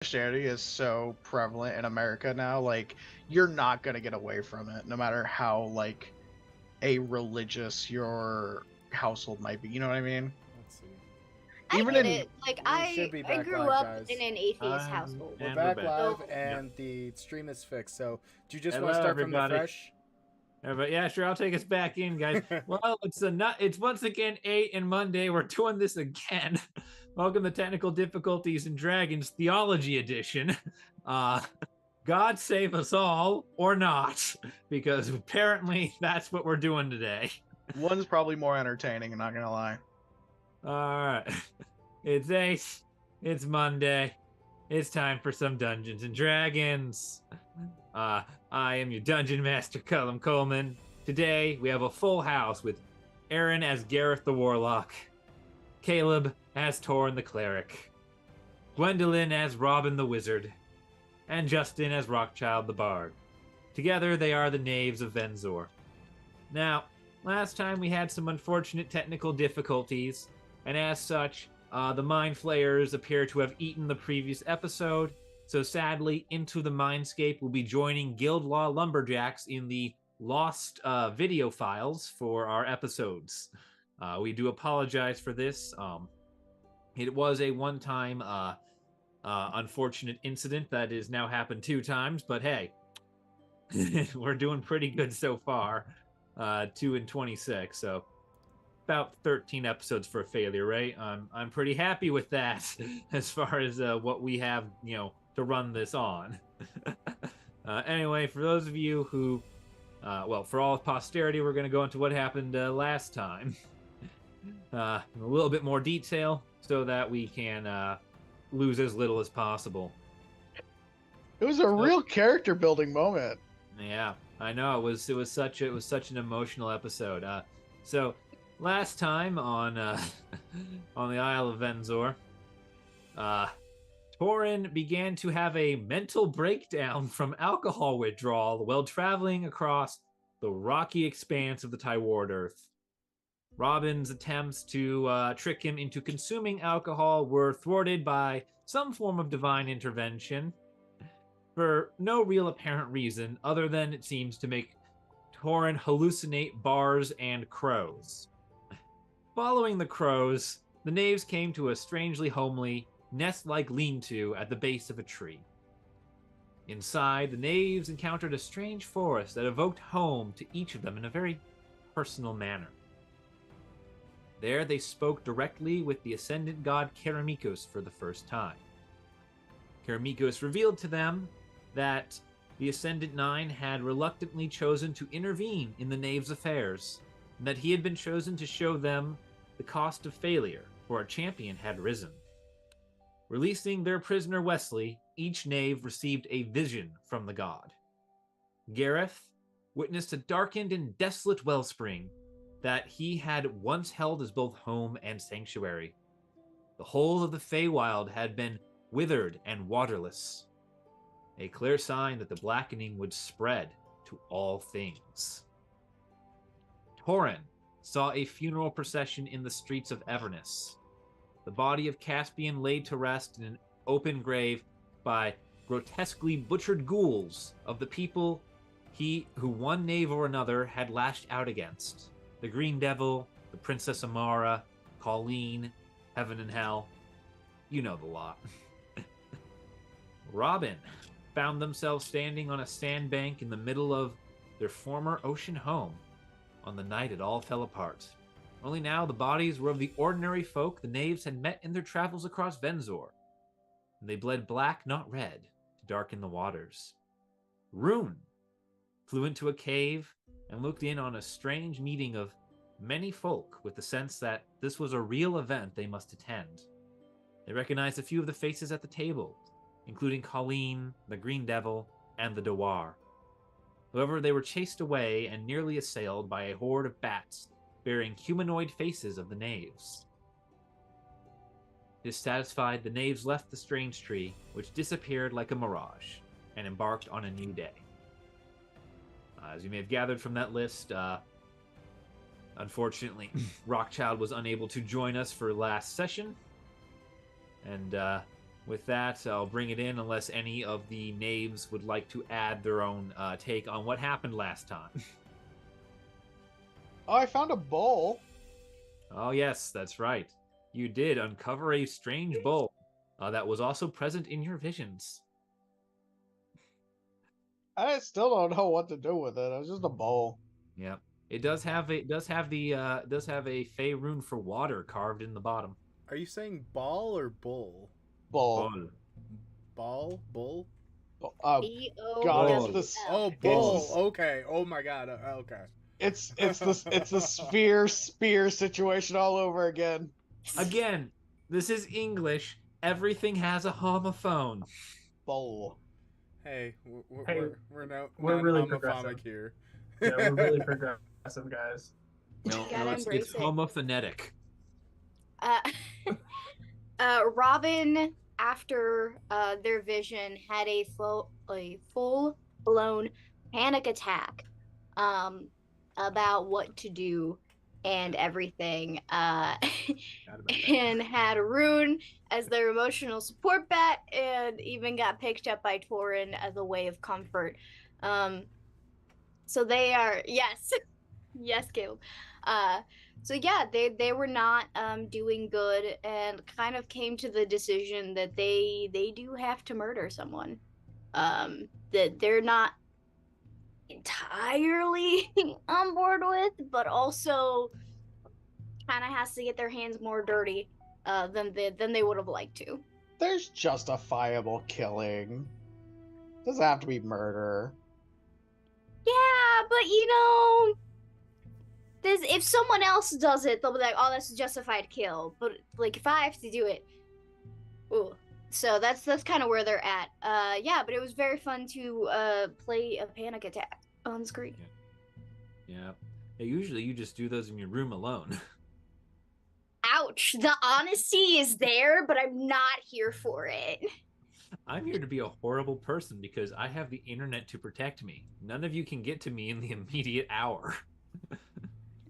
Christianity is so prevalent in America now, like you're not gonna get away from it, no matter how like a religious your household might be. You know what I mean? Let's see. I Even get in it. Like We should be I back grew live, up in guys. an atheist household. We're And we're back back. live, So Yep. and the stream is fixed. So, do you just want to Hello, start from the everybody. fresh? But yeah, sure, I'll take us back in, guys. Well, it's once again 8 and Monday. We're doing this again. Welcome to Technical Difficulties and Dragons Theology Edition. Uh, God save us all, or not, because apparently that's what we're doing today. one's probably more entertaining, I'm not gonna lie. All right, it's 8. It's Monday. It's time for some Dungeons and Dragons. I am your Dungeon Master, Cullum Coleman. Today, we have a full house with Aaron as Gareth the Warlock, Caleb as Torrin the Cleric, Gwendolyn as Robin the Wizard, and Justin as Rockchild the Bard. Together, they are the Knaves of Venzor. Now, last time we had some unfortunate technical difficulties, and as such, the Mind Flayers appear to have eaten the previous episode. So sadly, Into the Mindscape will be joining Guild Law Lumberjacks in the lost video files for our episodes. We do apologize for this. It was a one-time unfortunate incident that has now happened 2 times, but hey, we're doing pretty good so far. 2 and 26, so about 13 episodes for a failure, right? I'm pretty happy with that as far as what we have, to run this on. Anyway, for those of you who, for all of posterity, we're going to go into what happened last time in a little bit more detail so that we can lose as little as possible. It was a real character building moment. Yeah, I know it was such an emotional episode. So last time on on the Isle of Venzor, Torrin began to have a mental breakdown from alcohol withdrawal while traveling across the rocky expanse of the Tyward Earth. Robin's attempts to trick him into consuming alcohol were thwarted by some form of divine intervention for no real apparent reason other than it seems to make Torrin hallucinate bars and crows. Following the crows, the Knaves came to a strangely homely, nest-like lean-to at the base of a tree. Inside, the Knaves encountered a strange forest that evoked home to each of them in a very personal manner. There they spoke directly with the ascendant god Keramikos for the first time. Keramikos revealed to them that the Ascendant Nine had reluctantly chosen to intervene in the Knaves' affairs, and that he had been chosen to show them the cost of failure, for a champion had risen. Releasing their prisoner Wesley, each Knave received a vision from the god. Gareth witnessed a darkened and desolate wellspring that he had once held as both home and sanctuary. The whole of the Feywild had been withered and waterless, a clear sign that the blackening would spread to all things. Torrin saw a funeral procession in the streets of Everness. The body of Caspian laid to rest in an open grave by grotesquely butchered ghouls of the people who one knave or another had lashed out against. The Green Devil, the Princess Amara, Colleen, Heaven and Hell. You know the lot. Robin found themselves standing on a sandbank in the middle of their former ocean home on the night it all fell apart. Only now the bodies were of the ordinary folk the Knaves had met in their travels across Venzor, and they bled black, not red, to darken the waters. Rune flew into a cave and looked in on a strange meeting of many folk with the sense that this was a real event they must attend. They recognized a few of the faces at the table, including Colleen, the Green Devil, and the Dewar. However, they were chased away and nearly assailed by a horde of bats bearing humanoid faces of the Knaves. Dissatisfied, the Knaves left the strange tree, which disappeared like a mirage, and embarked on a new day. As you may have gathered from that list, unfortunately, Rockchild was unable to join us for last session. And, with that, I'll bring it in unless any of the knaves would like to add their own take on what happened last time. Oh, I found a bowl. Oh, yes, that's right. You did uncover a strange bowl that was also present in your visions. I still don't know what to do with it. It's just a bowl. Yeah, it does have a fey rune for water carved in the bottom. Are you saying ball or bull? Bowl. Bowl. Ball? Bull? God, B-O-W-L. it's this. Oh, bull. Okay. Oh my god. Okay. It's the sphere spear situation all over again. Again, this is English. Everything has a homophone. Bowl. Hey, Hey, we're now we're really non-homophobic progressive. here. Yeah, we're really progressive, guys. No, Gotta it's embrace it. homophonetic. Robin, after their vision, had a full-blown panic attack about what to do and everything, and had Rune as their emotional support bat, and even got picked up by Torin as a way of comfort. So they are, yes, yes, Caleb. So yeah, they were not doing good, and kind of came to the decision that they do have to murder someone. That they're not entirely on board with, but also kind of has to get their hands more dirty than they would have liked to. There's justifiable killing. Doesn't have to be murder. Yeah, but you know, if someone else does it, they'll be like, "Oh, that's a justified kill." But like, if I have to do it, ooh. So that's kind of where they're at. Yeah, but it was very fun to play a panic attack on screen. Yeah. Hey, usually you just do those in your room alone. Ouch! The honesty is there, but I'm not here for it. I'm here to be a horrible person because I have the internet to protect me. None of you can get to me in the immediate hour.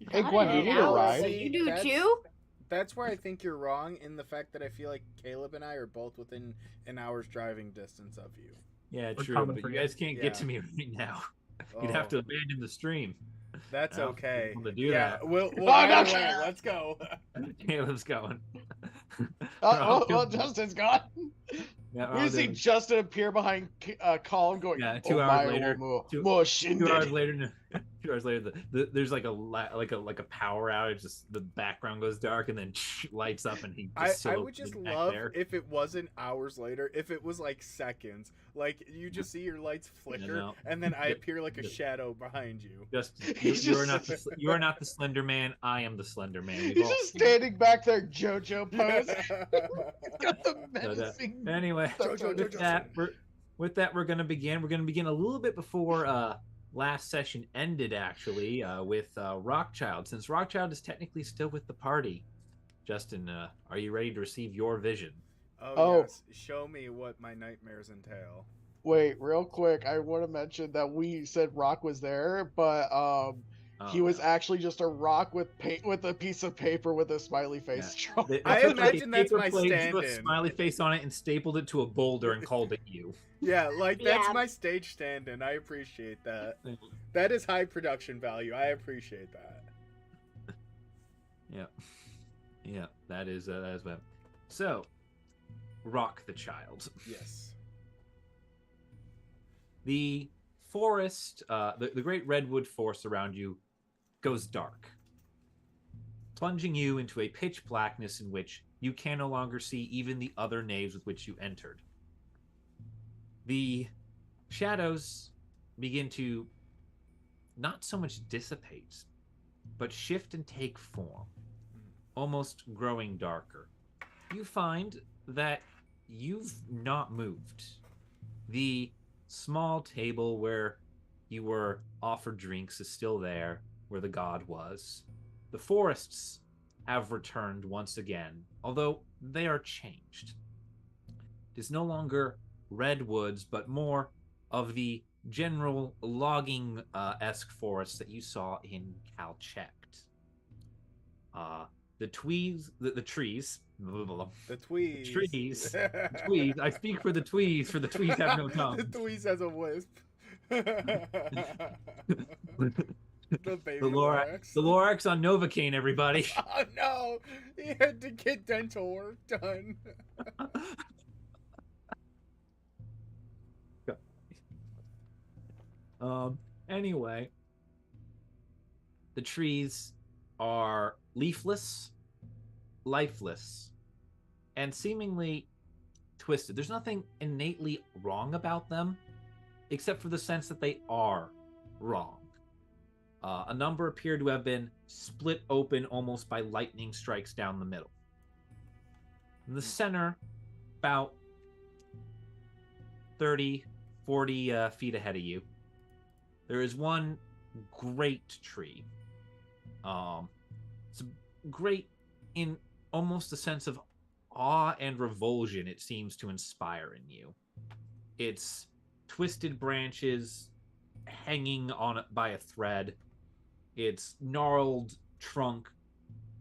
Hey, Gwen, you need a ride? You do too? That's where I think you're wrong in the fact that I feel like Caleb and I are both within an hour's driving distance of you. Yeah, We're true, coming but for you you. guys can't Yeah. get to me right now. You'd have to abandon the stream. That's I don't okay. want to do Yeah, that. we'll Oh, either no. way, let's go. Caleb's going. Well, Justin's gone. Yeah, We see Justin appear behind Colin going, Yeah, 2 hours later. Two hours later. 2 hours later, there's like a power outage. Just the background goes dark and then lights up, and he. I would just love if it wasn't hours later, if it was like seconds, like you just see your lights flicker, no. and then I appear like a shadow behind you. You are not the Slender Man. I am the Slender Man. We've He's all just seen it. standing back there, JoJo pose. Got the So menacing. anyway, with that, we're gonna begin. We're gonna begin a little bit before last session ended, actually, with Rockchild. Since Rockchild is technically still with the party, Justin, are you ready to receive your vision? Oh yes, show me what my nightmares entail. Wait, real quick, I want to mention that we said Rock was there, but he was actually just a rock with a piece of paper with a smiley face. Yeah. I imagine that's my Put a stand-in. smiley face on it and stapled it to a boulder and called it you. Yeah, like that's Yeah. my stage stand-in. I appreciate that. That is high production value. I appreciate that. Yeah, that is what. So, Rock the Child. Yes. The forest, the great redwood forest around you, goes dark, plunging you into a pitch blackness in which you can no longer see even the other knaves with which you entered. The shadows begin to not so much dissipate, but shift and take form, almost growing darker. You find that you've not moved. The small table where you were offered drinks is still there, where the god was. The forests have returned once again, although they are changed. It is no longer redwoods, but more of the general logging-esque forest that you saw in Calchect. the tweeds, the trees, blah, blah, blah. The tweez. Trees. The tweeds. I speak for the tweeds, for the tweeds have no tongue. The tweez has a wisp. The baby Lorax. The Lorax on Novocaine, everybody. Oh no! He had to get dental work done. Anyway, the trees are leafless, lifeless, and seemingly twisted. There's nothing innately wrong about them, except for the sense that they are wrong. A number appear to have been split open almost by lightning strikes down the middle. In the center, about 30, 40 feet ahead of you, there is one great tree. It's great in almost a sense of awe and revulsion it seems to inspire in you. Its twisted branches hanging on by a thread, its gnarled trunk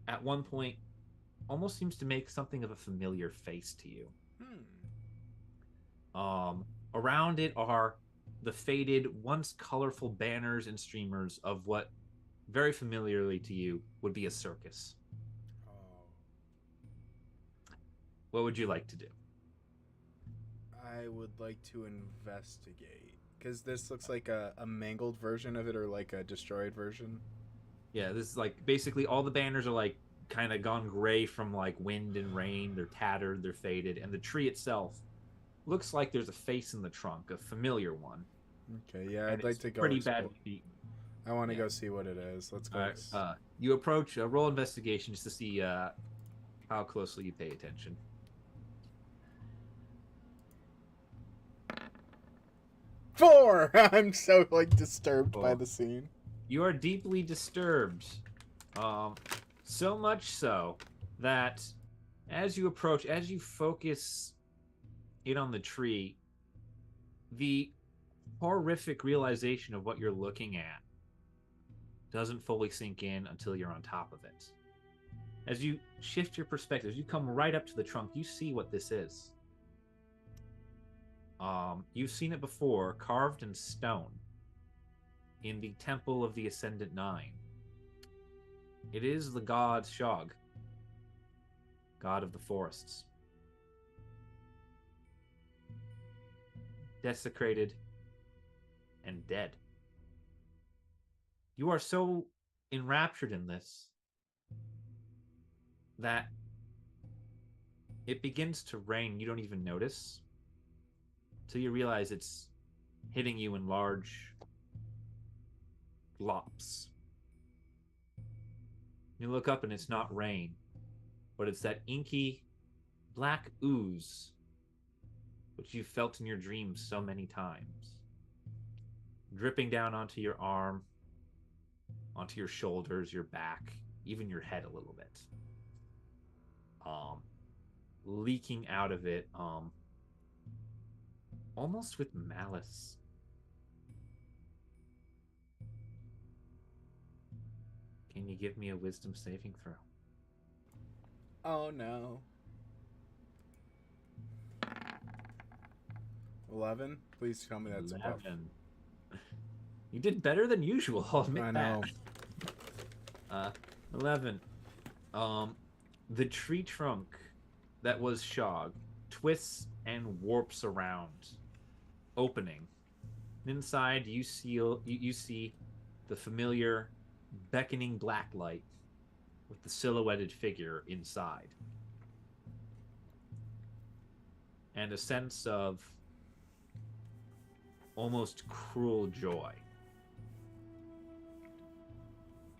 at one point almost seems to make something of a familiar face to you. Around it are the faded, once colorful banners and streamers of what very familiarly to you would be a circus. What would you like to do? I would like to investigate. Because this looks like a mangled version of it, or like a destroyed version. Yeah, this is like basically all the banners are like kind of gone gray from like wind and rain. They're tattered, they're faded, and the tree itself looks like there's a face in the trunk, a familiar one. Okay, yeah, I'd like to go. Pretty badly beaten. I want to go see what it is. Let's go. You approach, roll investigation just to see how closely you pay attention. 4! I'm so like disturbed by the scene. You are deeply disturbed. So much so that as you approach, as you focus in on the tree, the horrific realization of what you're looking at doesn't fully sink in until you're on top of it. As you shift your perspective, as you come right up to the trunk, you see what this is. You've seen it before, carved in stone in the Temple of the Ascendant Nine. It is the god Shog, god of the forests. Desecrated and dead. You are so enraptured in this that it begins to rain. You don't even notice till you realize it's hitting you in large glops. You look up and it's not rain, but it's that inky black ooze which you've felt in your dreams so many times, dripping down onto your arm, onto your shoulders, your back, even your head a little bit. Leaking out of it, almost with malice. Can you give me a wisdom saving throw? Oh no. 11? Please tell me that's 11. above. You did better than usual, I'll admit I know. that. 11. The tree trunk that was Shog twists and warps around, opening. Inside, you see the familiar, beckoning black light with the silhouetted figure inside. And a sense of almost cruel joy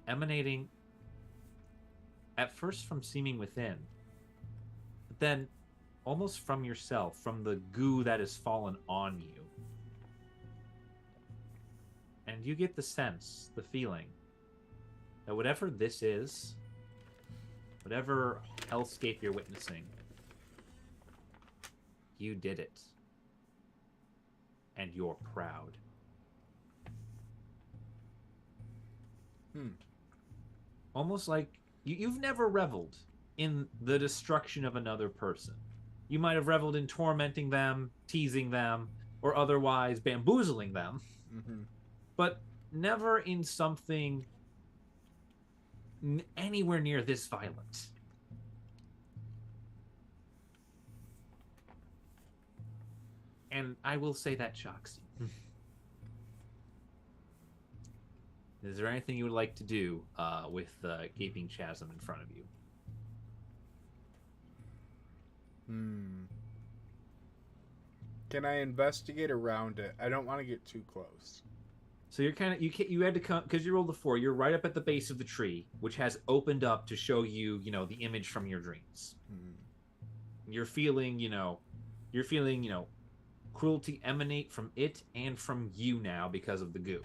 emanating at first from seeming within, but then almost from yourself, from the goo that has fallen on you. And you get the sense, the feeling, that whatever this is, whatever hellscape you're witnessing, you did it. And you're proud. Almost like you've never reveled in the destruction of another person. You might have reveled in tormenting them, teasing them, or otherwise bamboozling them, Mm-hmm. but never in something anywhere near this violent. And I will say that shocks you. Is there anything you would like to do with the gaping chasm in front of you? Can I investigate around it? I don't want to get too close. So you're kind of you had to come because you rolled a 4. You're right up at the base of the tree, which has opened up to show you, the image from your dreams. You're feeling, cruelty emanate from it and from you now because of the goo.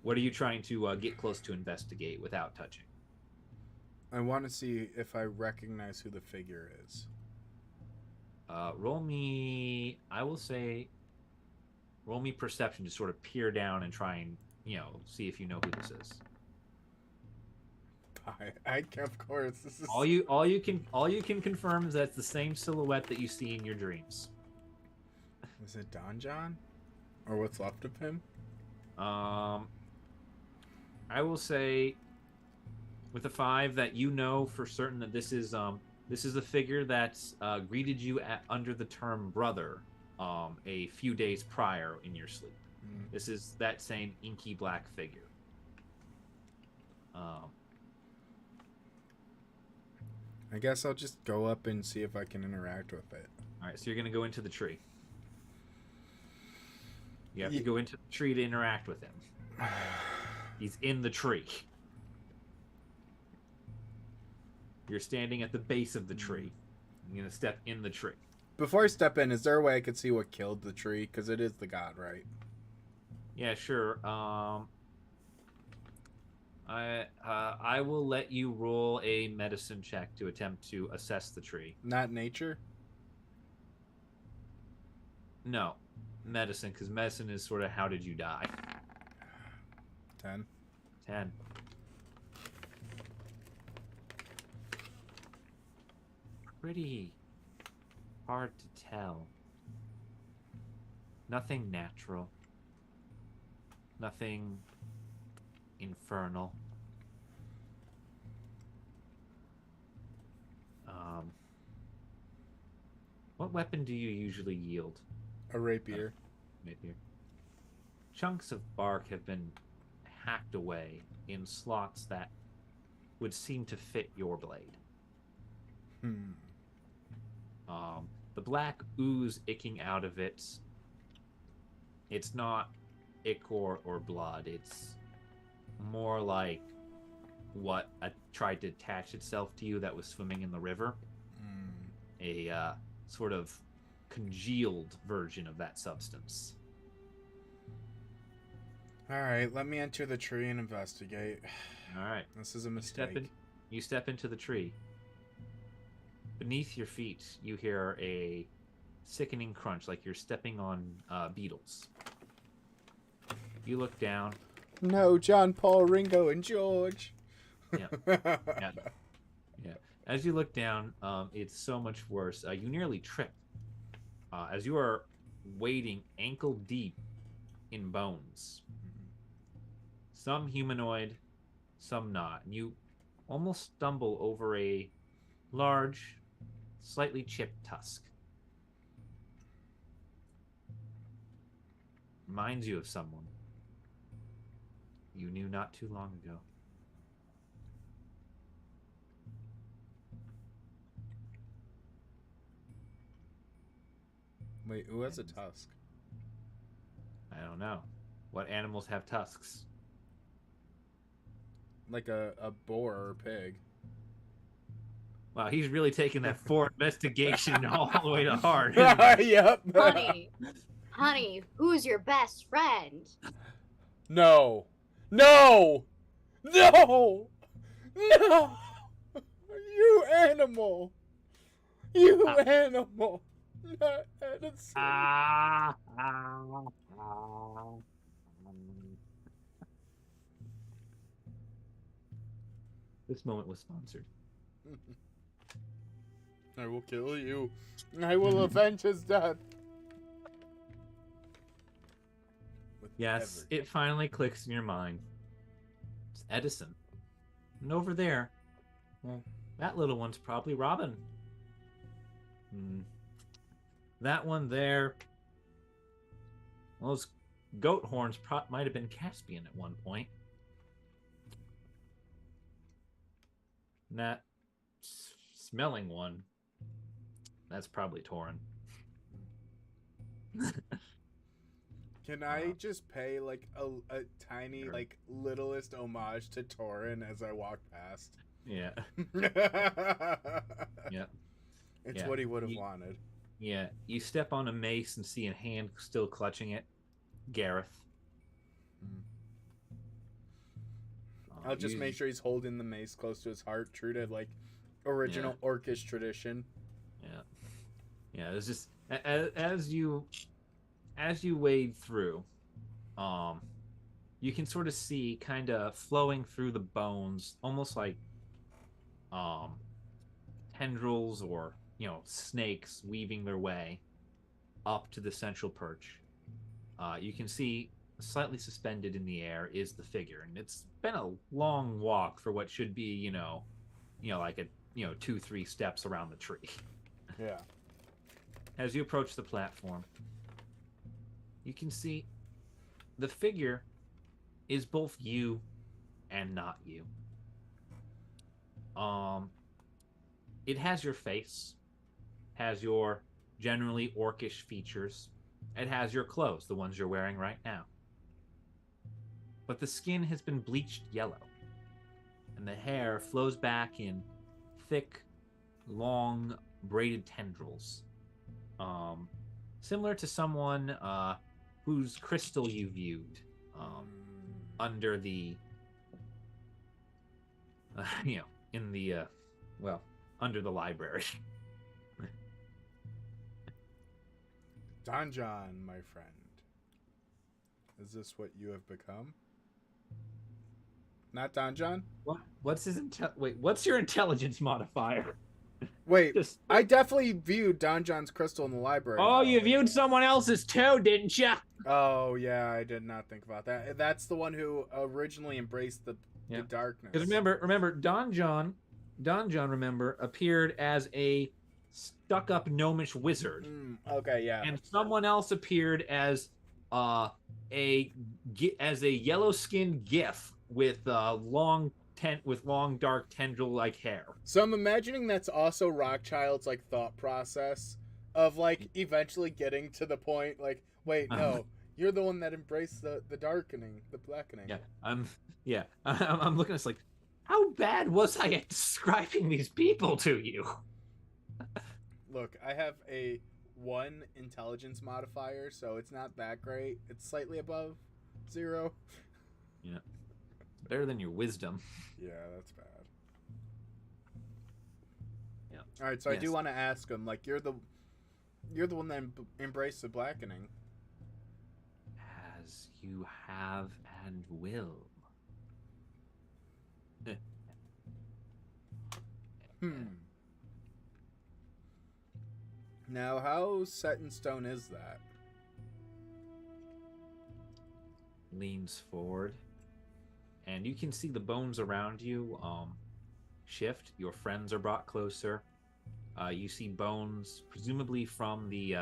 What are you trying to get close to investigate without touching? I want to see if I recognize who the figure is. Roll me perception to sort of peer down and try and, see if you know who this is. I of course. This is All you can confirm is that it's the same silhouette that you see in your dreams. Is it Don John? Or what's left of him? I will say with a 5 that you know for certain that this is the figure that's greeted you under the term brother a few days prior in your sleep. This is that same inky black figure. I guess I'll just go up and see if I can interact with it. All right, so you're going to go into the tree. You have to go into the tree to interact with him. He's in the tree. You're standing at the base of the tree. You're going to step in the tree. Before I step in, is there a way I could see what killed the tree? Because it is the god, right? Yeah, sure. I will let you roll a medicine check to attempt to assess the tree. Not nature? No, medicine, because medicine is sort of how did you die. 10. 10. Pretty hard to tell. Nothing natural. Nothing infernal. What weapon do you usually yield? A rapier. Rapier. Chunks of bark have been hacked away in slots that would seem to fit your blade. The black ooze icking out of it, it's not ichor or blood. It's more like what tried to attach itself to you that was swimming in the river. A sort of congealed version of that substance. Alright, let me enter the tree and investigate. Alright. This is a mistake. You step into the tree. Beneath your feet, you hear a sickening crunch, like you're stepping on beetles. You look down. No, John, Paul, Ringo, and George. Yeah. Yeah. As you look down, it's so much worse. You nearly trip as you are wading ankle deep in bones. Some humanoid, some not. You almost stumble over a large, slightly chipped tusk. Reminds you of someone you knew not too long ago. Wait, who has a tusk? I don't know. What animals have tusks? Like a boar or a pig. Wow, he's really taking that for investigation all the way to heart. Yep. Honey, who's your best friend? No. No! No! No! You animal! You animal! Not Edison. This moment was sponsored. I will kill you. I will avenge his death. With Yes, every- it finally clicks in your mind. It's Edison. And over there, well, that little one's probably Robin. That one there, well, those goat horns might have been Caspian at one point. And that smelling one, that's probably Torin. Can I just pay like a tiny, Sure. like littlest homage to Torin as I walk past? Yeah. Yeah. It's Yeah. what he would have You- wanted. Yeah. You step on a mace and see a hand still clutching it. Gareth. I'll just make sure he's holding the mace close to his heart, true to like original orcish tradition. Yeah. Yeah, it's just as you wade through, you can sort of see kind of flowing through the bones, almost like tendrils or snakes weaving their way up to the central perch. You can see slightly suspended in the air is the figure, and it's been a long walk for what should be like a 2-3 steps around the tree. Yeah. As you approach the platform, you can see the figure is both you and not you. It has your face, has your generally orcish features. It has your clothes, the ones you're wearing right now. But the skin has been bleached yellow, and the hair flows back in thick, long, braided tendrils. Similar to someone whose crystal you viewed under the, in the, under the library. Donjon, my friend. Is this what you have become? Not Donjon? What's his what's your intelligence modifier? Wait, Just, I definitely viewed Donjon's crystal in the library. oh, you viewed someone else's too, didn't you? Oh, yeah, I did not think about that. That's the one who originally embraced the darkness. Because remember, Donjon, remember, appeared as a stuck-up gnomish wizard, Okay, yeah. and someone else appeared as a yellow-skinned gif with long dark tendril-like hair. So I'm imagining that's also Rockchild's like thought process of like eventually getting to the point like, wait, no, you're the one that embraced the darkening, the blackening. Yeah, I'm looking at this like, how bad was I at describing these people to you? Look, I have a 1 intelligence modifier, so it's not that great. It's slightly above 0. Yeah, better than your wisdom. Yeah, that's bad. Yeah. All right, so I do Yes. want to ask him, like, you're the one that embraced the blackening. As you have and will. Now, how set in stone is that? Leans forward, and you can see the bones around you shift. Your friends are brought closer. You see bones, presumably from the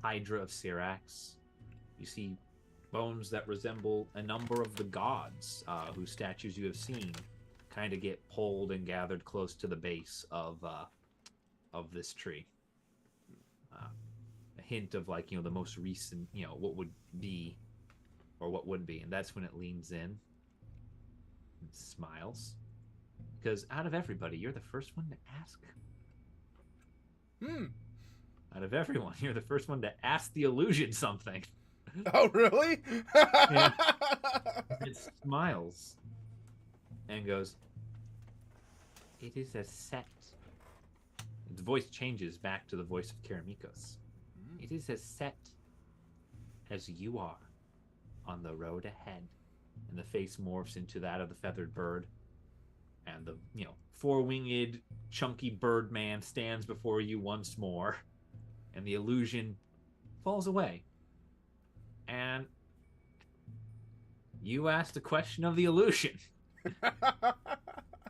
Hydra of Syrax. You see bones that resemble a number of the gods whose statues you have seen kind of get pulled and gathered close to the base of this tree. A hint of like, the most recent, what would be or what would be. And that's when it leans in and smiles. Because out of everybody, you're the first one to ask. Out of everyone, you're the first one to ask the illusion something. Oh, really? Yeah. It smiles and goes, "It is a set." Its voice changes back to the voice of Keramikos. "It is as set as you are on the road ahead." And the face morphs into that of the feathered bird. and the four-winged chunky bird man stands before you once more, and the illusion falls away. And you asked the question of the illusion.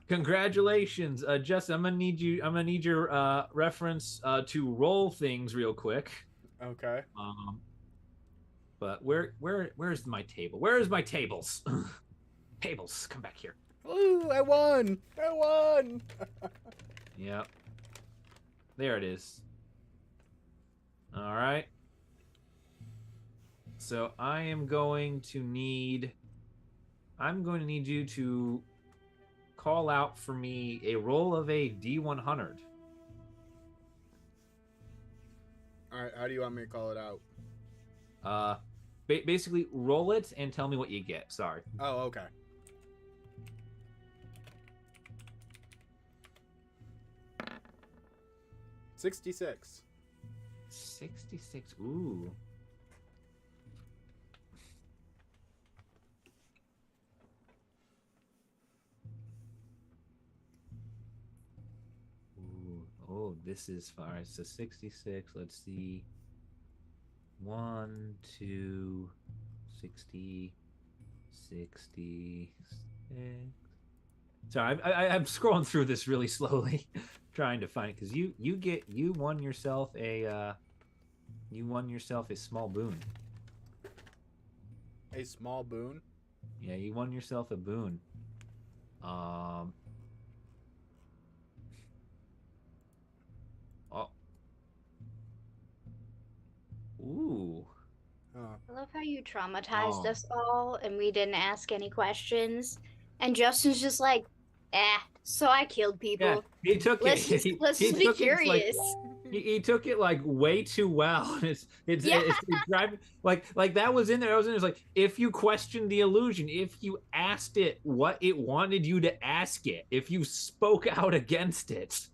Congratulations, Justin. I'm gonna need your reference to roll things real quick. Okay. But where's my table? Where is my tables? Tables, come back here. Ooh, I won! I won! Yep. There it is. All right. So I'm going to need you to call out for me a roll of a D100. All right, how do you want me to call it out? Basically roll it and tell me what you get. Sorry. Oh, okay. $66. 66. Ooh. Oh, this is far. So 66. Let's see. 1, 2, 60, 66. So I'm scrolling through this really slowly, trying to find it because you won yourself a small boon. A small boon? Yeah, you won yourself a boon. Oh. Ooh. I love how you traumatized Oh. us all and we didn't ask any questions. And Justin's just like, so I killed people. Yeah, he took Let's it. just, let's he just be took it, like, curious. he took it like way too well. It's driving like that was in there. I was in there. It's like if you questioned the illusion, if you asked it what it wanted you to ask it, if you spoke out against it,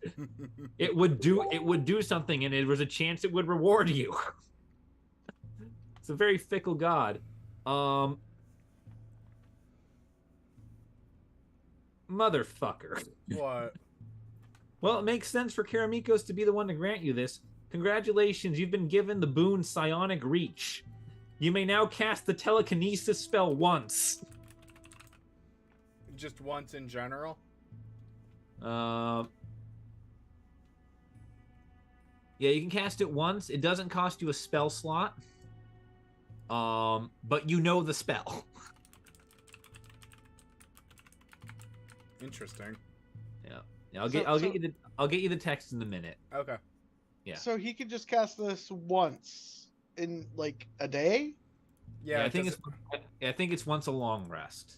it would do something, and there was a chance it would reward you. It's a very fickle god. Motherfucker. What? Well, it makes sense for Karamikos to be the one to grant you this. Congratulations, you've been given the boon Psionic Reach. You may now cast the telekinesis spell once. Just once in general? Yeah, you can cast it once. It doesn't cost you a spell slot. But you know the spell. Interesting. Yeah, I'll get you the text in a minute. Okay. Yeah. So he could just cast this once in like a day? Yeah, I think it's once a long rest.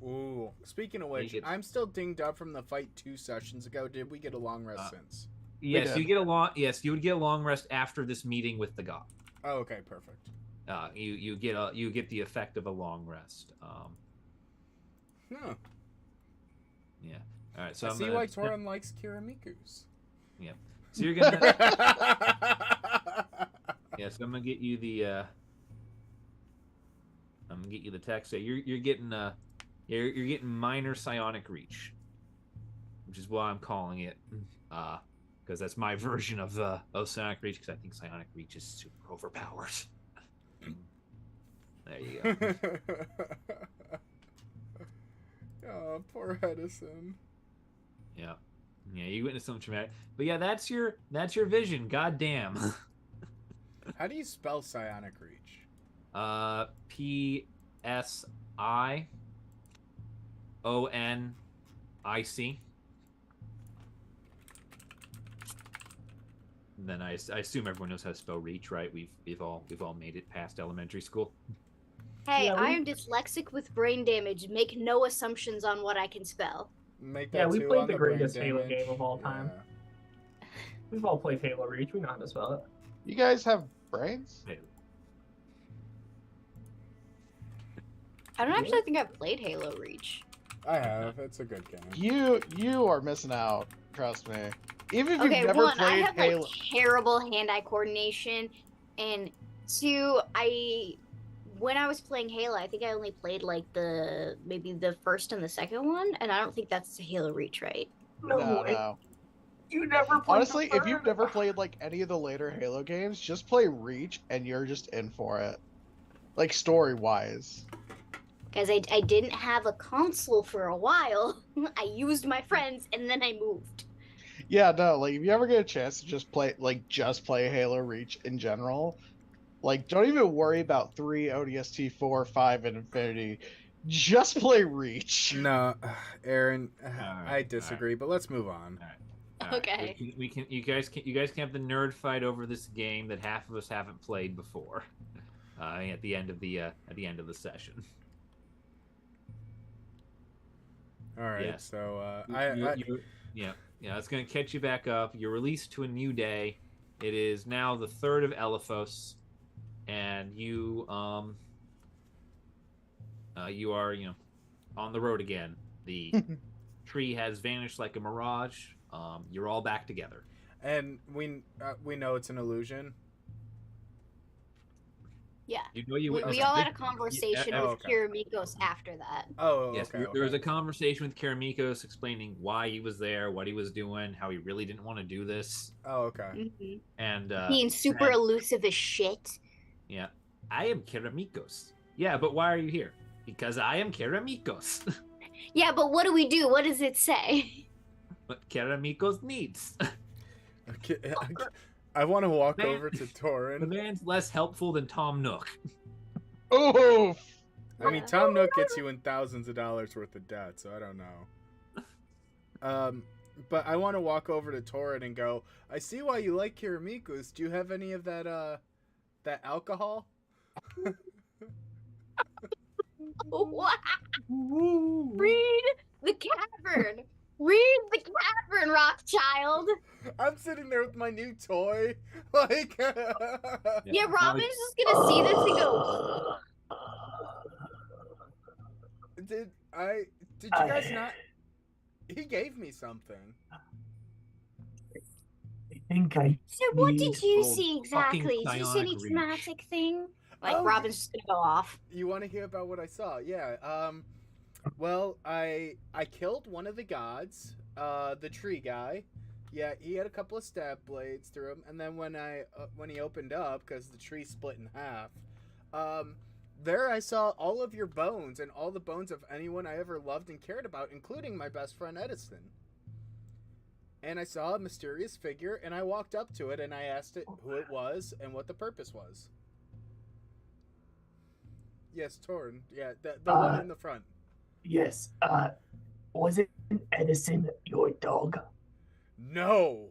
Ooh. Speaking of which, It's- I'm still dinged up from the fight 2 sessions ago. Did we get a long rest since? Yes, did. you would get a long rest after this meeting with the god. Oh, okay, perfect. You get the effect of a long rest. Huh. Yeah. All right. So I I'm see gonna, why Torin likes Kiramiku's. Yeah. So you're gonna. Yeah. So I'm gonna get you the. I'm gonna get you the text. So you're getting you're getting minor psionic reach, which is why I'm calling it because that's my version of psionic reach because I think psionic reach is super overpowered. There you go. Oh, poor Edison. Yeah. Yeah, you witnessed something traumatic. But yeah, that's your vision. God damn. How do you spell psionic reach? PSIONIC. And then I assume everyone knows how to spell reach, right? We've all made it past elementary school. Hey, Yeah, I am dyslexic with brain damage. Make no assumptions on what I can spell. Make that Yeah, we two played on the brain greatest Halo damage. game of all time. Yeah. We've all played Halo Reach. We know how to spell it. You guys have brains? I don't actually think I've played Halo Reach. I have. It's a good game. You are missing out. Trust me. Even if Okay, you've never one, I played have Halo. like terrible hand-eye coordination, and two, when I was playing Halo, I think I only played like maybe the first and the second one, and I don't think that's Halo Reach, right? No, No. you never played Honestly, the if you've third? never played like any of the later Halo games, just play Reach and you're just in for it. Like story wise. Because I didn't have a console for a while. I used my friends, and then I moved. Yeah, no, like if you ever get a chance to just play Halo Reach in general, like don't even worry about 3, ODST 4, 5, and Infinity. Just play Reach. No, Aaron, right, I disagree, but let's move on. All right. All right. Okay. We can. You guys can have the nerd fight over this game that half of us haven't played before. At the end of the session. All right, Yes. so Yeah, it's gonna catch you back up. You're released to a new day. It is now the 3rd of Elephos, and you are on the road again. The tree has vanished like a mirage. You're all back together. and we know it's an illusion. Yeah. You know you We witnessed all it. had a conversation Oh, with okay. Kiramikos after that. Oh, Yes, okay. there was a conversation with Karamikos explaining why he was there, what he was doing, how he really didn't want to do this, Oh, okay. Mhm. and Being super and- elusive as shit. yeah, I am Karamikos. Yeah, but why are you here? Because I am Karamikos. Yeah, but what do we do? What does it say? What Karamikos needs. Okay, I want to walk Man. over to The Torin. man's less helpful than Tom Nook. Oof. I mean, Tom Nook gets you in thousands of dollars worth of debt, so I don't know. But I want to walk over to Torin and go, I see why you like Kiramikos. Do you have any of that alcohol? Wow. Read the cavern. Read the cavern, Rothschild. I'm sitting there with my new toy. Like, Yeah, Robin's just gonna see this and go. Did you guys not? He gave me something. I think I So what need did you old see fucking exactly? Is this any psionic reach. traumatic thing? Like Oh, Robin's just gonna go off. You want to hear about what I saw? Yeah. Well, I killed one of the gods, the tree guy. Yeah, he had a couple of stab blades through him, and then when he opened up, because the tree split in half, there I saw all of your bones and all the bones of anyone I ever loved and cared about, including my best friend Edison. And I saw a mysterious figure, and I walked up to it, and I asked it who it was and what the purpose was. Yes, Torn. Yeah, the one in the front. Yes. Was it Edison your dog? No.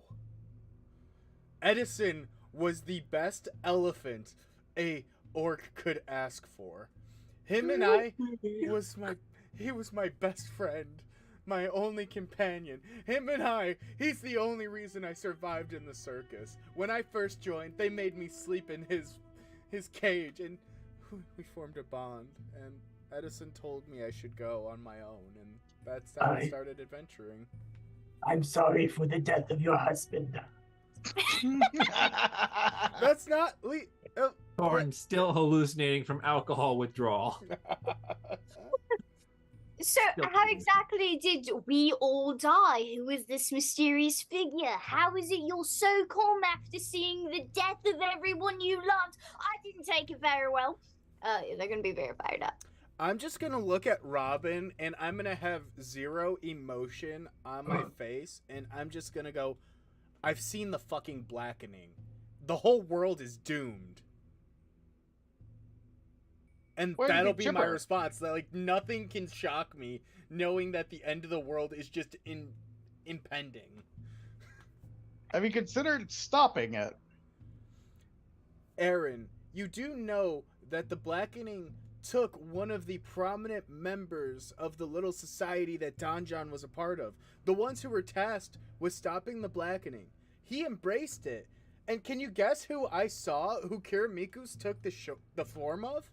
Edison was the best elephant a orc could ask for. Him and I he was my best friend, my only companion. Him and I, he's the only reason I survived in the circus. When I first joined, they made me sleep in his cage, and we formed a bond. And Edison told me I should go on my own, and that's how I started adventuring. I'm sorry for the death of your husband. That's not Thorin's still hallucinating from alcohol withdrawal. So, Still how pretty. exactly did we all die? Who is this mysterious figure? How is it you're so calm after seeing the death of everyone you loved? I didn't take it very well. They're gonna be very fired up. I'm just gonna look at Robin, and I'm gonna have zero emotion on my face, and I'm just gonna go, I've seen the fucking blackening. The whole world is doomed. And Why do you that'll get be my chipper? response. That, like, nothing can shock me knowing that the end of the world is just impending. Have you considered stopping it? Aaron, you do know that the blackening took one of the prominent members of the little society that Donjon was a part of. The ones who were tasked with stopping the blackening. He embraced it. And can you guess who I saw who Kiramikus took the form of?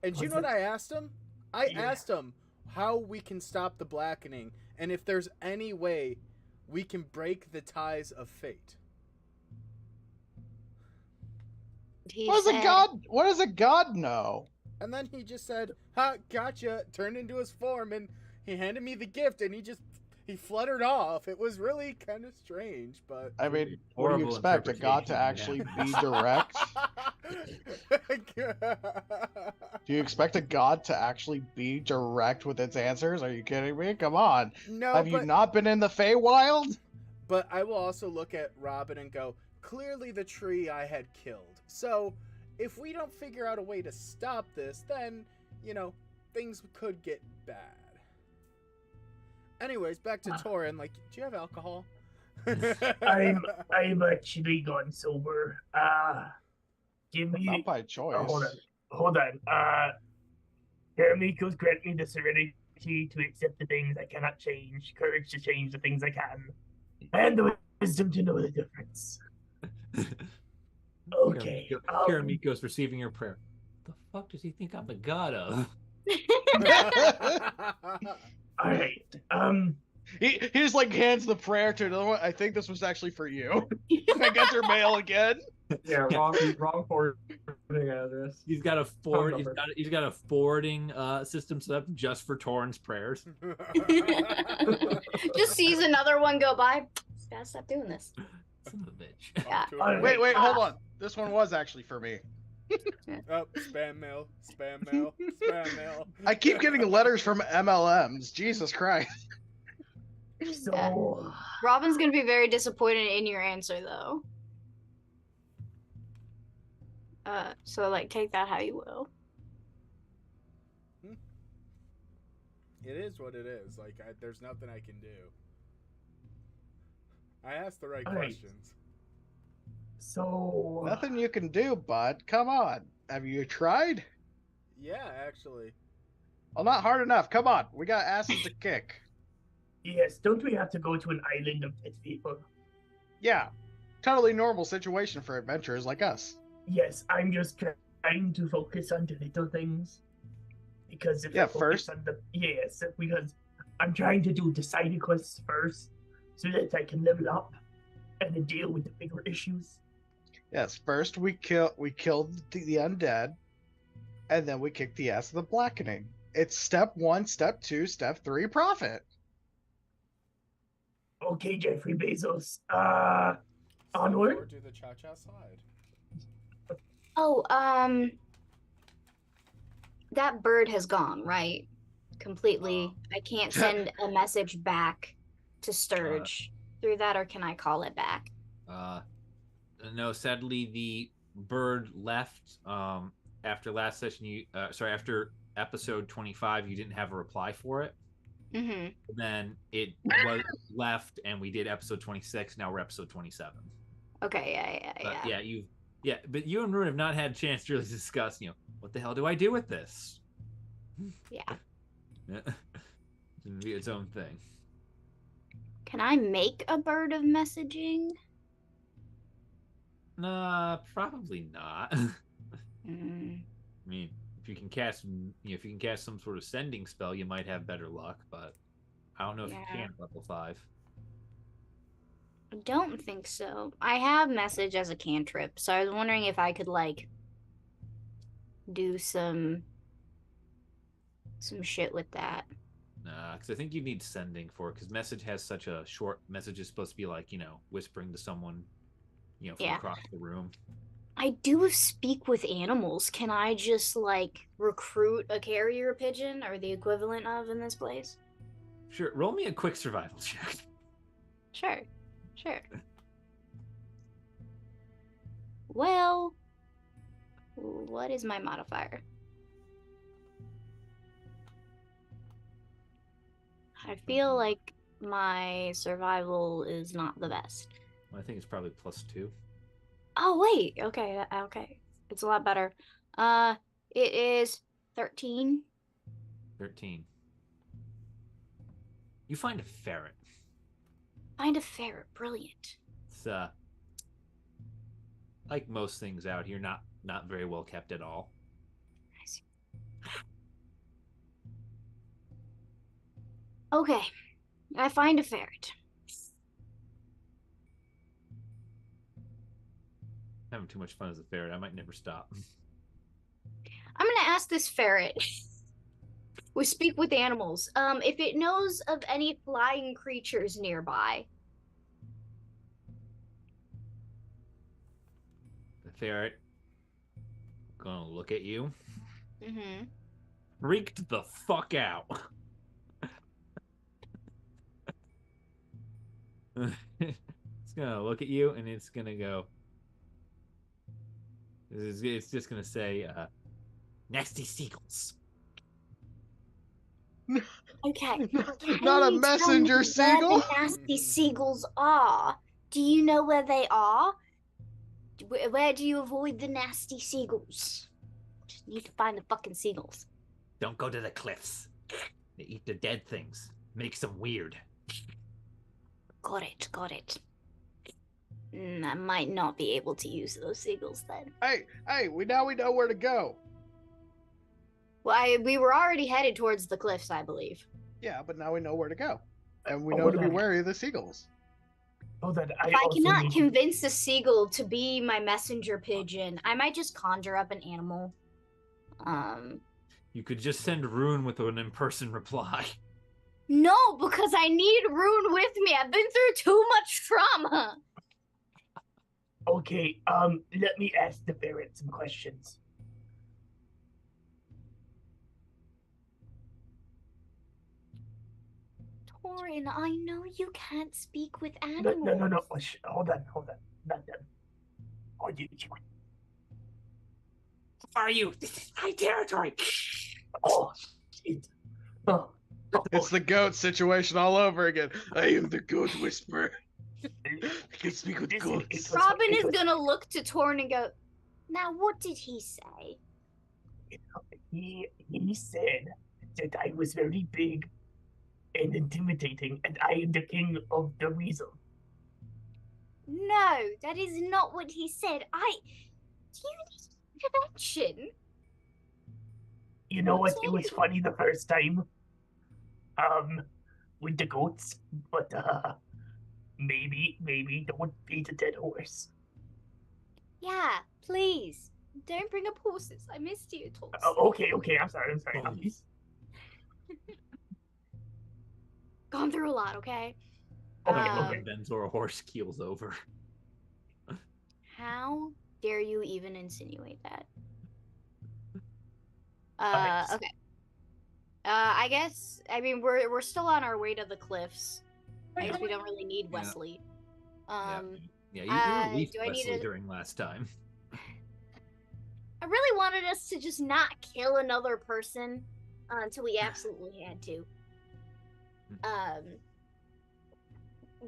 And you Was know what it- I asked him? I Yeah. asked him how we can stop the blackening and if there's any way we can break the ties of fate. He What does a said, god? What does a god know? And then he just said, "Ha, gotcha!" Turned into his form, and he handed me the gift, and he fluttered off. It was really kind of strange, but I mean, what do you Horrible expect? A god to interpretation, actually yeah. be direct? Do you expect a god to actually be direct with its answers? Are you kidding me? Come on. No, Have you but not been in the Feywild? I will also look at Robin and go, clearly the tree I had killed. So, if we don't figure out a way to stop this, then, things could get bad. Anyways, back to Torin. Like, do you have alcohol? I'm actually gone sober. Give me. Not by choice. Hold on. Karamiko's grant me the serenity to accept the things I cannot change, courage to change the things I can, and the wisdom to know the difference. Okay. Karamiko's receiving your prayer. The fuck does he think I'm the god of? All right. He just like hands the prayer to another one. I think this was actually for you. I got your mail again. Yeah, wrong forwarding address. He's got a he's got a forwarding system set up just for Torin's prayers. just sees another one go by. Just gotta stop doing this. Son of a bitch. Yeah. Wait, hold on. This one was actually for me. Oh, spam mail, spam mail, spam mail. I keep getting letters from MLMs. Jesus Christ. So, Robin's gonna be very disappointed in your answer, though. So like, take that how you will. It is what it is. Like, there's nothing I can do. I asked the right All right. questions. so Nothing you can do, bud. Come on. Have you tried? Yeah, actually. Well, not hard enough. Come on. We got asses to kick. yes, don't we have to go to an island of dead people? Yeah. Totally normal situation for adventurers like us. Yes, I'm just trying to focus on the little things. Because if I focus first. on because I'm trying to do the side quests first so that I can level up and then deal with the bigger issues. Yes, first we killed the undead, and then we kicked the ass of the blackening. It's step 1, step 2, step 3, profit. Okay, Jeffrey Bezos. Or Onward. do the cha-cha slide. Oh, that bird has gone, right? Completely. I can't send a message back to Sturge through that, or can I call it back? No, sadly the bird left after last session. After episode 25, you didn't have a reply for it. Mm-hmm. Then it was left, and we did episode 26. Now we're episode 27. Okay, yeah. But you and Rune have not had a chance to really discuss, what the hell do I do with this? Yeah. It's gonna be its own thing. Can I make a bird of messaging? Nah, probably not. Mm. I mean, if you can cast some sort of sending spell, you might have better luck. But I don't know if you can at level 5. I don't think so. I have message as a cantrip, so I was wondering if I could like do some shit with that. Nah, because I think you need sending for it. Because message has such a short message. Is supposed to be like whispering to someone, from across the room. I do speak with animals. Can I just like recruit a carrier pigeon or the equivalent of in this place? Sure. Roll me a quick survival check. Sure. Well, what is my modifier? I feel like my survival is not the best. I think it's probably +2. Oh, wait. Okay. It's a lot better. It is 13. 13. You find a ferret. Find a ferret. Brilliant. It's like most things out here, not very well kept at all. I see. Okay. I find a ferret. having too much fun as a ferret. I might never stop. I'm gonna ask this ferret. We speak with animals. If it knows of any flying creatures nearby. The ferret gonna look at you, Mm-hmm. freaked the fuck out. It's gonna look at you and it's gonna go. It's just gonna say, "Nasty seagulls." Okay. Not a Can you tell me messenger where seagull. the nasty seagulls are? Do you know where they are? Where do you avoid the nasty seagulls? Just need to find the fucking seagulls. Don't go to the cliffs. They eat the dead things. Makes them weird. Got it, got it. I might not be able to use those seagulls then. Hey, we know where to go. Well, we were already headed towards the cliffs, I believe. Yeah, but now we know where to go, and we Oh, know to be then- wary of the seagulls. Oh, that I If I also cannot need to- convince a seagull to be my messenger pigeon, I might just conjure up an animal. You could just send Rune with an in-person reply. No, because I need Rune with me. I've been through too much trauma. Okay, let me ask the ferret some questions. Torin, I know you can't speak with No, animals. no. Hold on. Not them. Are you? Who are you? This is my territory. Oh, shit. Oh, It's the goat situation all over again. I am the goat whisperer. I can speak with Listen, goats. it was- Robin it is was- gonna look to Torin and go, now what did he say? He said that I was very big and intimidating, and I am the king of the weasel. No, that is not what he said. Do you need intervention? You know what? What's It was you? funny the first time, with the goats, but maybe don't beat a dead horse. Yeah, please. Don't bring up horses. I missed you, Torin. Okay. I'm sorry. Oh. Gone through a lot, okay? Okay, Um, Venzor a horse keels over. How dare you even insinuate that? Alright. Okay. I guess. I mean, we're still on our way to the cliffs. I guess we don't really need Yeah. Wesley. Yeah, you released do I need Wesley to- during last time. I really wanted us to just not kill another person until we absolutely had to.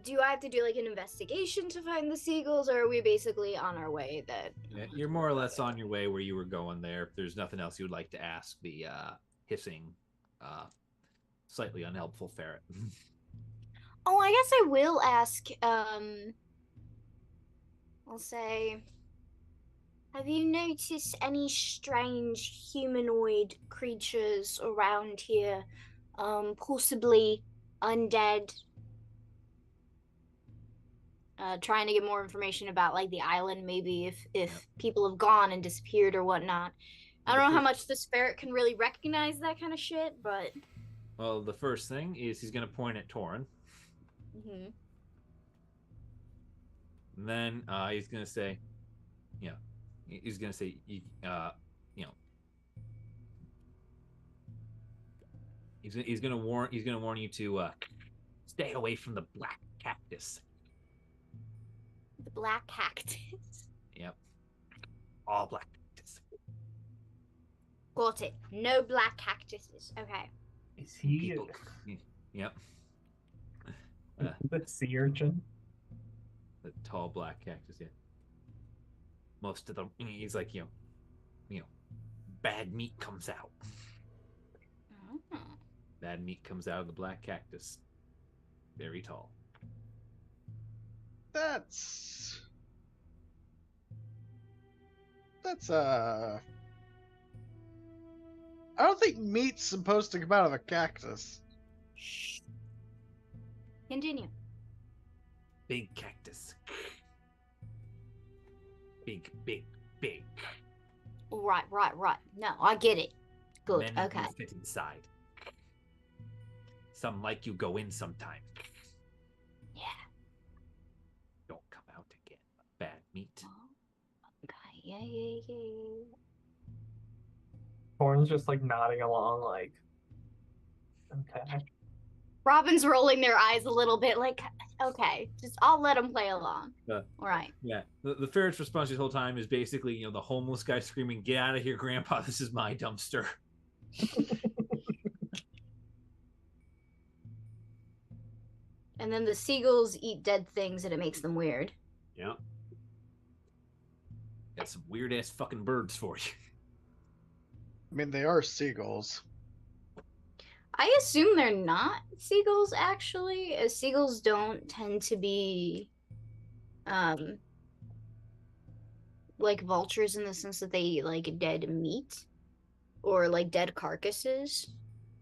Do I have to do like an investigation to find the seagulls, or are we basically on our way? That Yeah, you're more or less on your way where you were going there. If there's nothing else you would like to ask the hissing, slightly unhelpful ferret. Oh, I guess I will ask. I'll say, have you noticed any strange humanoid creatures around here? Possibly undead. Trying to get more information about like the island, maybe if Yep. people have gone and disappeared or whatnot. I don't The know how first- much the spirit can really recognize that kind of shit, but. Well, the first thing is he's going to point at Torin. Mhm. And then he's going to say, he's going to say, he's going to warn you to stay away from the black cactus. The black cactus. Yep. All black cactus. Got it. No black cactuses. Okay. Is he People, yep. The sea urchin. The tall black cactus, yeah. Most of them, he's like, bad meat comes out. Oh. Bad meat comes out of the black cactus. Very tall. That's I don't think meat's supposed to come out of a cactus. Shh. Continue. Big cactus. big, big, big. Right. No, I get it. Good. Men Okay. will fit inside. Some like you go in sometime. Yeah. Don't come out again. Bad meat. Okay. Yeah. Horn's just like nodding along, like, okay. Robin's rolling their eyes a little bit, like, okay, just I'll let them play along. All right. Yeah. The ferret's response this whole time is basically, the homeless guy screaming, "Get out of here, Grandpa! This is my dumpster." And then the seagulls eat dead things, and it makes them weird. Yeah. Got some weird ass fucking birds for you. I mean, they are seagulls. I assume they're not seagulls, actually, as seagulls don't tend to be, like vultures in the sense that they eat like dead meat or like dead carcasses.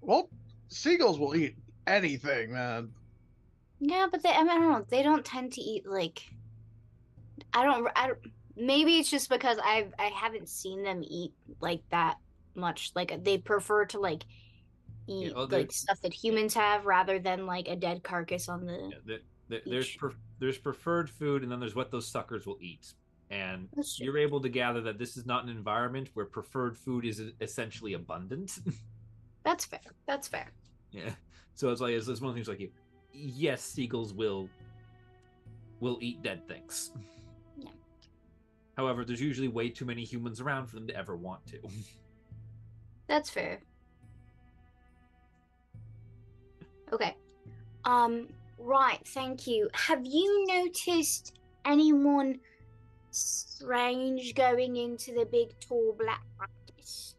Well, seagulls will eat anything, man. Yeah, but I don't know. They don't tend to eat like. I don't. Maybe it's just because I haven't seen them eat like that much. Like they prefer to like eat like stuff that humans have rather than like a dead carcass on the. Yeah, there's preferred food, and then there's what those suckers will eat. And you're able to gather that this is not an environment where preferred food is essentially abundant. That's fair. That's fair. Yeah. So it's one of the things like yes, seagulls will eat dead things. Yeah. However, there's usually way too many humans around for them to ever want to. That's fair. Okay. Right, thank you. Have you noticed anyone strange going into the big tall black practice?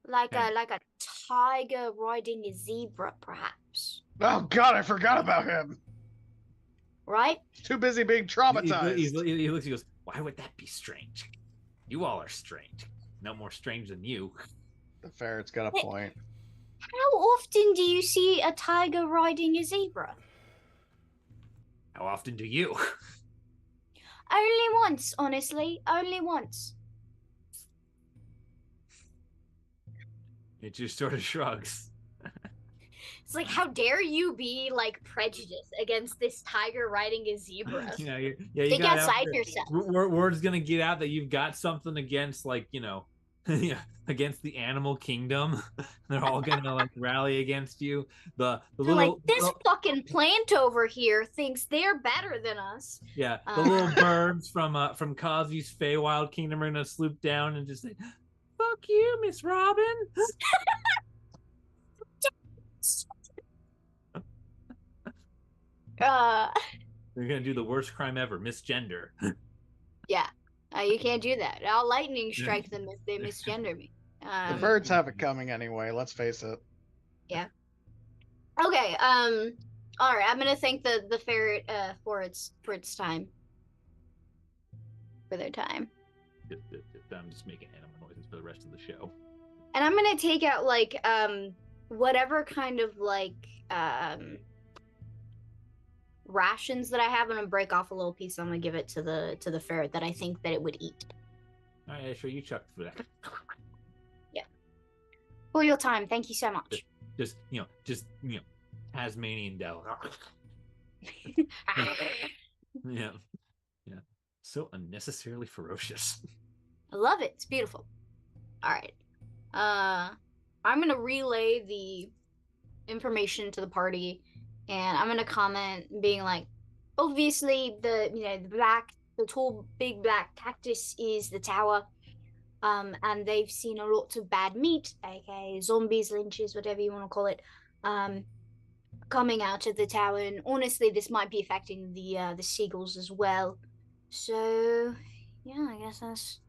Like a tiger riding a zebra, perhaps. Oh God, I forgot about him. Right? He's too busy being traumatized. He looks. He goes, "Why would that be strange? You all are strange. No more strange than you." The ferret's got a point. How often do you see a tiger riding a zebra? How often do you? Only once, honestly. Only once. It just sort of shrugs. It's like, how dare you be like prejudiced against this tiger riding a zebra? You Think outside yourself. Word's gonna get out that you've got something against, like, against the animal kingdom. They're all gonna like rally against you. The little, like, this fucking plant over here thinks they're better than us. Yeah, the little birds from Kazu's Feywild Kingdom are gonna swoop down and just say, "Fuck you, Miss Robin." They're gonna do the worst crime ever, misgender. Yeah, you can't do that. I'll lightning strike them if they misgender me. The birds have it coming anyway. Let's face it. Yeah. Okay. All right. I'm gonna thank the ferret for its time. For their time. I'm just making animal noises for the rest of the show. And I'm gonna take out like whatever kind of like rations that I have. I'm gonna break off a little piece. I'm gonna give it to the ferret that I think that it would eat. All right, sure, you chuck for that. Yeah. For your time, thank you so much. Just Tasmanian devil. Yeah. So unnecessarily ferocious. I love it. It's beautiful. All right. I'm gonna relay the information to the party, and I'm gonna comment being like, obviously the tall big black cactus is the tower, and they've seen a lot of bad meat, aka zombies, lynches, whatever you want to call it, coming out of the tower, and honestly, this might be affecting the seagulls as well. So, yeah, I guess that's.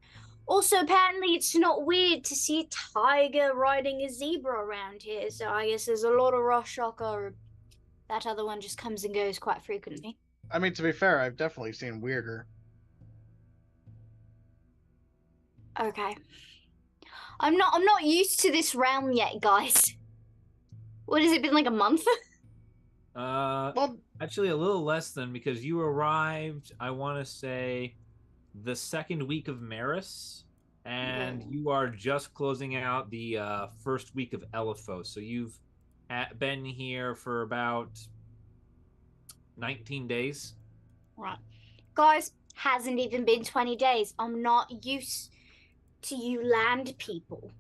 Also, apparently, it's not weird to see a tiger riding a zebra around here. So I guess there's a lot of rush shocker. That other one just comes and goes quite frequently. I mean, to be fair, I've definitely seen weirder. Okay. I'm not used to this realm yet, guys. What has it been, like a month? Well, Actually, a little less than, because you arrived, I want to say, the second week of Maris, and Whoa. you are just closing out the first week of Eliphos. So you've been here for about 19 days. Right. Guys, hasn't even been 20 days. I'm not used to you land people.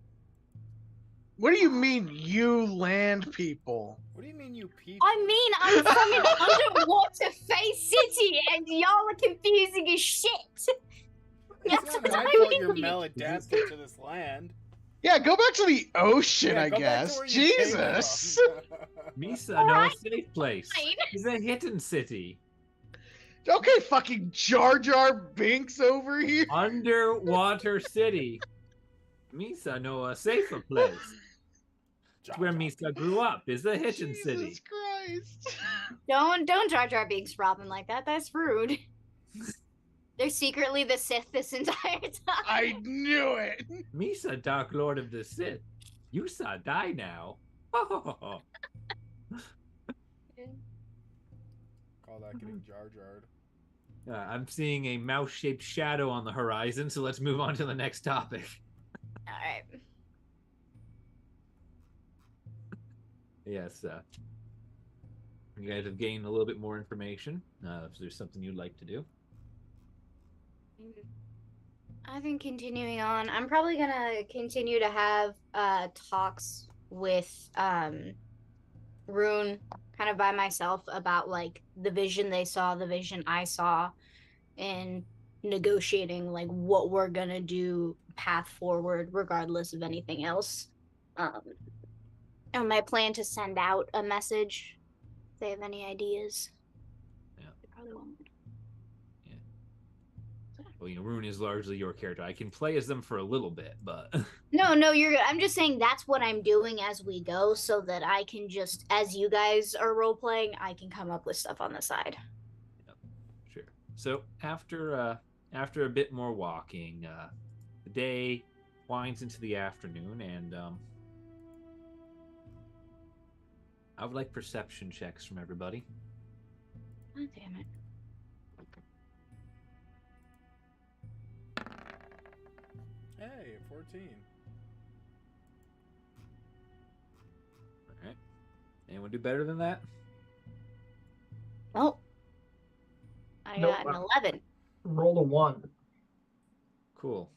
What do you mean, you land people? What do you mean, you people? I mean, I'm from an underwater face city and y'all are confusing as shit. It's That's not what my I fault you're mean. maladapted to this land. Yeah, go back to the ocean, Yeah, I go back to guess. where you came Jesus. from. Misa, no Alright. safe place. Fine. It's a hidden city. Okay, fucking Jar Jar Binks over here. Underwater city. Misa, no a safer place. It's where Misa grew up. Is a hidden city. Jesus Christ. Don't Jar Jar Binks Robin like that. That's rude. They're secretly the Sith this entire time. I knew it. Misa, Dark Lord of the Sith. You saw die now. Call that getting Jar Jarred. I'm seeing a mouse-shaped shadow on the horizon, so let's move on to the next topic. All right. Yes, you guys have gained a little bit more information. If there's something you'd like to do. I think continuing on, I'm probably gonna continue to have talks with Rune kind of by myself about like the vision they saw, the vision I saw, and negotiating like what we're gonna do path forward regardless of anything else. And my plan to send out a message if they have any ideas. Yeah. They probably won't. Well, Rune is largely your character. I can play as them for a little bit, but No, you're good. I'm just saying that's what I'm doing as we go so that I can just, as you guys are role playing, I can come up with stuff on the side. sure. So after a bit more walking, the day winds into the afternoon, and I would like perception checks from everybody. Oh, damn it. Hey, 14. All right. Anyone do better than that? Oh. I Nope. got an 11. Roll a 1. Cool.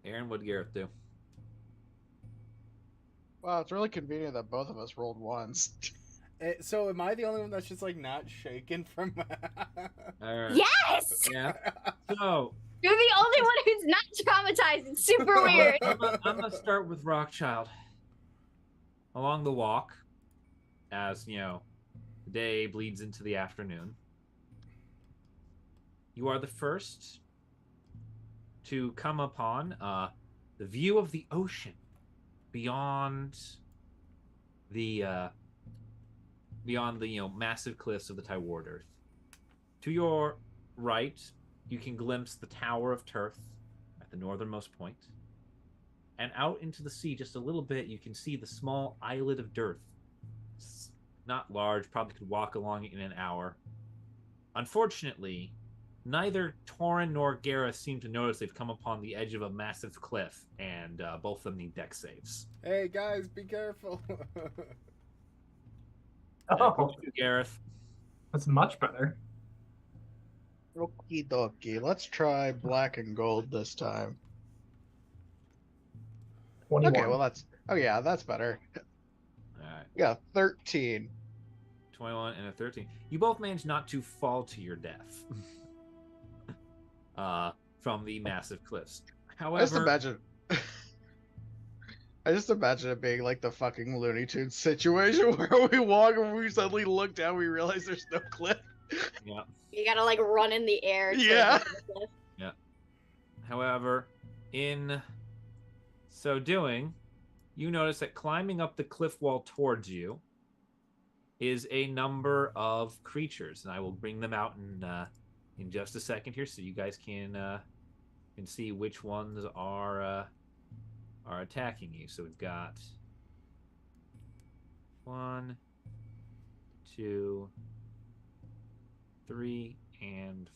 Aaron, what'd Gareth do? Wow, it's really convenient that both of us rolled ones. So am I the only one that's just like not shaken from? All right. Yes! Yeah. So You're the only one who's not traumatized. It's super weird. I'm gonna start with Rockchild. Along the walk, as the day bleeds into the afternoon, you are the first to come upon the view of the ocean beyond the massive cliffs of the Tyward Earth. To your right, you can glimpse the Tower of Turth at the northernmost point. And out into the sea just a little bit, you can see the small islet of Dearth. It's not large, probably could walk along it in an hour. Unfortunately, neither Torin nor Gareth seem to notice they've come upon the edge of a massive cliff, and both of them need deck saves. Hey guys, be careful. Oh, Gareth. that's much better. Okie dokie. Let's try black and gold this time. 21. Okay, well that's better. All right. Yeah, 13. 21 and a 13. You both managed not to fall to your death from the massive cliffs. I just However, imagine it being like the fucking Looney Tunes situation where we walk and we suddenly look down, we realize there's no cliff. yeah. You gotta like run in the air. To Yeah. get to the cliff. However, in so doing, you notice that climbing up the cliff wall towards you is a number of creatures, and I will bring them out in just a second here, so you guys can see which ones are attacking you. So we've got 1, 2, 3, and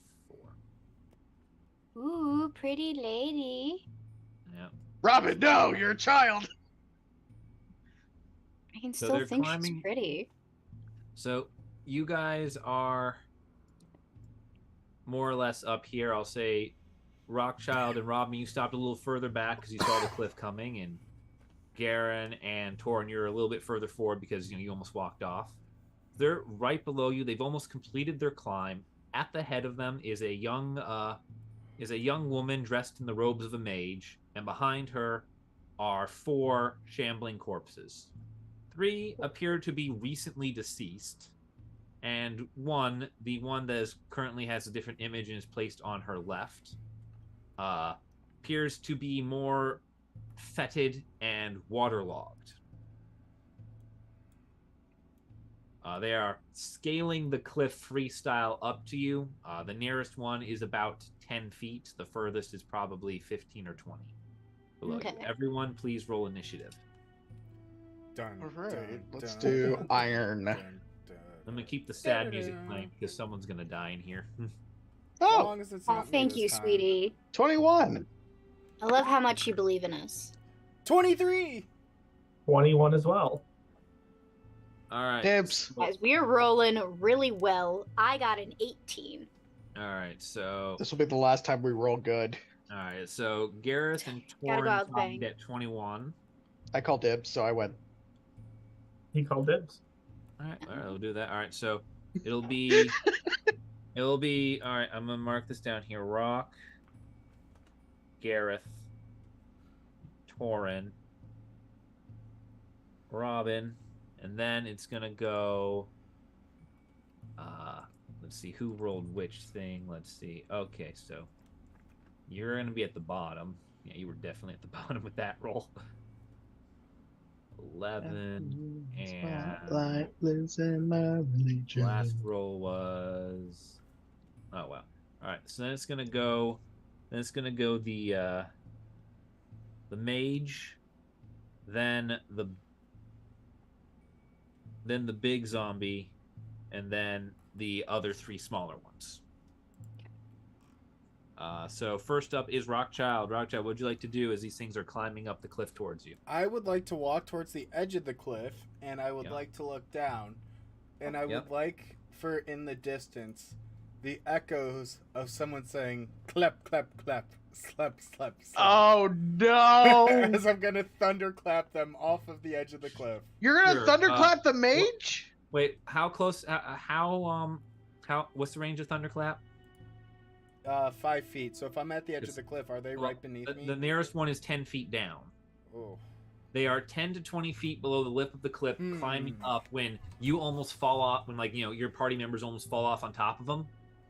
4. Ooh, pretty lady. Yeah. Robin, no, you're a child. I can So still they're think climbing- she's pretty. So you guys are more or less up here. I'll say Rockchild and Robin, you stopped a little further back because you saw the cliff coming, and Garen and Torin, you're a little bit further forward because you almost walked off. They're right below you. They've almost completed their climb. At the head of them is a young woman dressed in the robes of a mage, and behind her are 4 shambling corpses. 3 appear to be recently deceased, and the one that currently has a different image and is placed on her left, appears to be more fetid and waterlogged. They are scaling the cliff freestyle up to you. The nearest one is about 10 feet. The furthest is probably 15 or 20 below Okay. you. Everyone, please roll initiative. Dun, All right, dun, let's dun, do dun, iron. dun, dun. I'm gonna keep the sad music playing because someone's gonna die in here. As Oh, long as it's Oh, not me thank this you, time. sweetie. 21. I love how much you believe in us. 23. 21 as well. All right. Dibs. Guys, we're rolling really well. I got an 18. All right. So This will be the last time we roll good. all right. So Gareth and Gotta go Torin out with a bang. tied at 21. I called dibs, so I went. He called dibs. All right. We'll do that. All right. So it'll be all right. I'm gonna mark this down here. Rock, Gareth, Torin, Robin, and then it's gonna go. Let's see who rolled which thing. Let's see. Okay, so you're gonna be at the bottom. Yeah, you were definitely at the bottom with that roll. 11 and Spotlight lives in my religion. last roll was. Oh wow! All right, so then it's gonna go. Then it's gonna go the mage, then the big zombie, and then the other 3 smaller ones. So first up is Rockchild. Rockchild, what would you like to do as these things are climbing up the cliff towards you? I would like to walk towards the edge of the cliff, and I would Yep. like to look down, and I Yep. would like for in the distance the echoes of someone saying "clap, clap, clap, slap, slap, slap." Oh no! As I'm gonna thunderclap them off of the edge of the cliff. You're gonna Sure, thunderclap the mage? Wait, how close? How what's the range of thunderclap? 5 feet. So if I'm at the edge It's- of the cliff, are they Well, right beneath me? The nearest one is 10 feet down. Oh. They are 10 to 20 feet below the lip of the cliff, climbing up when you almost fall off, when your party members almost fall off on top of them,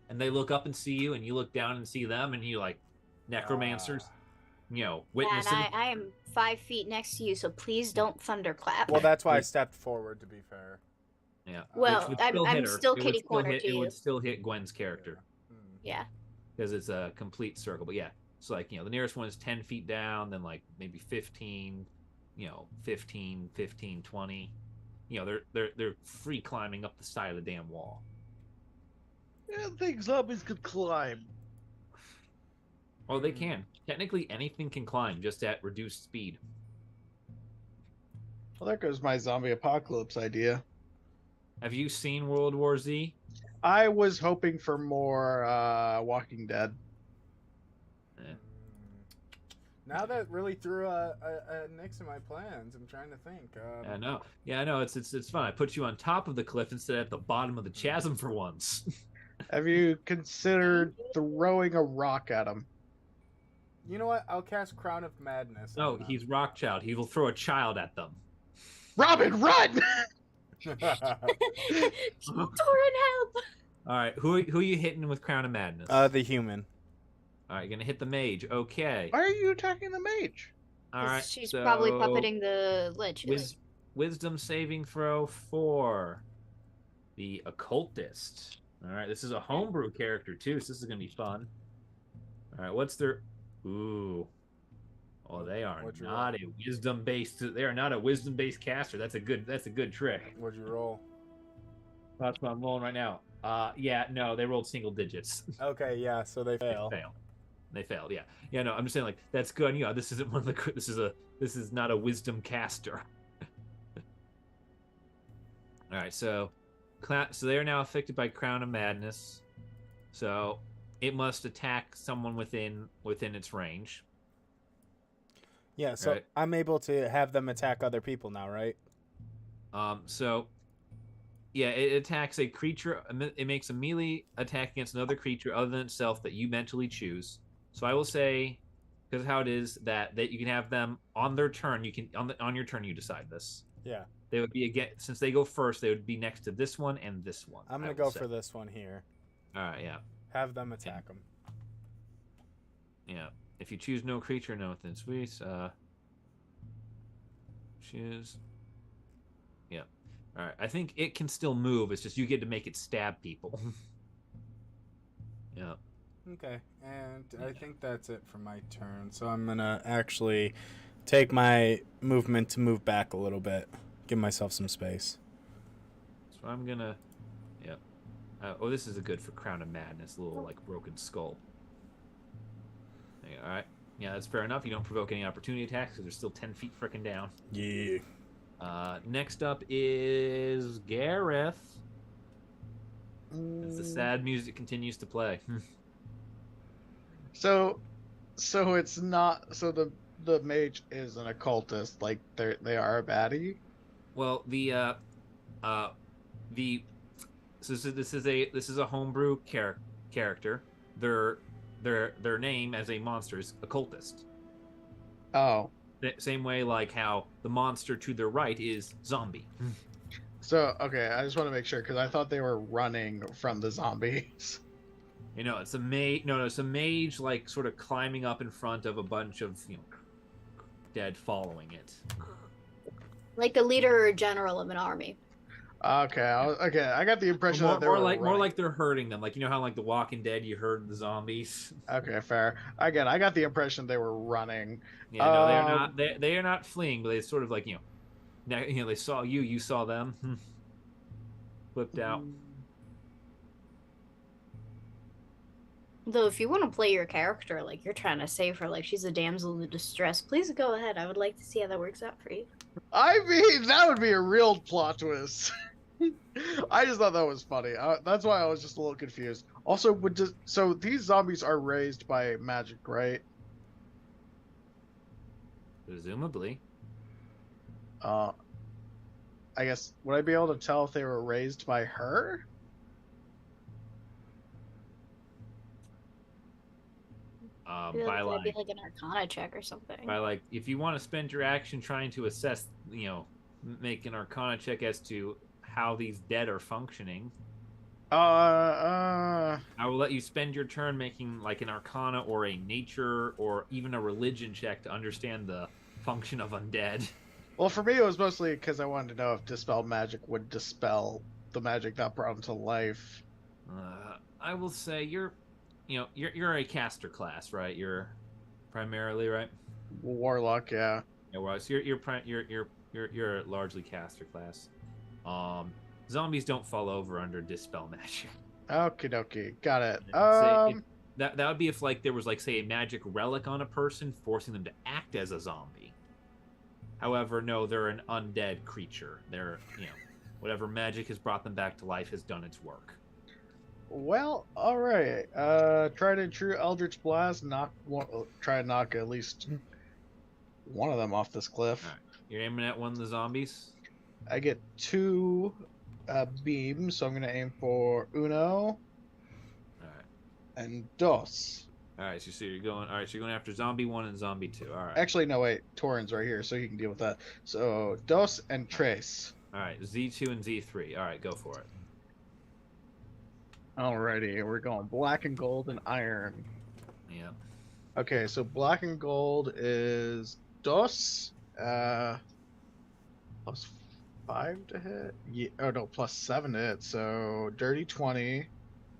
and they look up and see you, and you look down and see them, and you like necromancers, And witnessing. I am 5 feet next to you, so please don't thunderclap. Well, that's why I Wait. stepped forward. To be fair. Yeah. Well, which would I'm hit her. still It would kitty still corner hit- to It you. would still hit Gwen's character Yeah. because it's a complete circle. But yeah, it's like the nearest one is 10 feet down, then like maybe 15, 15, 20. They're free climbing up the side of the damn wall. I think zombies could climb. Oh, they can. Technically, anything can climb, just at reduced speed. Well, there goes my zombie apocalypse idea. Have you seen World War Z? I was hoping for more Walking Dead. Eh. Now that really threw a nix in my plans. I'm trying to think. I know. Yeah, I know. It's fun. I put you on top of the cliff instead of at the bottom of the chasm for once. Have you considered throwing a rock at him? You know what? I'll cast Crown of Madness. No, on them. he's Rockchild. He will throw a child at them. Robin, run! Torin, help! All right, who are you hitting with Crown of Madness? The human. All right, you're gonna hit the mage. Okay. Why are you attacking the mage? All right. She's so probably puppeting the lich. Wisdom saving throw for the occultist. All right, this is a homebrew character too, so this is gonna be fun. All right, what's their? Ooh. Oh, they are What'd you not a wisdom based. They are not a wisdom based caster. That's a good trick. What'd you roll? That's what I'm rolling right now. Yeah, no, they rolled single digits. Okay, yeah, so they They fail. failed. They failed. Yeah, yeah. No, I'm just saying like that's good. You know, this isn't one of the. This is not a wisdom caster. All right, so they are now affected by Crown of Madness. So it must attack someone within its range. Yeah, so Right. I'm able to have them attack other people now, right? So yeah, it attacks a creature. It makes a melee attack against another creature other than itself that you mentally choose. So I will say, because how it is that you can have them on their turn. You can on your turn you decide this. Yeah. They would be again since they go first. They would be next to this one and this one. I'm going to go for this one here. All right, yeah, Have them attack them. yeah. If you choose no creature, no within suite, choose. Yeah. All right. I think it can still move. It's just you get to make it stab people. Yeah. Okay, and I think that's it for my turn. So I'm going to actually take my movement to move back a little bit. Give myself some space. So I'm gonna. Yeah. Oh, this is a good for Crown of Madness. Little like broken skull. All right. Yeah, that's fair enough. You don't provoke any opportunity attacks because they're still 10 feet frickin' down. Yeah. Next up is Gareth. As the sad music continues to play. So it's not. So the mage is an occultist. Like they are a baddie. Well, so this is a homebrew character. Their name as a monster is occultist. Oh. Same way like how the monster to their right is zombie. So okay, I just want to make sure because I thought they were running from the zombies. You know, it's a mage. No, it's a mage like sort of climbing up in front of a bunch of dead following it. Like the leader or general of an army. Okay, I got the impression that they were more running. like they're hurting them. Like you know how like The Walking Dead you herd the zombies. Okay, fair. Again, I got the impression they were running. Yeah, no, they're not. They are not fleeing, but they sort of like they saw you saw them. Flipped out. Though if you want to play your character like you're trying to save her like she's a damsel in distress, please go ahead. I would like to see how that works out for you. I mean, that would be a real plot twist. I just thought that was funny. That's why I was just a little confused. Also, so these zombies are raised by magic, right? Presumably. I guess would I be able to tell if they were raised by her? By That'd be like an Arcana check or something. By like, if you want to spend your action trying to assess, make an Arcana check as to how these dead are functioning. I will let you spend your turn making like an Arcana or a Nature or even a Religion check to understand the function of undead. Well, for me, it was mostly because I wanted to know if Dispel Magic would dispel the magic that brought him to life. I will say you're a caster class, right? You're primarily right. Warlock, yeah. Yeah, well, so you're largely caster class. Zombies don't fall over under Dispel Magic. Okie dokie, got it. That would be if like there was like say a magic relic on a person forcing them to act as a zombie. However, no, they're an undead creature. They're whatever magic has brought them back to life has done its work. Well, all right. Try to true Eldritch Blast. Try to knock at least one of them off this cliff. All right. You're aiming at one of the zombies. I get 2 beams, so I'm gonna aim for uno. All right. And dos. All right. So you're going. All right. So you're going after zombie 1 and zombie 2. All right. Actually, no, wait. Torin's right here, so he can deal with that. So dos and tres. All right. Z2 and Z3. All right. Go for it. Alrighty, we're going black and gold and iron. Yeah. Okay, so black and gold is dos, plus 5 to hit. Yeah, oh no, plus 7 to hit. So dirty 20.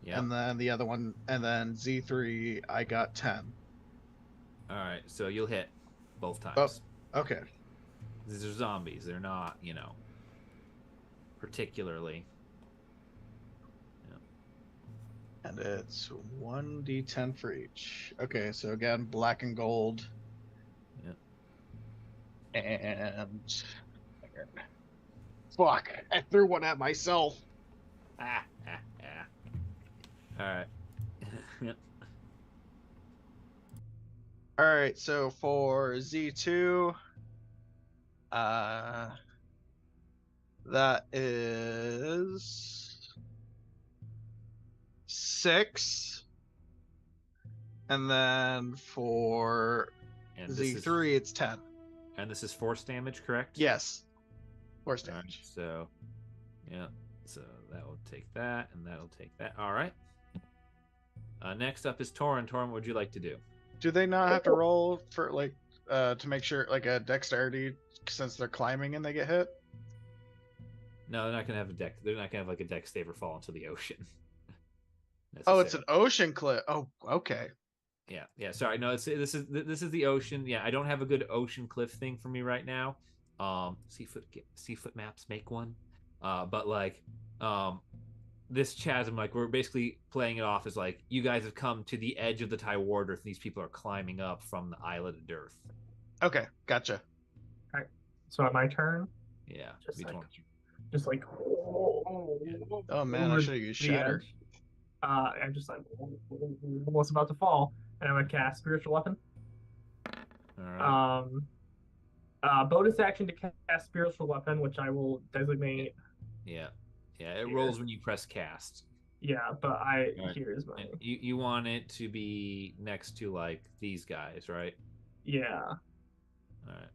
Yeah. And then the other one, and then Z3, I got 10. All right. So you'll hit both times. Oh, okay. These are zombies. They're not, particularly. And it's 1d10 for each. Okay, so again, black and gold. Yep. And fuck, I threw one at myself. Ah. All right. Yep. All right, so for Z2, that is 6. And then for And this is Z3, it's 10. force damage, correct? Yes. Force All right, damage. so, yeah. So that will take that, and that'll take that. All right. Next up is Torin. Torin, what would you like to do? Do they not have to roll for like to make sure like a dexterity since they're climbing and they get hit? No, they're not gonna have a deck. They're not gonna have like a deck save or fall into the ocean. Oh, it's an necessarily. ocean cliff. Oh, okay. Yeah. Sorry, no. This is the ocean. Yeah, I don't have a good ocean cliff thing for me right now. Seafoot maps make one. But like, this chasm, like we're basically playing it off as like you guys have come to the edge of the Tyward Earth, and these people are climbing up from the islet of Dearth. Okay, gotcha. So on my turn, Yeah, just like Oh man, I over should have used the shatter. edge. I'm just like almost about to fall, and I'm gonna cast spiritual weapon. All right. Bonus action to cast spiritual weapon, which I will designate. Yeah. It rolls when you press cast. Yeah, but Right. here's my. And you want it to be next to like these guys, right? Yeah. All right.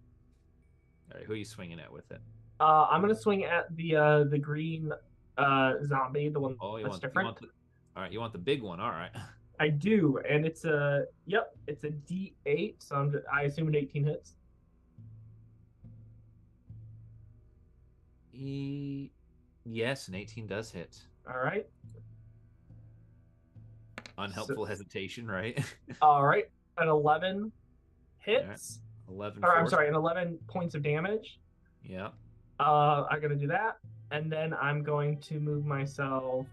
Who are you swinging at with it? I'm gonna swing at the green zombie, the one that's different. All right, you want the big one. All right. I do, and it's a D8, so I assume an 18 hits. Yes, an 18 does hit. All right. Unhelpful hesitation, right? All right. An 11 hits. Right. 11. Or I'm sorry, an 11 points of damage. Yeah. I'm gonna do that, and then I'm going to move myself.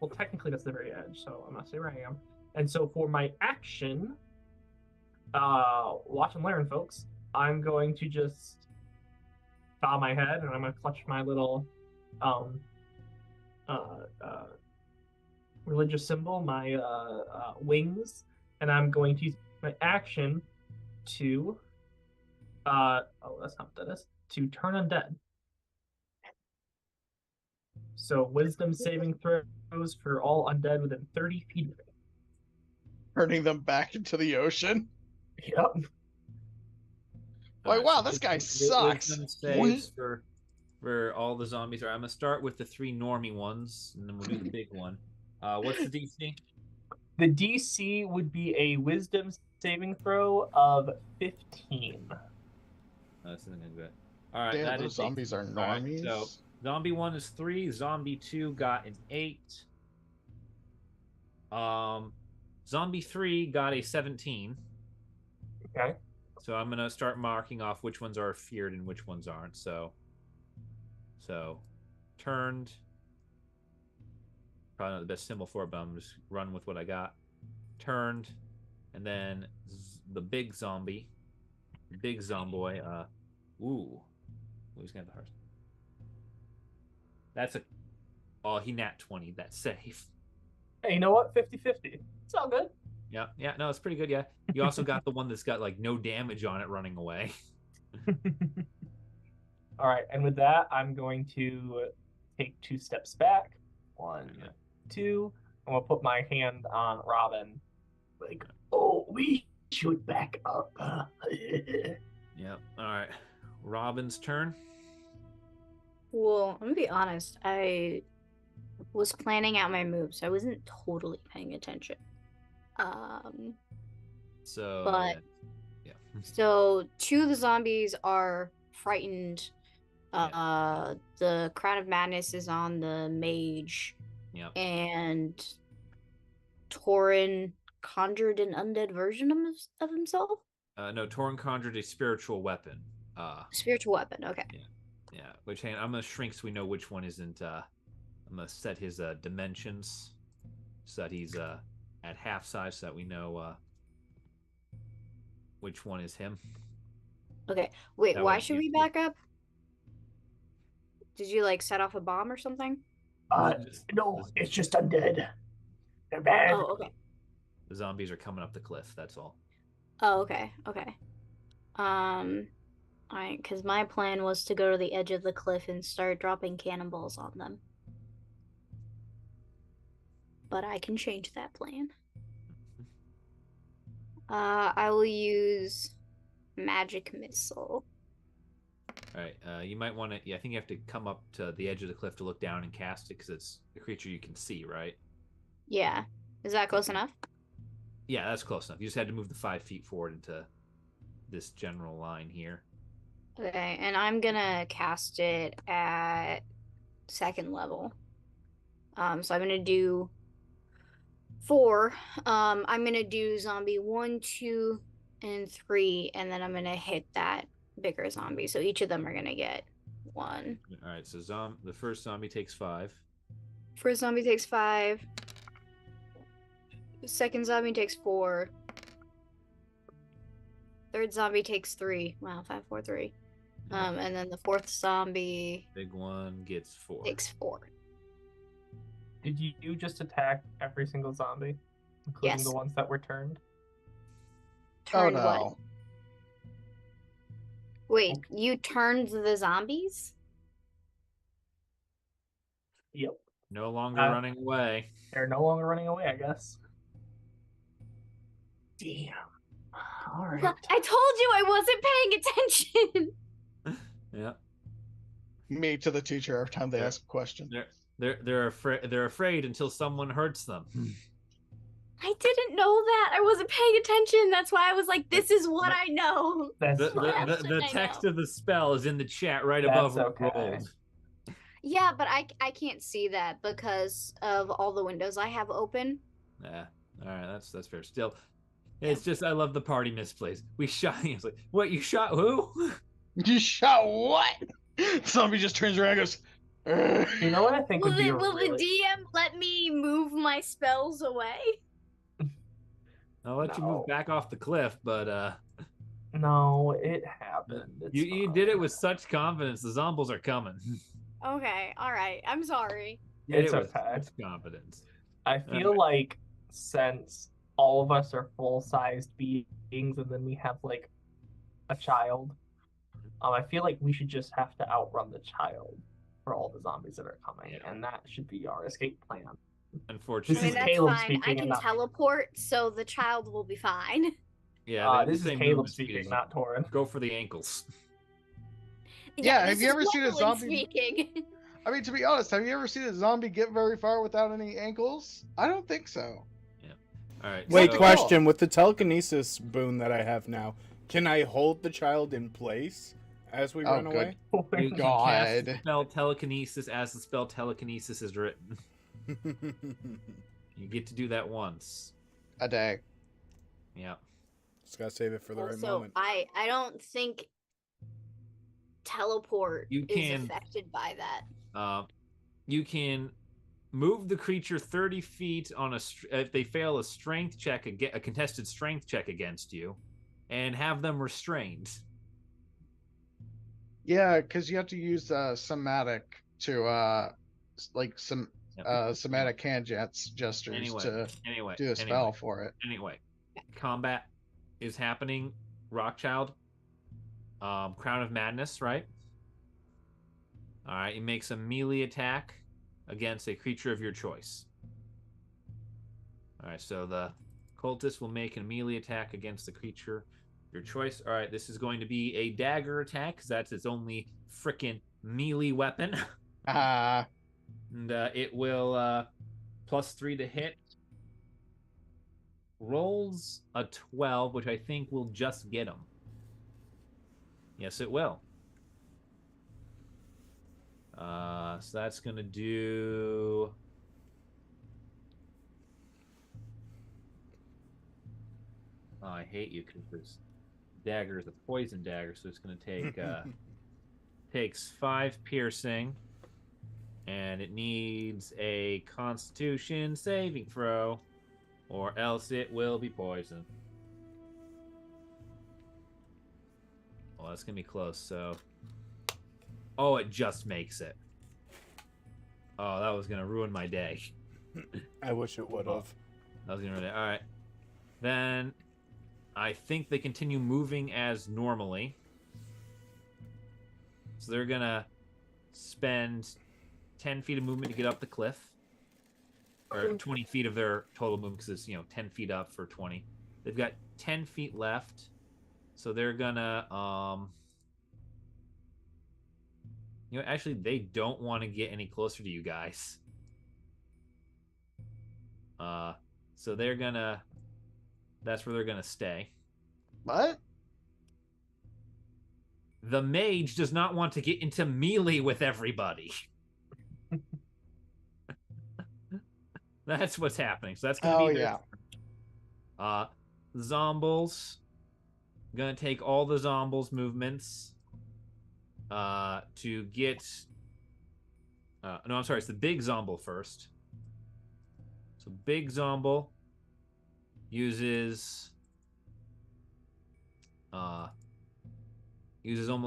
Well, technically that's the very edge, so I'm not stay where I am. And so for my action, watch and learn, folks. I'm going to just bow my head, and I'm gonna clutch my little religious symbol, my wings, and I'm going to use my action to that's not what that is, to turn undead. So wisdom saving throws for all undead within 30 feet of me. Turning them back into the ocean. Yep. Like, wow, this guy sucks. Wisdom saves for all the zombies. All right, I'm gonna start with the 3 normie ones, and then we'll do the big one. What's the DC? The DC would be a wisdom saving throw of 15. That's not good. All right, Damn, those zombies are normies. Right, so zombie 1 is 3. Zombie 2 got an 8. Zombie 3 got a 17. Okay. So I'm gonna start marking off which ones are feared and which ones aren't. So turned. Probably not the best symbol for it, but I'm just running with what I got. Turned, and then the big zombie, the big zomboy. Who's gonna have the heart? That's a. Oh, he nat 20. That's safe. Hey, you know what? 50-50. It's all good. Yeah, no, it's pretty good. Yeah, you also got the one that's got like no damage on it running away. All right, and with that, I'm going to take 2 steps back. 1, 2, and we'll put my hand on Robin. Like, oh, we should back up. Yep. All right, Robin's turn. Well, I'm gonna be honest. I was planning out my moves. I wasn't totally paying attention. So, but yeah. So 2 of the zombies are frightened. The Crown of Madness is on the mage. Yeah. And Torin conjured an undead version of himself. No, Torin conjured a spiritual weapon. Spiritual weapon. Okay. Yeah. I'm gonna shrink so we know which one isn't. I'm gonna set his dimensions. so that he's at half size, so that we know which one is him. Okay. Wait, That why way should you- we back up? Did you like set off a bomb or something? No, it's just undead. They're bad. Oh, okay. The zombies are coming up the cliff. That's all. Oh, okay. Okay. Alright, because my plan was to go to the edge of the cliff and start dropping cannonballs on them. But I can change that plan. I will use magic missile. All right. You might want to. Yeah, I think you have to come up to the edge of the cliff to look down and cast it because it's a creature you can see, right? Yeah. Is that close enough? Yeah, that's close enough. You just had to move the 5 feet forward into this general line here. Okay, and I'm gonna cast it at 2nd level. So I'm gonna do 4. I'm gonna do zombie 1, 2, and 3, and then I'm gonna hit that bigger zombie. So each of them are gonna get 1. All right. So the first zombie takes 5. First zombie takes 5. Second zombie takes 4. Third zombie takes 3. Wow, 5, 4, 3. And then the fourth zombie Big one gets 4. takes 4. Did you just attack every single zombie, including Yes. the ones that were turned? Turned oh what? no. Wait, Okay. you turned the zombies? Yep. No longer Uh, running away. They're no longer running away, I guess. Damn. All right. I told you I wasn't paying attention. Yeah. Me to the teacher every time they Yeah. ask a question. They're afraid until someone hurts them. I didn't know that. I wasn't paying attention. That's why I was like, this is what I know. That's The, What else the, should the I text know? of the spell is in the chat right That's above where it okay. rolled. Yeah, but I can't see that because of all the windows I have open. Yeah. All right, that's fair. Still, it's just I love the party misplays. We shot. It's like, what? You shot who? You shot what? Zombie just turns around and goes, "Ugh." You know what I think would be a Will really... the DM let me move my spells away? I'll let you No. move back off the cliff, but No, it happened. It's you fine. did it with such confidence. The zombies are coming. Okay, all right. I'm sorry. You did It's it with okay. such confidence. I feel like since all of us are full-sized beings and then we have like a child, I feel like we should just have to outrun the child for all the zombies that are coming, Yeah. and that should be our escape plan. Unfortunately, I mean, is that's Caleb fine. speaking I and can not- teleport, so the child will be fine. yeah. This the is same Caleb movement speed speaking, as not Torin. Go for the ankles. Yeah, this have you is ever seen a Gwendolyn zombie- speaking? I mean, to be honest, have you ever seen a zombie get very far without any ankles? I don't think so. All right. Wait, so- question. With the telekinesis boon that I have now, can I hold the child in place as we Oh, run away? You can God. cast the spell telekinesis as the spell telekinesis is written. You get to do that once. A day. Yeah. Just gotta save it for the right Also, moment. I don't think teleport You is can- affected by that. You can move the creature 30 feet on if they fail a strength check, a contested strength check against you, and have them restrained. Yeah, because you have to use somatic to like some somatic hand gestures to Anyway, do a spell for it. Anyway, combat is happening. Rockchild, Crown of Madness, right? All right, he makes a melee attack against a creature of your choice. All right, so the cultist will make a melee attack against the creature of your choice. All right, this is going to be a dagger attack because that's its only frickin' melee weapon. Ah, And it will +3 to hit. Rolls a 12, which I think will just get him. Yes, it will. So that's going to do... Oh, I hate you because this dagger is a poison dagger, so it's going to take... takes 5 piercing. And it needs a Constitution saving throw, or else it will be poisoned. Well, that's going to be close, so... Oh, it just makes it. Oh, that was going to ruin my day. I wish it would have. That was going to ruin it. All right. Then I think they continue moving as normally. So they're going to spend 10 feet of movement to get up the cliff. Or 20 feet of their total movement because it's, 10 feet up for 20. They've got 10 feet left. So they're going to... actually, they don't want to get any closer to you guys. So they're going to... That's where they're going to stay. What? The mage does not want to get into melee with everybody. That's what's happening. So that's going to be their turn. Zombles. Going to take all the Zombles movements to get... no, I'm sorry. It's the big Zomble first. So big Zomble uses... uses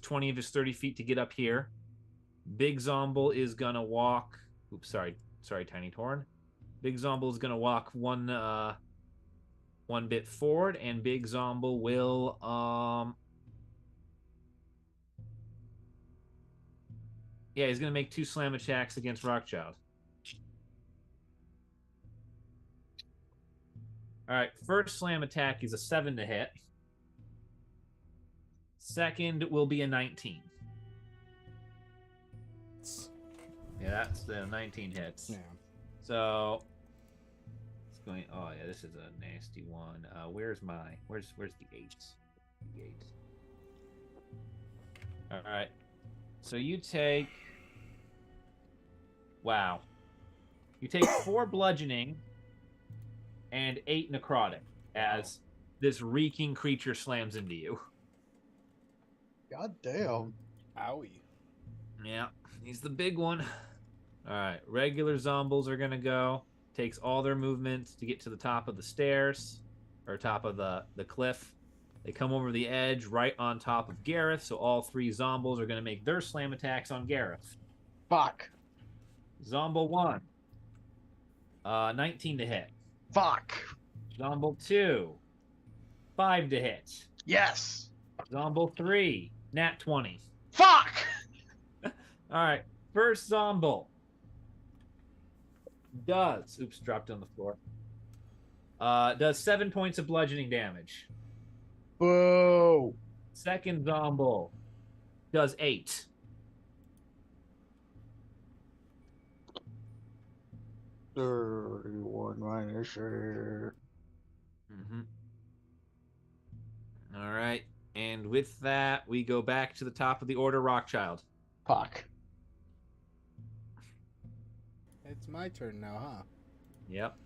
20 of his 30 feet to get up here. Big Zomble is gonna walk. Oops, sorry, Tiny Torn. Big Zomble is gonna walk one bit forward, and Big Zomble will he's gonna make 2 slam attacks against Rockchild. All right, first slam attack is a 7 to hit. Second will be a 19. Yeah, that's the 19 hits. Yeah. So it's going. Oh yeah, this is a nasty one. Where's the 8s? The 8s. All right. So you take. Wow. You take 4 bludgeoning and 8 necrotic as this reeking creature slams into you. God damn. Owie. Yeah, he's the big one. All right, regular Zombles are going to go. Takes all their movement to get to the top of the stairs, or top of the cliff. They come over the edge right on top of Gareth, so all 3 Zombles are going to make their slam attacks on Gareth. Fuck. Zomble 1. 19 to hit. Fuck. Zomble 2. 5 to hit. Yes. Zomble 3. Nat 20. Fuck. All right. First Zomble does... Oops, dropped on the floor. Does 7 points of bludgeoning damage. Boo. Second Zomble does 8. 31 minus 8. Mm-hmm. All right. And with that, we go back to the top of the order, Rockchild. Fuck. It's my turn now, Yep.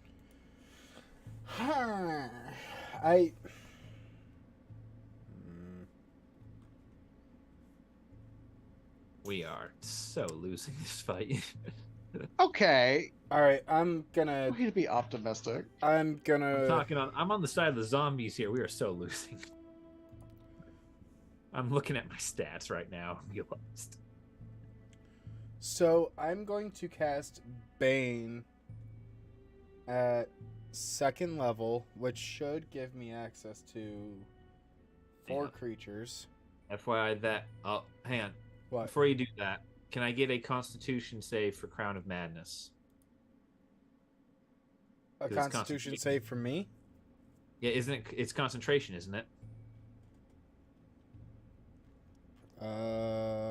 huh? We are so losing this fight. Okay. All right, I'm gonna We need to be optimistic. I'm I'm on the side of the zombies here. We are so losing. I'm looking at my stats right now. Realized. So I'm going to cast Bane at 2nd level, which should give me access to 4 Yeah. creatures. FYI, that. Oh, hang on. What? Before you do that, can I get a Constitution save for Crown of Madness? A It's Constitution concentration. save for me? Yeah, isn't it? It's concentration, isn't it?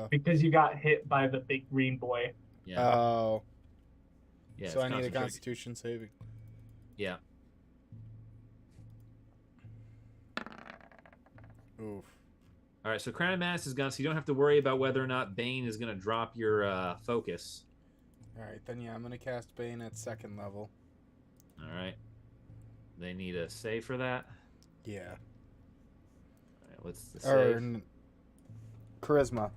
Because you got hit by the big green boy. Yeah. Oh. Yeah. So it's I need a concentration. Constitution saving. Yeah. Oof. All right. So Crown of Madness is gone, so you don't have to worry about whether or not Bane is going to drop your focus. All right, then yeah, I'm gonna cast Bane at 2nd level. All right. They need a save for that. Yeah. All right, what's the Or save? Charisma.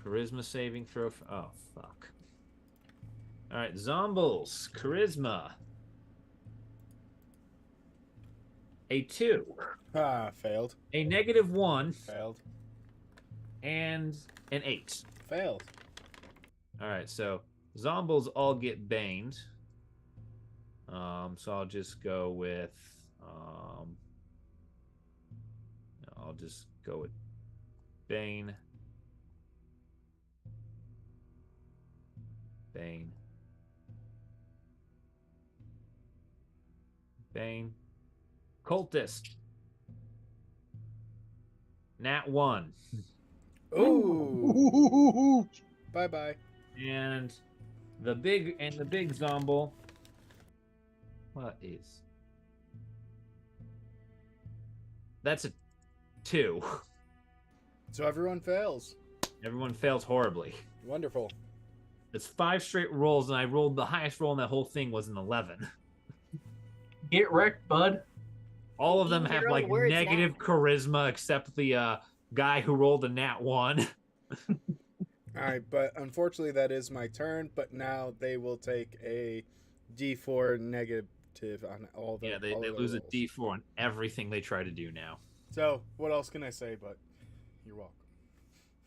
Charisma saving throw. Oh, fuck. All right, Zombles. Charisma. A 2. Ah, failed. A -1. Failed. And an 8. Failed. All right, so Zombles all get baned. So I'll just go with. I'll just go with Bane. Bane. Bane. Cultist. Nat 1. Ooh. Ooh. Bye bye. And the big Zomble. What is? That's a 2. So everyone fails. Everyone fails horribly. Wonderful. It's 5 straight rolls, and I rolled the highest roll in that whole thing was an 11. Get wrecked, bud. All of Eating them have your own like words negative now. charisma, except the guy who rolled a nat 1. All right, but unfortunately that is my turn. But now they will take a D4 negative on all the. Yeah, they all of their lose a rolls. D4 on everything they try to do now. So what else can I say? But you're welcome.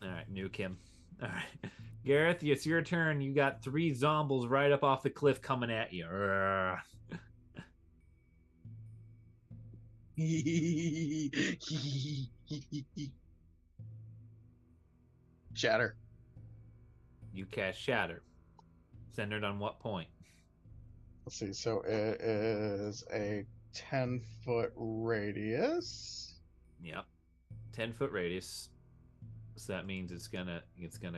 All right, nuke him. All right, Gareth, it's your turn. You got 3 zombies right up off the cliff coming at you. Urgh. Shatter. You cast Shatter. Centered on what point? Let's see. So it is a 10-foot radius. Yep, 10-foot radius. So that means it's gonna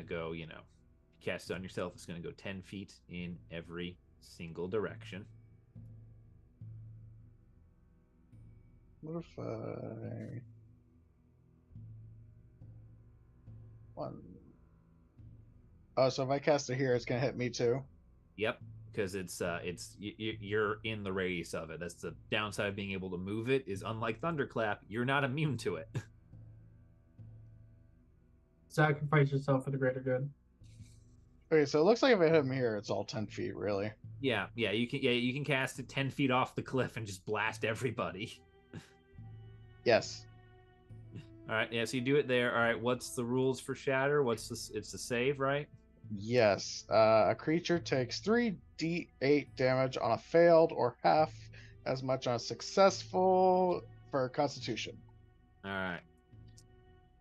go. You know, if you cast it on yourself, it's gonna go 10 feet in every single direction. What if I... One. Oh, so if I cast it here, it's gonna hit me too. Yep, because you're in the radius of it. That's the downside of being able to move it. Is unlike Thunderclap, you're not immune to it. Sacrifice yourself for the greater good. Okay, so it looks like if I hit him here, it's all 10 feet, really. Yeah, you can cast it 10 feet off the cliff and just blast everybody. Yes. All right, yeah, so you do it there. All right, what's the rules for Shatter? It's the save, right? Yes. A creature takes 3d8 damage on a failed or half as much on a successful for Constitution. All right.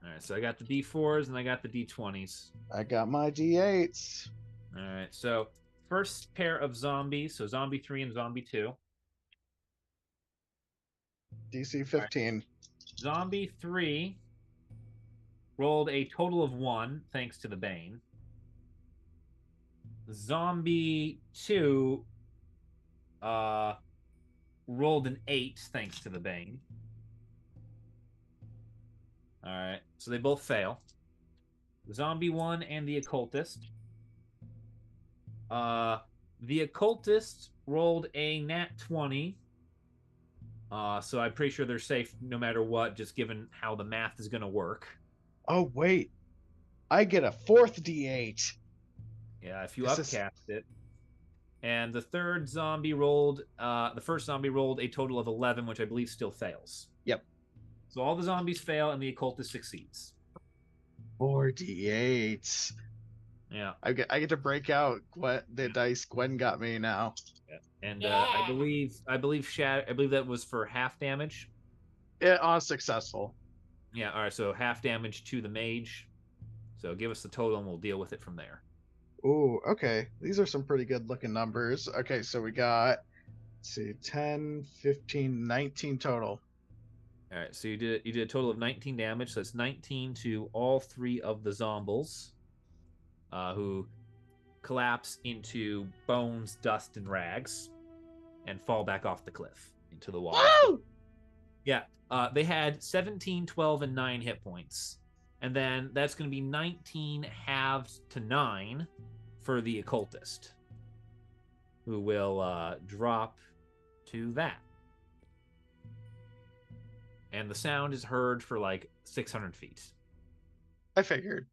All right, so I got the D4s and I got the D20s. I got my d8s. All right, so first pair of zombies, so zombie 3 and zombie 2. DC 15. Right. Zombie 3 rolled a total of 1 thanks to the Bane. Zombie 2 rolled an 8 thanks to the Bane. All right, so they both fail. Zombie 1 and the Occultist. The Occultist rolled a nat 20. So I'm pretty sure they're safe no matter what, just given how the math is going to work. Oh, wait. I get a 4th d8. Yeah, if you This upcast it. And the third zombie rolled, the first zombie rolled a total of 11, which I believe still fails. Yep. So all the zombies fail and the Occultist succeeds. 4 d8s. Yeah. I get to break out the dice Gwen got me now. Yeah. And Yeah. I believe that was for half damage. Yeah, on successful. Yeah, all right, so half damage to the mage. So give us the total and we'll deal with it from there. Ooh, okay. These are some pretty good looking numbers. Okay, so we got, let's see, 10, 15, 19 total. All right, so you did a total of 19 damage. So it's 19 to all 3 of the zombies, who collapse into bones, dust, and rags, and fall back off the cliff into the water. Woo! Yeah, they had 17, 12, and 9 hit points. And then that's going to be 19 halved to 9 for the Occultist, who will drop to that. And the sound is heard for like 600 feet. I figured.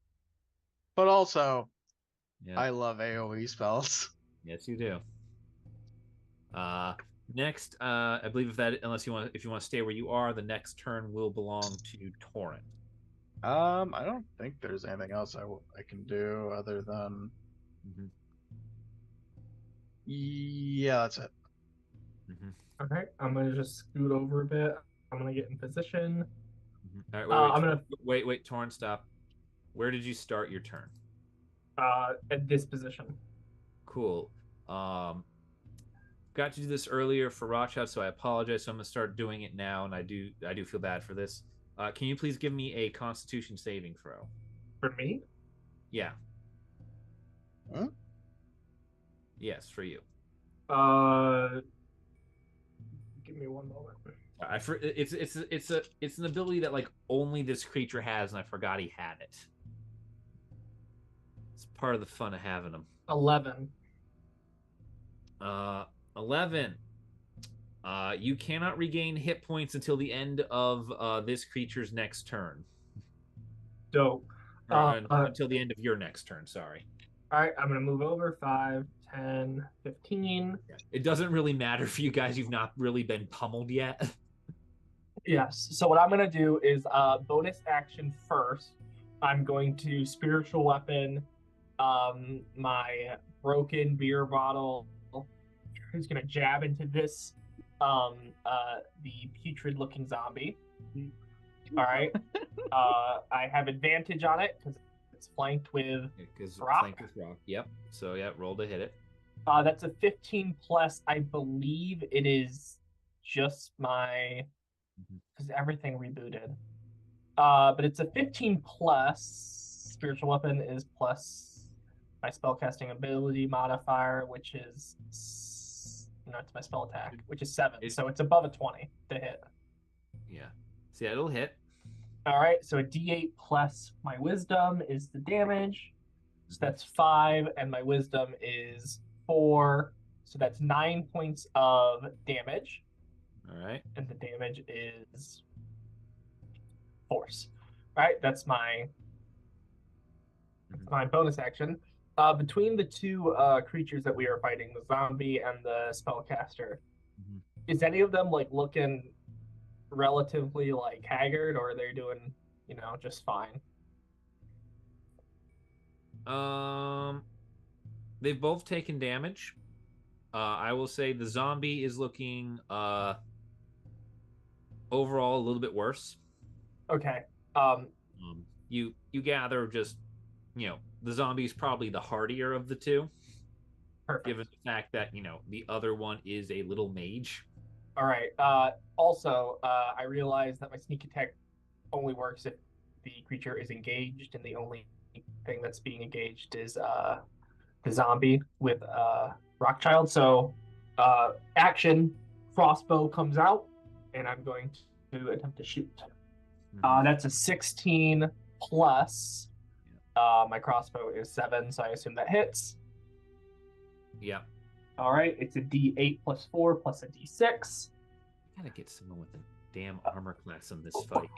But also, Yeah. I love AoE spells. Yes, you do. Next, I believe if you want to stay where you are, the next turn will belong to Torrent. I don't think there's anything else I can do other than. Mm-hmm. Yeah, that's it. Mm-hmm. Okay, I'm gonna just scoot over a bit. I'm gonna get in position. Mm-hmm. All right, I'm gonna wait, Torrent, stop. Where did you start your turn? at this position. Cool. Got to do this earlier for Rothschild, so I apologize. So I'm gonna start doing it now, and I do feel bad for this. Can you please give me a Constitution saving throw? For me? Yeah. Huh? Yes, for you. Give me one moment. It's an ability that like only this creature has, and I forgot he had it. It's part of the fun of having them. 11. 11. You cannot regain hit points until the end of this creature's next turn. Dope. Until the end of your next turn, sorry. All right, I'm gonna move over 5, 10, 15. It doesn't really matter for you guys. You've not really been pummeled yet. Yes. So what I'm gonna do is bonus action first. I'm going to spiritual weapon my broken beer bottle. Who's gonna jab into this the putrid looking zombie. All right. I have advantage on it because it's flanked with rock. Flanked with rock. Yep. So yeah, roll to hit it. That's a 15 plus. I believe it is just my because everything rebooted. But it's a 15 plus. Spiritual weapon is plus my spellcasting ability modifier, which is it's my spell attack, which is 7. So it's above a 20 to hit. Yeah. So yeah, it'll hit. All right. So a D8 plus my wisdom is the damage. So that's 5, and my wisdom is 4. So that's 9 points of damage. All right. And the damage is force. All right. That's my bonus action. Between the two creatures that we are fighting, the zombie and the spellcaster, is any of them like looking relatively like haggard, or are they doing, just fine? They've both taken damage. I will say the zombie is looking overall a little bit worse. Okay. You gather just the zombie is probably the hardier of the two. Perfect. Given the fact that the other one is a little mage. All right. Also, I realize that my sneak attack only works if the creature is engaged, and the only thing that's being engaged is the zombie with Rockchild. So, action, crossbow comes out, and I'm going to attempt to shoot. That's a 16 plus. My crossbow is 7, so I assume that hits. Yeah. All right, it's a D8 plus 4 plus a D6. Gotta get someone with a damn armor class in this fight.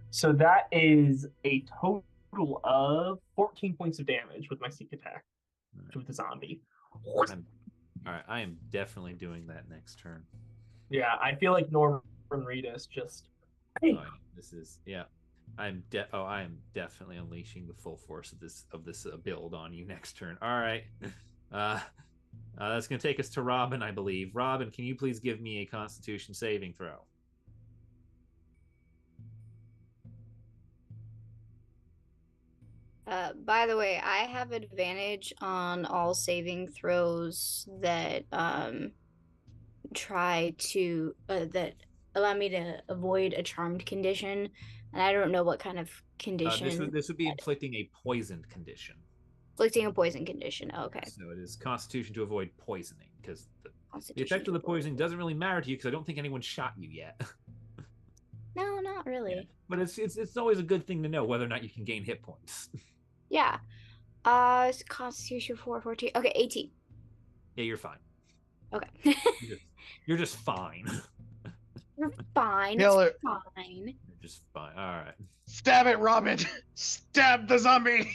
So that is a total of 14 points of damage with my sneak attack to the zombie. All right, I am definitely doing that next turn. Yeah, I feel like Norman Reedus just. Hey. Oh, this is I am definitely unleashing the full force of this build on you next turn. All right. That's going to take us to Robin, I believe. Robin, can you please give me a Constitution saving throw? By the way, I have advantage on all saving throws that try to that allow me to avoid a charmed condition, and I don't know what kind of condition. This would be inflicting a poisoned condition. Inflicting a poison condition. Oh, okay. So it is Constitution to avoid poisoning, because the effect of the poisoning doesn't really matter to you, because I don't think anyone shot you yet. No, not really. Yeah. But it's always a good thing to know whether or not you can gain hit points. Yeah. Constitution 4, 14. Okay, 18. Yeah, you're fine. Okay. You're just fine. You're fine. Taylor, it's fine. just fine. All right. Stab it, Robin! Stab the zombie!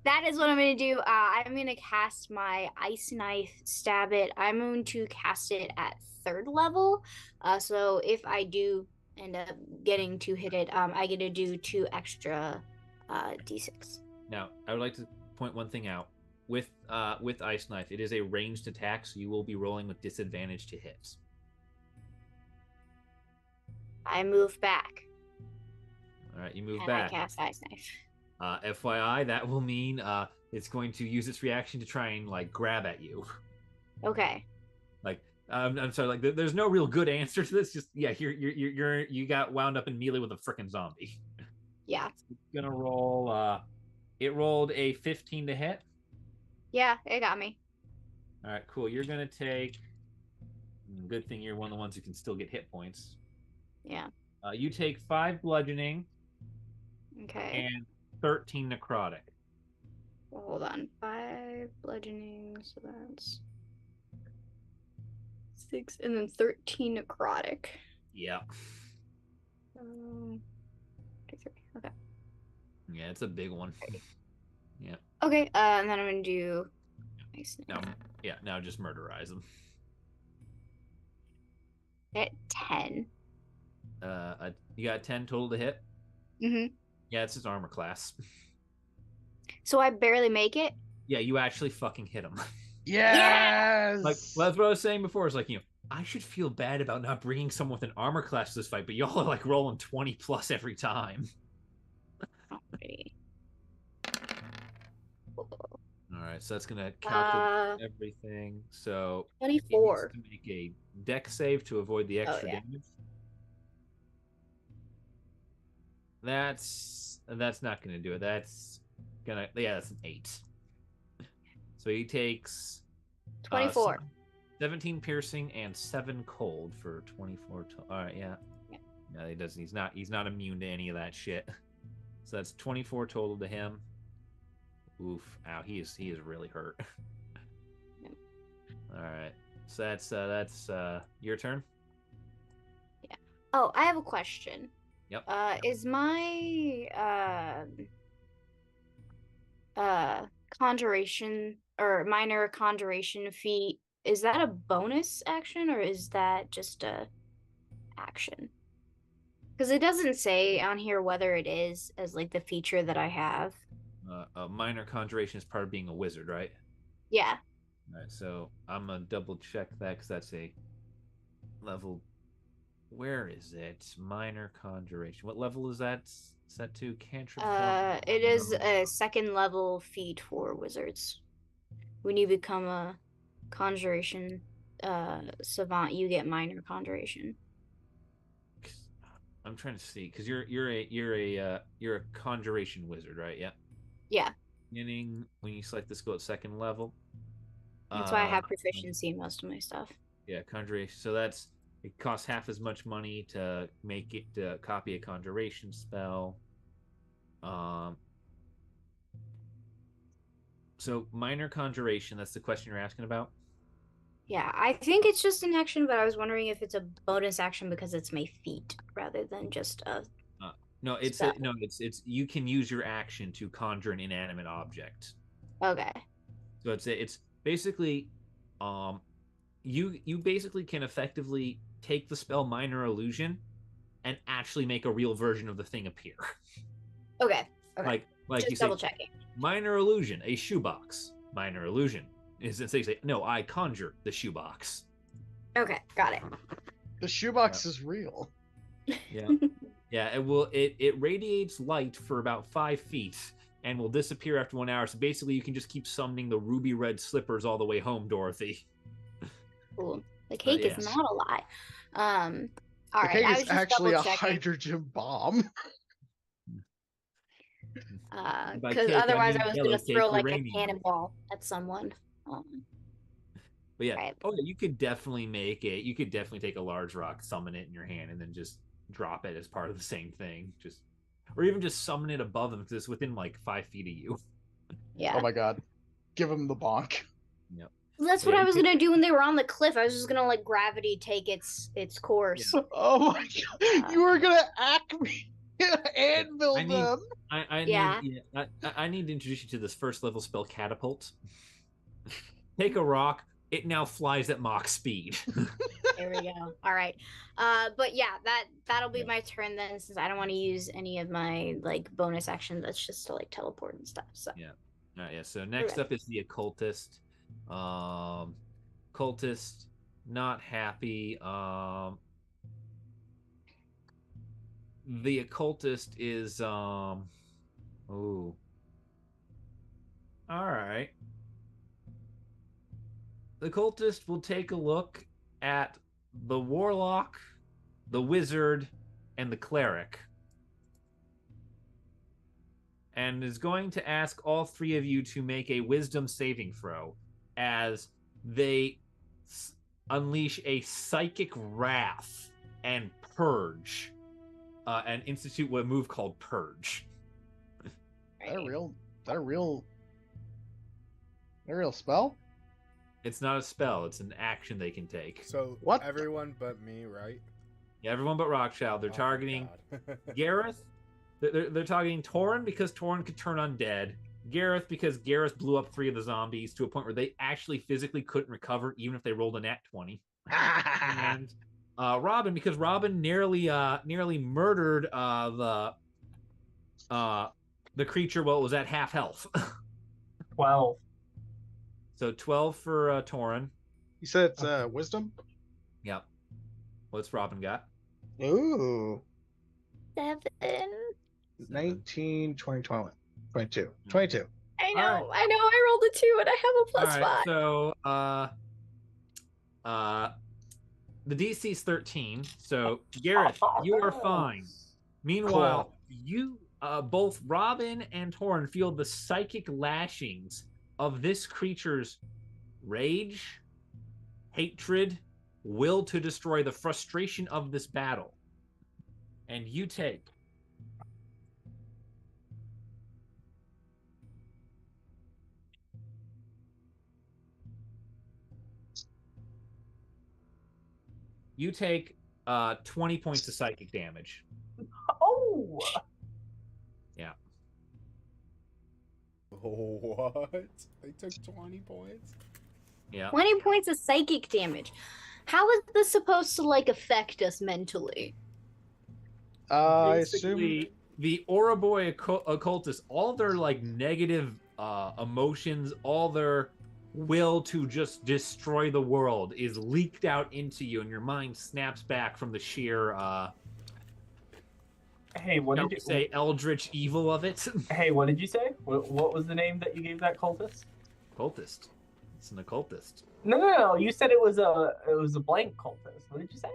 That is what I'm gonna do. I'm gonna cast my ice knife, stab it. I'm going to cast it at 3rd level. So if I do end up getting to hit it, I get to do 2 extra d6. Now, I would like to point one thing out. With Ice Knife, it is a ranged attack, so you will be rolling with disadvantage to hits. I move back. All right, you move And back. I cast ice knife. FYI, that will mean it's going to use its reaction to try and like grab at you. Okay. Like, I'm sorry, like there's no real good answer to this. Just yeah, you got wound up in melee with a freaking zombie. Yeah. It's gonna roll. It rolled a 15 to hit. Yeah, it got me. All right, cool. You're gonna take. Good thing you're one of the ones who can still get hit points. Yeah. You take 5 bludgeoning Okay. and 13 necrotic. Well, hold on. 5 bludgeoning, so that's 6, and then 13 necrotic. Yeah. 23. Okay. Yeah, it's a big one. Yeah. Okay. And then I'm gonna do. Now, now just murderize them. At 10. You got 10 total to hit. Mm-hmm. Yeah, it's his armor class. So I barely make it. Yeah, you actually fucking hit him. Yes! Like, well, that's what I was saying before. It's like, I should feel bad about not bringing someone with an armor class to this fight, but y'all are like rolling 20 plus every time. Alrighty. All right, so that's gonna calculate everything. So 24. to make a deck save to avoid the extra yeah. damage. That's not gonna do it. That's an 8. So he takes 24. 17 piercing and 7 cold for 24. All right, yeah. Yeah, he doesn't. He's not immune to any of that shit. So that's 24 total to him. Oof! Ow, he is really hurt. All right, so that's your turn. Yeah. Oh, I have a question. Yep. Is my conjuration or minor conjuration feat, is that a bonus action or is that just a action? Because it doesn't say on here whether it is as like the feature that I have. A minor conjuration is part of being a wizard, right? Yeah. All right, so I'm gonna double check that because that's a level. Where is it? Minor conjuration. What level is that set to? Cantrip. It is a 2nd level feat for wizards. When you become a conjuration savant, you get minor conjuration. I'm trying to see because you're a conjuration wizard, right? Yeah. Yeah. Beginning when you select this, go at 2nd level. That's why I have proficiency in most of my stuff. Yeah, conjuration. So it costs half as much money to make it to copy a conjuration spell. So minor conjuration. That's the question you're asking about. Yeah, I think it's just an action, but I was wondering if it's a bonus action because it's my feat rather than just a. No, it's you can use your action to conjure an inanimate object. Okay. So it's basically, you basically can effectively take the spell minor illusion, and actually make a real version of the thing appear. Okay. Okay. Like just you double say, checking. Minor illusion, a shoebox. Minor illusion is that they say, no, I conjure the shoebox. Okay, got it. The shoebox is real. Yeah. Yeah, it radiates light for about 5 feet and will disappear after 1 hour. So basically you can just keep summoning the ruby red slippers all the way home, Dorothy. Cool. The cake is not a lie. All right. The cake I was is just actually a double-checking. hydrogen bomb. Because otherwise I was gonna throw like a uranium. cannonball at someone. But yeah, Right. oh yeah, you could definitely make it. You could definitely take a large rock, summon it in your hand, and then just drop it as part of the same thing. Or even just summon it above them because it's within like 5 feet of you. Yeah. Oh my god. Give him the bonk. Yep. That's what Yeah, I you was could- gonna do when they were on the cliff. I was just gonna like gravity take its course. Oh my god! You were gonna acme anvil I need- them. I Yeah. need I need to introduce you to this first level spell, Catapult. Take a rock. It now flies at Mach speed. There we go. All right. But yeah, that'll be Yeah. my turn then, since I don't want to use any of my like bonus action. That's just to like teleport and stuff. So Yeah. All right. Yeah. So next Okay. up is the occultist. Cultist, not happy. The occultist is Ooh. All right. The cultist will take a look at the warlock, the wizard, and the cleric, and is going to ask all three of you to make a wisdom saving throw as they unleash a psychic wrath and purge, and institute a move called purge. That a real? That a real? A real spell? It's not a spell; it's an action they can take. So What? everyone but me, right? Yeah, everyone but Rockchild. They're Oh, targeting God. Gareth. They're targeting Torin because Torin could turn undead. Gareth because Gareth blew up 3 of the zombies to a point where they actually physically couldn't recover even if they rolled a nat 20. And Robin because Robin nearly murdered the creature while it was at half health. 12. So 12 for Torin. You said it's wisdom. Yep. What's Robin got? Ooh, 7. 19, 20, 21, 22, 22. I know. All I know. I rolled a 2 and I have a plus All right, 5. so the DC's 13. So Gareth, you are fine. Meanwhile, you both Robin and Torin feel the psychic lashings of this creature's rage, hatred, will to destroy, the frustration of this battle. And you take you take 20 points of psychic damage. Oh! Yeah. What? They took 20 points? Yeah. 20 points of psychic damage. How is this supposed to like affect us mentally? I Basically, assume. the Ouroboros occultists, all their like negative emotions, all their will to just destroy the world is leaked out into you, and your mind snaps back from the sheer Hey, what did you say eldritch evil of it. Hey, what did you say? What was the name that you gave that cultist? Cultist. It's an occultist. No. You said it was a blank cultist. What did you say?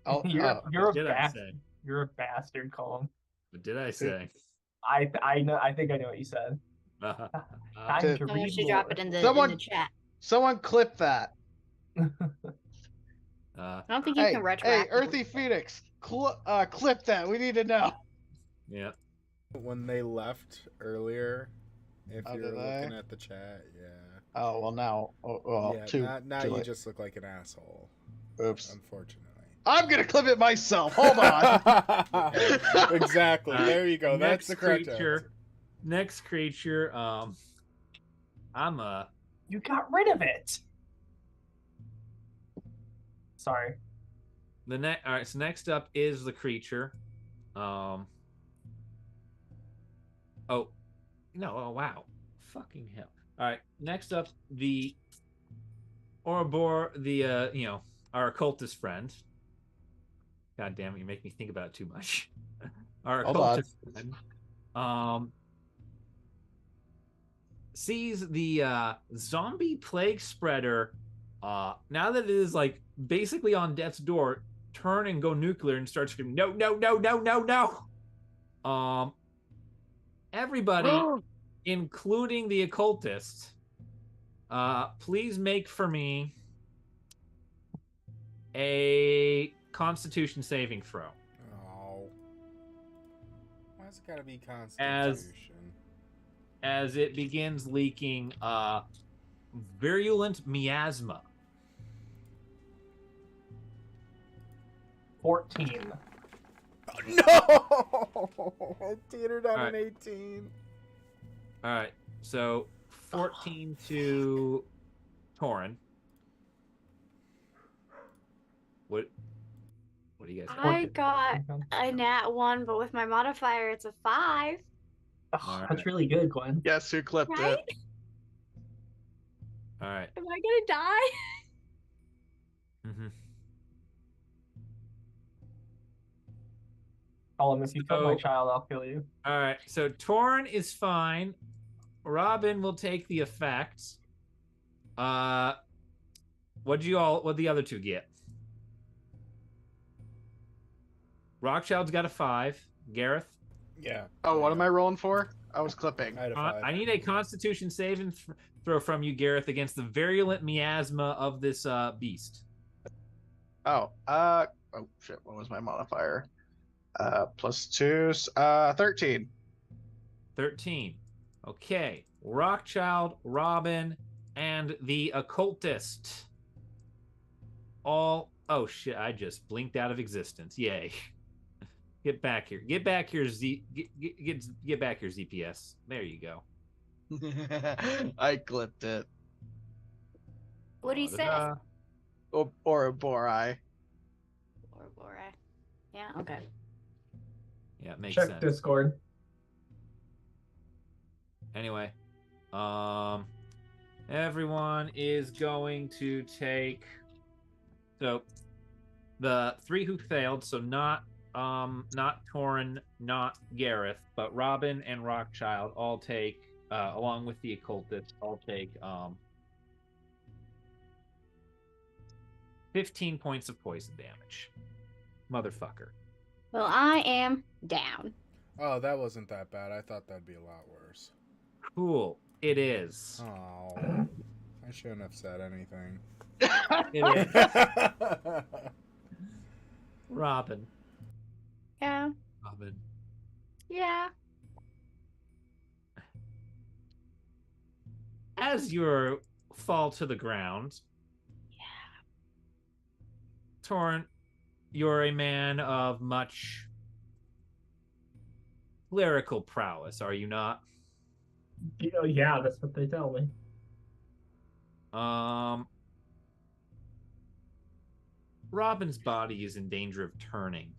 Oh, You're a What did I bastard. say? You're a bastard, Colin. What did I say? I know. I think I know what you said. Time to Someone read should drop lore. it in the chat. Someone clip that. I don't think you Hey, can retroactively. hey, Earthy Phoenix, clip that. We need to know. Yeah. When they left earlier, if Oh, you're did they? looking at the chat, yeah. Oh well, now. Oh, well, Yeah, now too you late. just look like an asshole. Oops. Unfortunately. I'm gonna clip it myself. Hold on. Exactly. There you go. That's the correct creature. answer. Next creature. I'm You got rid of it. Sorry. All right. So next up is the creature. Oh no! Oh wow! Fucking hell! All right. Next up, the Ouroboros, our occultist friend. God damn it! You make me think about it too much. Our Hold occultist friend. Sees the zombie plague spreader. Now that it is like basically on death's door, turn and go nuclear and start screaming, no, no, no, no, no, no. Everybody, including the occultist, please make for me a Constitution saving throw. Oh. Why's it gotta be Constitution? As it begins leaking virulent miasma. 14. No! It teetered on Alright. an 18. All right, so 14 to Torin. What do you guys have? I got a nat 1, but with my modifier, it's a 5. Oh, Alright. that's really good, Gwen. Guess who clipped Right? it? All right. Am I gonna die? Mm-hmm. Tell him if you kill my So- child, I'll kill you. All right, so Torin is fine. Robin will take the effects. What'd the other two get? Rockchild's got a 5. Gareth? Yeah. Oh, what am I rolling for? I was clipping. I had a 5. I need a Constitution saving throw from you, Gareth, against the virulent miasma of this beast. Oh, oh shit, what was my modifier? +2, 13. 13. Okay. Rockchild, Robin, and the occultist. All. Oh shit! I just blinked out of existence. Yay! Get back here. Get back here, get back here, ZPS. There you go. I clipped it. What do you say? Da-da-da. Or Borai. Or Borai. Yeah, okay. Yeah, it makes Check sense. Discord. Anyway, everyone is going to take. So, the 3 who failed. So not Torin, not Gareth, but Robin and Rockchild all take, along with the occultist, all take 15 points of poison damage. Motherfucker. Well, I am down. Oh, that wasn't that bad. I thought that'd be a lot worse. Cool. It is. Oh, I shouldn't have said anything. It is. Robin. Yeah. Robin. Yeah. As you fall to the ground, Torrent, you're a man of much clerical prowess, are you not? Yeah, that's what they tell me. Robin's body is in danger of turning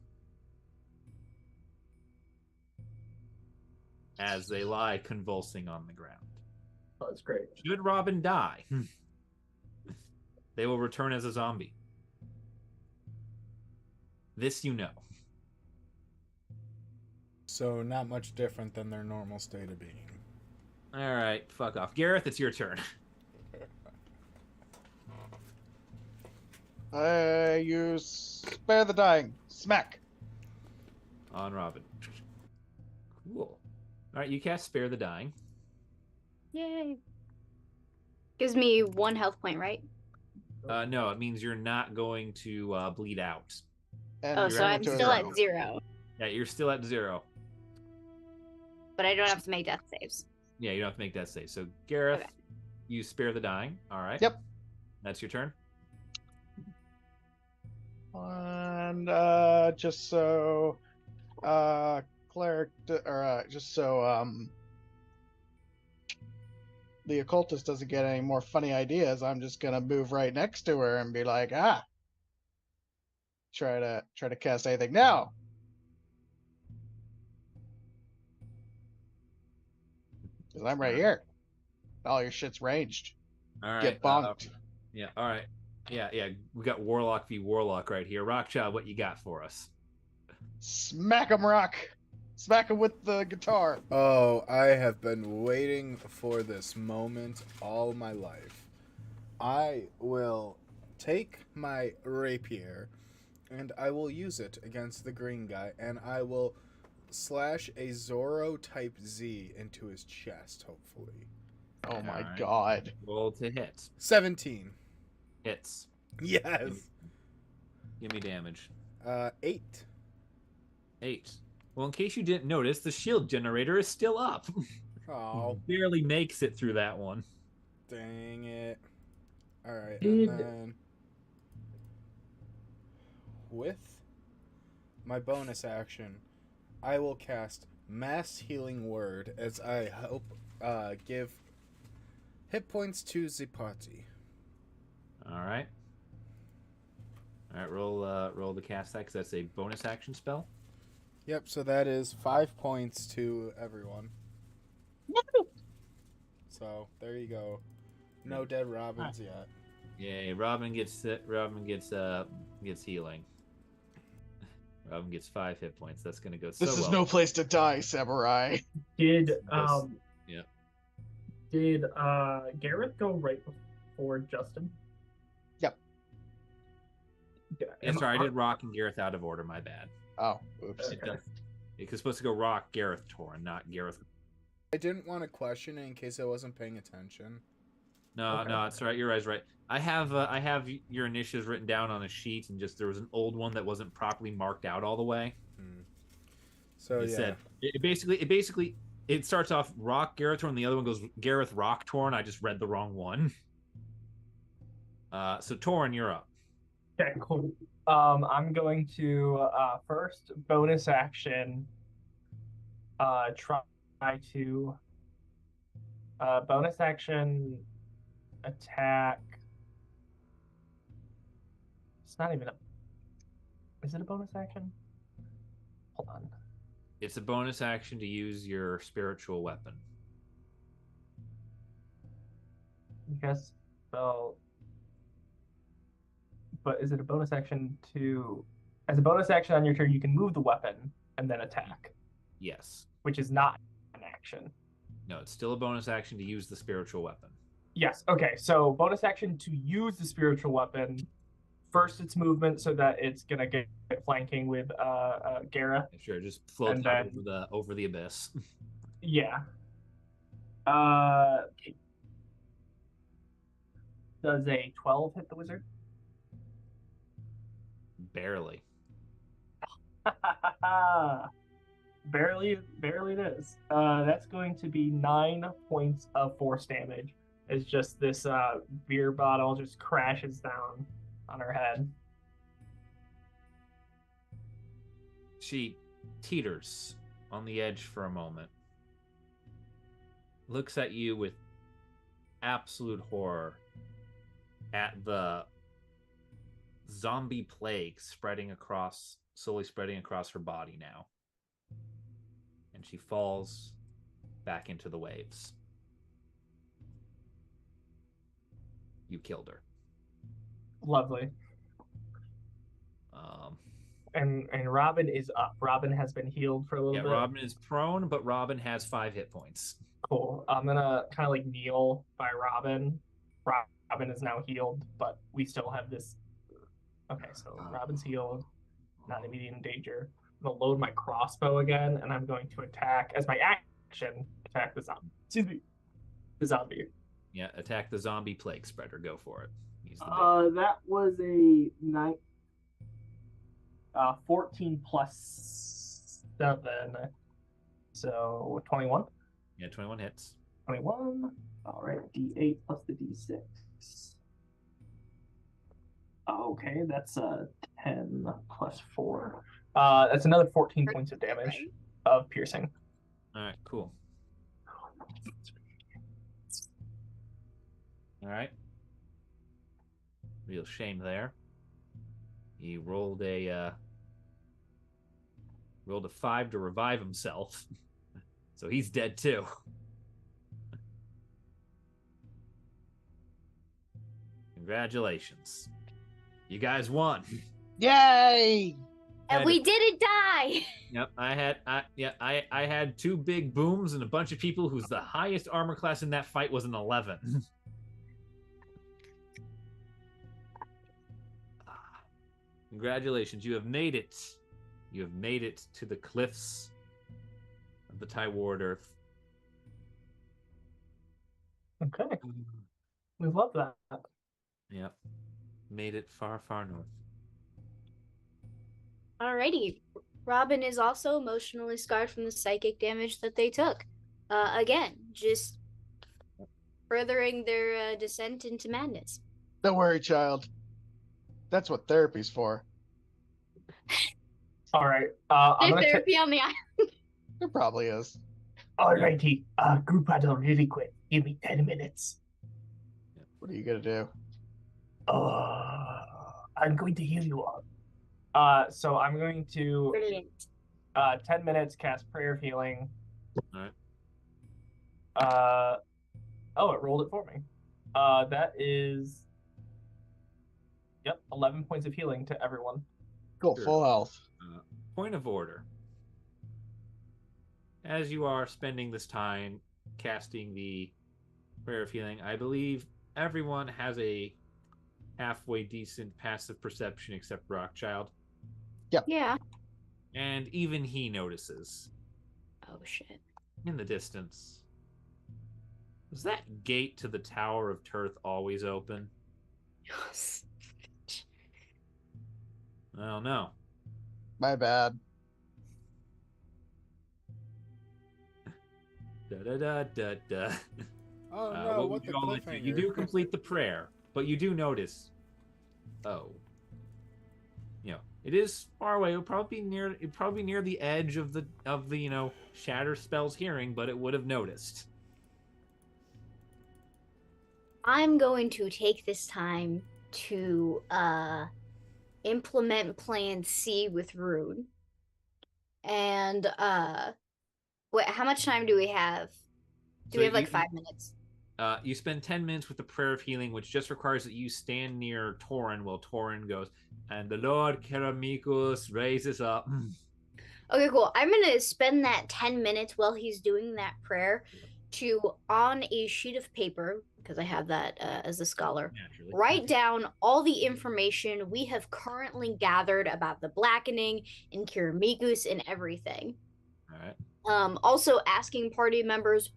as they lie convulsing on the ground. Oh, that's great. Should Robin die, they will return as a zombie. This you know. So not much different than their normal state of being. All right, fuck off. Gareth, it's your turn. I use Spare the Dying. Smack. On Robin. Cool. All right, you cast Spare the Dying. Yay. Gives me 1 health point, right? No, it means you're not going to bleed out. And Oh, you're so I'm into a still zero. at 0. Yeah, you're still at 0. But I don't have to make death saves. Yeah, you don't have to make that save. So, Gareth, Okay. you Spare the Dying. All right. Yep. That's your turn. And just so cleric or just so the occultist doesn't get any more funny ideas, I'm just gonna move right next to her and be like, try to cast anything now. Cause I'm right here. All your shit's ranged. All right. Get bonked. Yeah. All right. Yeah. We got Warlock v Warlock right here. Rockchild, what you got for us? Smack 'em, Rock. Smack 'em with the guitar. Oh, I have been waiting for this moment all my life. I will take my rapier and I will use it against the green guy and I will slash a Zorro type Z into his chest, hopefully. Oh my Alright. god. Roll to hit. 17. Hits. Yes. Give me damage. 8. 8. Well, in case you didn't notice, the shield generator is still up. Oh. Barely makes it through that one. Dang it. Alright, Did- and then with my bonus action, I will cast Mass Healing Word as I help give hit points to the party. All right. All right, roll the cast that because that's a bonus action spell. Yep, so that is 5 points to everyone. So there you go. No dead Robins yet. Yay! Robin gets healing. Robin gets 5 hit points. That's gonna go so This is well. no place to die, samurai. Did Yeah. Did Gareth go right before Justin? Yep. Yeah. Yeah, sorry, I did Rock and Gareth out of order. My bad. Oh, oops. It does. It's supposed to go Rock, Gareth, Torin, not Gareth. I didn't want to question it in case I wasn't paying attention. No, Okay. no, it's right. Your eyes right. I have your initiatives written down on a sheet, and just there was an old one that wasn't properly marked out all the way. So It yeah. said it basically it starts off Rock, Gareth, Torin, and the other one goes Gareth, Rock, Torin. I just read the wrong one. So Torin, you're up. Okay, cool. I'm going to first bonus action. Try to bonus action attack. It's not even a. Is it a bonus action? Hold on. It's a bonus action to use your spiritual weapon. You guys spell. But is it a bonus action to? As a bonus action on your turn, you can move the weapon and then attack, Yes. which is not an action. No, it's still a bonus action to use the spiritual weapon. Yes. Okay. So bonus action to use the spiritual weapon. First, it's movement, so that it's gonna get flanking with Gara. Sure, just float And out then- over the abyss. Yeah. Does a 12 hit the wizard? Barely. barely it is. That's going to be 9 points of force damage. As just this beer bottle just crashes down on her head. She teeters on the edge for a moment. Looks at you with absolute horror at the zombie plague slowly spreading across her body now. And she falls back into the waves. You killed her. Lovely. And Robin is up. Robin has been healed for a little bit. Robin is prone, but Robin has 5 hit points. Cool. I'm gonna kind of like kneel by Robin. Robin is now healed, but we still have this. Okay, so Robin's healed, not immediate in danger. I'm gonna load my crossbow again, and I'm going to attack as my action. Attack the zombie. Excuse me, the zombie. Yeah, attack the zombie plague spreader. Go for it. Use the That was a 14 plus 7, so 21. Yeah, 21 hits. 21. All right, D8 plus the D6. Okay, that's 10 plus 4. That's another 14 points of damage of piercing. All right, cool. All right. Real shame there. He rolled a 5 to revive himself. So he's dead too. Congratulations. You guys won. Yay! And we didn't die. Yep, I had 2 big booms and a bunch of people whose the highest armor class in that fight was an 11. Congratulations, you have made it. You have made it to the cliffs of the Tyward Earth. Okay, we love that. Yep. Made it far, far north. Alrighty. Robin is also emotionally scarred from the psychic damage that they took. Again, just furthering their descent into madness. Don't worry, child. That's what therapy's for. All right. I'm There's gonna. therapy on the island. It probably is. Alrighty. Group huddle, really quick. Give me 10 minutes. What are you gonna do? I'm going to heal you all. So I'm going to Brilliant. 10 minutes cast prayer of healing. All right. Oh, it rolled it for me. That is 11 points of healing to everyone. Cool, Sure. full health. Point of order. As you are spending this time casting the prayer of healing, I believe everyone has a halfway decent passive perception except Rockchild. Yeah. And even he notices Oh shit. in the distance. Was that gate to the Tower of Tirth always open? I don't know. My bad. Da da da da da. Oh no, what the cliffhanger? You do complete the prayer, but you do notice. Oh. It is far away. It'd probably be near the edge of the shatter spell's hearing, but it would have noticed. I'm going to take this time to implement plan C with Rune. And wait, how much time do we have? Do we have like 5 minutes? You spend 10 minutes with the prayer of healing, which just requires that you stand near Torin while Torin goes, and the Lord Keramicus raises up. Okay, cool. I'm going to spend that 10 minutes while he's doing that prayer to, on a sheet of paper, because I have that as a scholar, Naturally. write down all the information we have currently gathered about the blackening and Keramicus and everything. All right. Also asking party members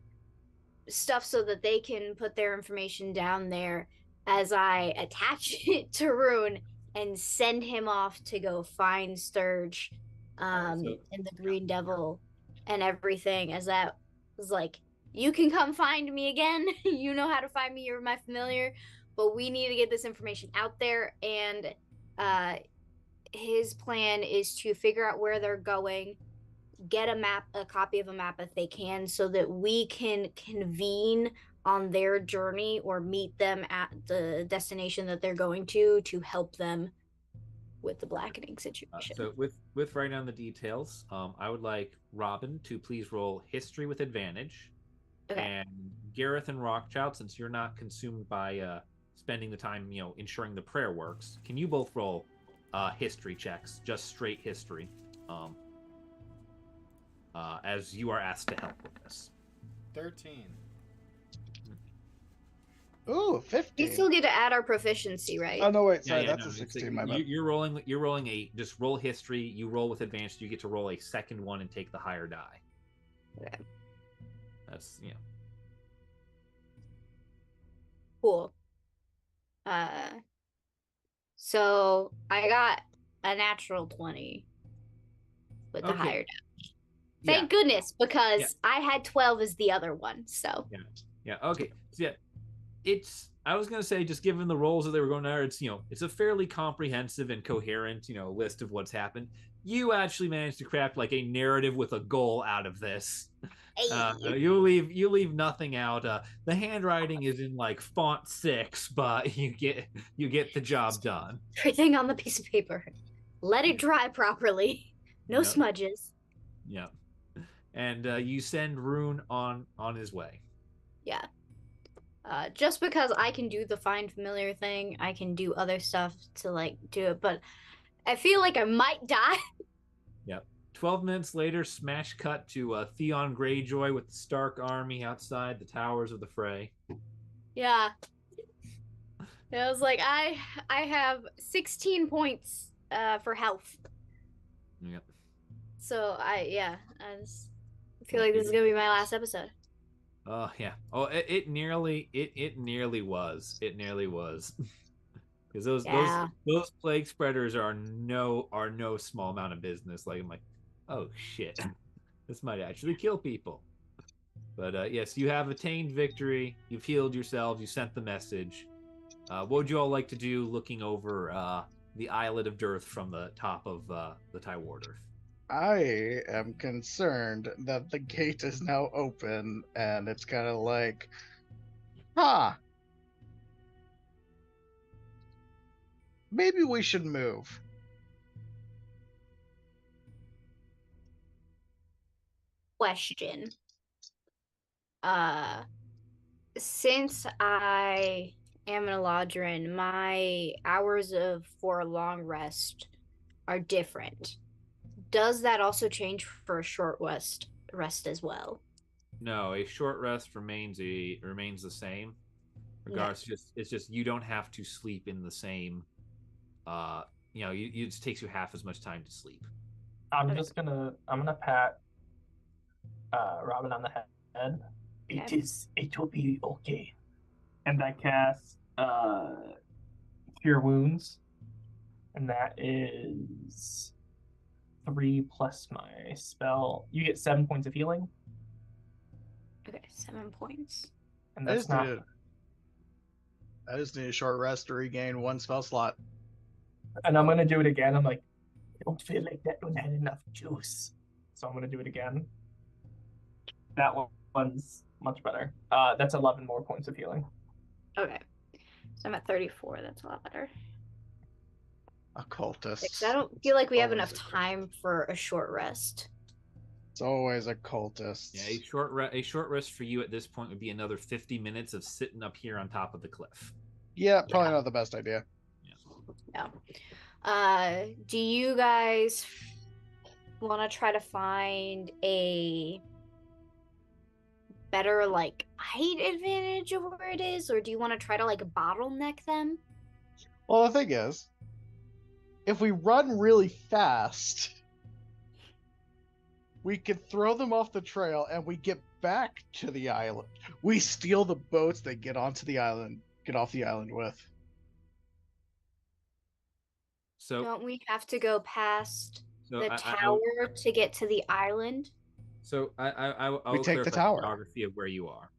stuff so that they can put their information down there as I attach it to Rune and send him off to go find Sturge and the Green Devil and everything, as that was like, you can come find me again. You know how to find me. You're my familiar. But we need to get this information out there. And his plan is to figure out where they're going, get a copy of a map if they can, so that we can convene on their journey or meet them at the destination that they're going to help them with the blackening situation. So with writing down the details, I would like Robin to please roll history with advantage. Okay. And Gareth and Rockchild, since you're not consumed by spending the time, ensuring the prayer works, can you both roll history checks, just straight history, as you are asked to help with this. 13. Ooh, 15. We still get to add our proficiency, right? Oh no, wait, sorry, Yeah, that's no, a 16. My bad. You're rolling a just roll history. You roll with advantage. You get to roll a second one and take the higher die. Okay. That's Cool. So I got a natural 20 with the Okay. higher die. Thank goodness, because I had 12 as the other one. So yeah. Okay. So I was gonna say, just given the roles that they were going there, it's a fairly comprehensive and coherent list of what's happened. You actually managed to craft like a narrative with a goal out of this. You leave nothing out. The handwriting is in like font 6, but you get the job done. everything on the piece of paper. Let it dry properly. No Yep. smudges. Yeah. And you send Rune on his way. Yeah. Just because I can do the find familiar thing, I can do other stuff to like do it, but I feel like I might die. Yep. 12 minutes later, smash cut to Theon Greyjoy with the Stark army outside the towers of the fray. Yeah. It was like I have 16 points for health. Yep. So I feel like this is gonna be my last episode. Oh yeah. Oh, it nearly was. It nearly was. Because those plague spreaders are no small amount of business. Like I'm like, oh shit, this might actually kill people. But yes, you have attained victory. You've healed yourselves. You sent the message. What would you all like to do looking over the islet of Dearth from the top of the Tyward Earth? I am concerned that the gate is now open, and it's kind of like, huh, maybe we should move. Question. Uh, since I am an Eladrin, my hours for a long rest are different. Does that also change for a short rest as well? No, a short rest remains the same. Okay. Regardless, it's just you don't have to sleep in the same. Uh, it just takes you half as much time to sleep. I'm gonna pat Robin on the head. Okay. It will be okay. And I cast Cure Wounds, and that is 3 plus my spell. You get 7 points of healing, Okay, 7 points. and I that's just need not. I just need a short rest to regain one spell slot. And I'm gonna do it again. I'm like, I don't feel like that one had enough juice, so I'm gonna do it again. That one's much better. That's 11 more points of healing. Okay. So I'm at 34. That's a lot better. Occultists. I don't feel like we have Always enough time for a short rest. It's always occultists. Yeah, a short rest for you at this point would be another 50 minutes of sitting up here on top of the cliff. Yeah, probably not the best idea. No. Do you guys want to try to find a better like height advantage of where it is, or do you want to try to like bottleneck them? Well, the thing is, if we run really fast, we could throw them off the trail and we get back to the island. We steal the boats they get off the island with. So, Don't we have to go past so the I tower to get to the island? So I will take the clarify tower. geography of where you are.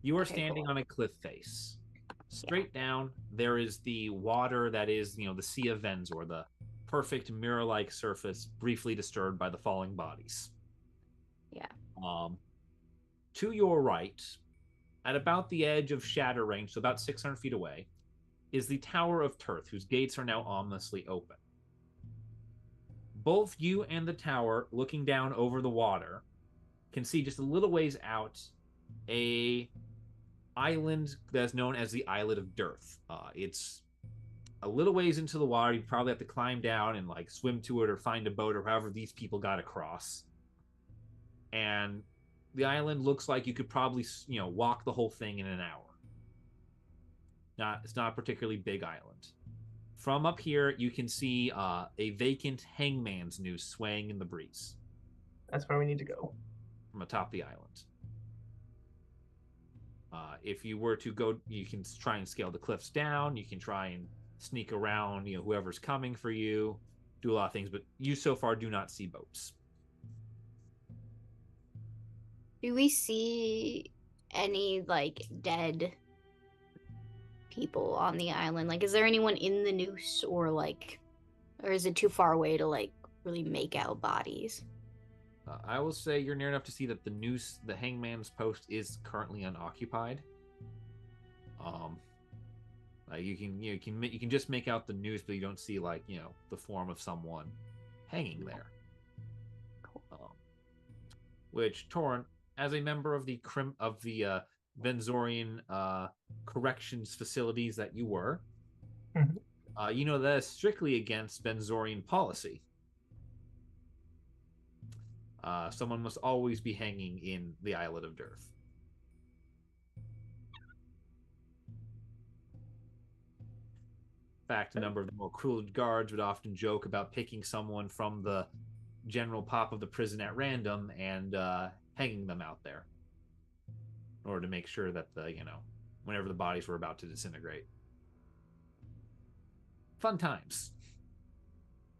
You are Okay, standing cool. on a cliff face. Straight down, there is the water that is, the Sea of Venzor, the perfect mirror-like surface, briefly disturbed by the falling bodies. Yeah. To your right, at about the edge of shatter range, so about 600 feet away, is the Tower of Tirth, whose gates are now ominously open. Both you and the tower, looking down over the water, can see just a little ways out a island that's known as the Islet of Dearth. It's a little ways into the water. You'd probably have to climb down and like swim to it or find a boat or however these people got across. And the island looks like you could probably walk the whole thing in an hour. It's not a particularly big island. From up here, you can see a vacant hangman's noose swaying in the breeze. That's where we need to go. From atop the island. If you were to go, you can try and scale the cliffs down. You can try and sneak around, whoever's coming for you. Do a lot of things, but you so far do not see boats. Do we see any like dead people on the island? Like, is there anyone in the noose, or is it too far away to like really make out bodies? I will say you're near enough to see that the noose, the hangman's post, is currently unoccupied. You can just make out the noose, but you don't see the form of someone hanging there. Which Torrent, as a member of the Venzorian corrections facilities that you were, that is strictly against Venzorian policy. Someone must always be hanging in the Islet of Dearth. In fact, a number of the more cruel guards would often joke about picking someone from the general pop of the prison at random and hanging them out there in order to make sure that whenever the bodies were about to disintegrate. Fun times.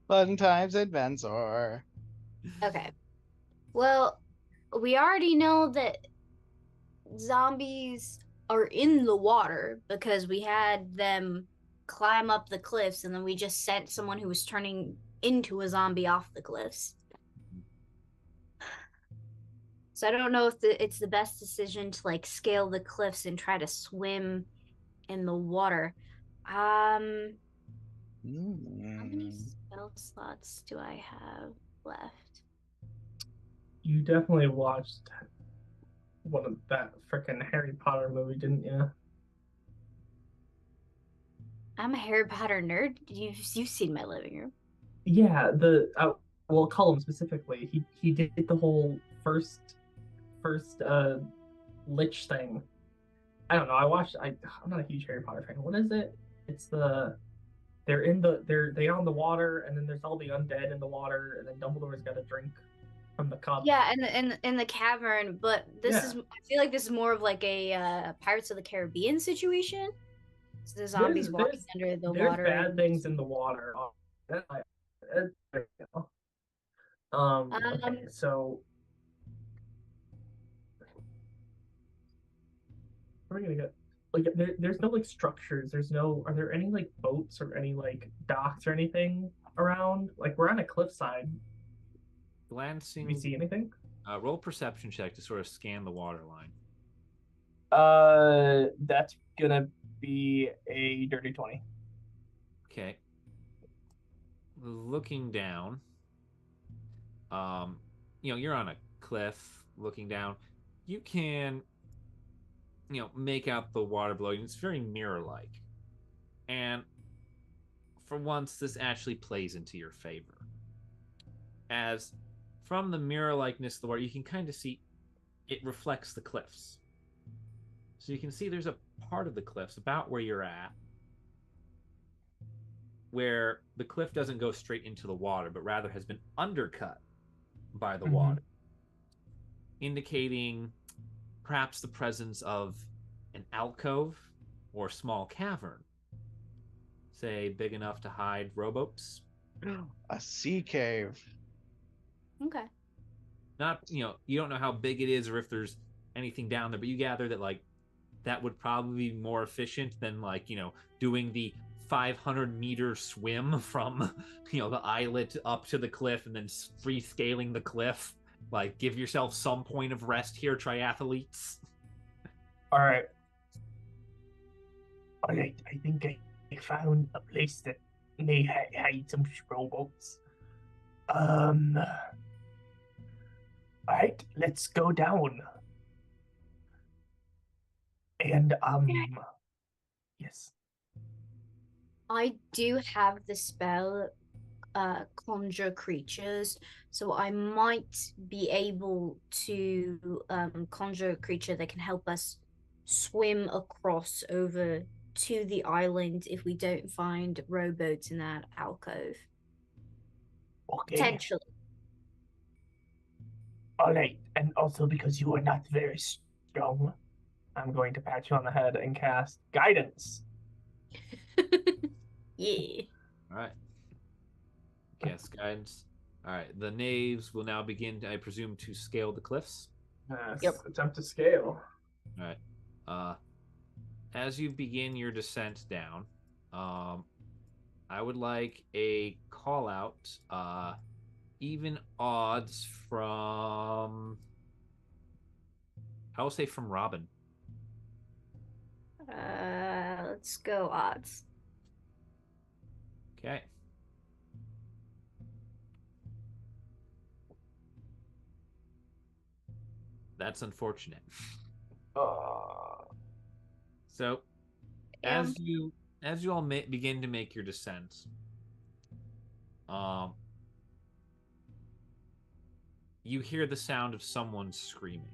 Fun times at Venzor. Okay. Well, we already know that zombies are in the water because we had them climb up the cliffs and then we just sent someone who was turning into a zombie off the cliffs. So I don't know if it's the best decision to like scale the cliffs and try to swim in the water. How many spell slots do I have left? You definitely watched one of that freaking Harry Potter movie, didn't you? I'm a Harry Potter nerd. You've seen my living room. Yeah, well, Cullum specifically. He did the whole first lich thing. I don't know. I'm not a huge Harry Potter fan. What is it? It's they on the water, and then there's all the undead in the water, and then Dumbledore's got a drink from the cup. Yeah, in the cavern, but Yeah. I feel like this is more of like a Pirates of the Caribbean situation. So the zombies walking under the There's water. bad things in the water. There you go. Okay, so we're gonna go. Like, there's no like structures. Are there any like boats or any like docks or anything around? Like, we're on a cliffside. Do Glancing, we see anything? roll perception check to sort of scan the water line. That's gonna be a dirty 20. Okay. Looking down, you're on a cliff looking down. You can, make out the water below you. It's very mirror-like. And for once, this actually plays into your favor. As from the mirror-likeness of the water, you can kind of see it reflects the cliffs. So you can see there's a part of the cliffs about where you're at where the cliff doesn't go straight into the water, but rather has been undercut by the water, indicating perhaps the presence of an alcove or small cavern, say big enough to hide rowboats. A sea cave. Okay. Not, you don't know how big it is or if there's anything down there, but you gather that like that would probably be more efficient than like, doing the 500-meter swim from, the islet up to the cliff and then free scaling the cliff. Like, give yourself some point of rest here, triathletes. All right. I think I found a place that may hide some rowboats. All right, let's go down. And yes. I do have the spell conjure creatures, so I might be able to conjure a creature that can help us swim across over to the island if we don't find rowboats in that alcove. Okay. Potentially. All right, and also because you are not very strong, I'm going to pat you on the head and cast guidance. Yeah. All right. Cast guidance. All right. The knaves will now begin, I presume, to scale the cliffs. Yes. Yep. Attempt to scale. All right. As you begin your descent down, I would like a call out. Even odds from, I will say, from Robin. Let's go odds. Okay. That's unfortunate. So, as you all begin to make your descent, you hear the sound of someone screaming.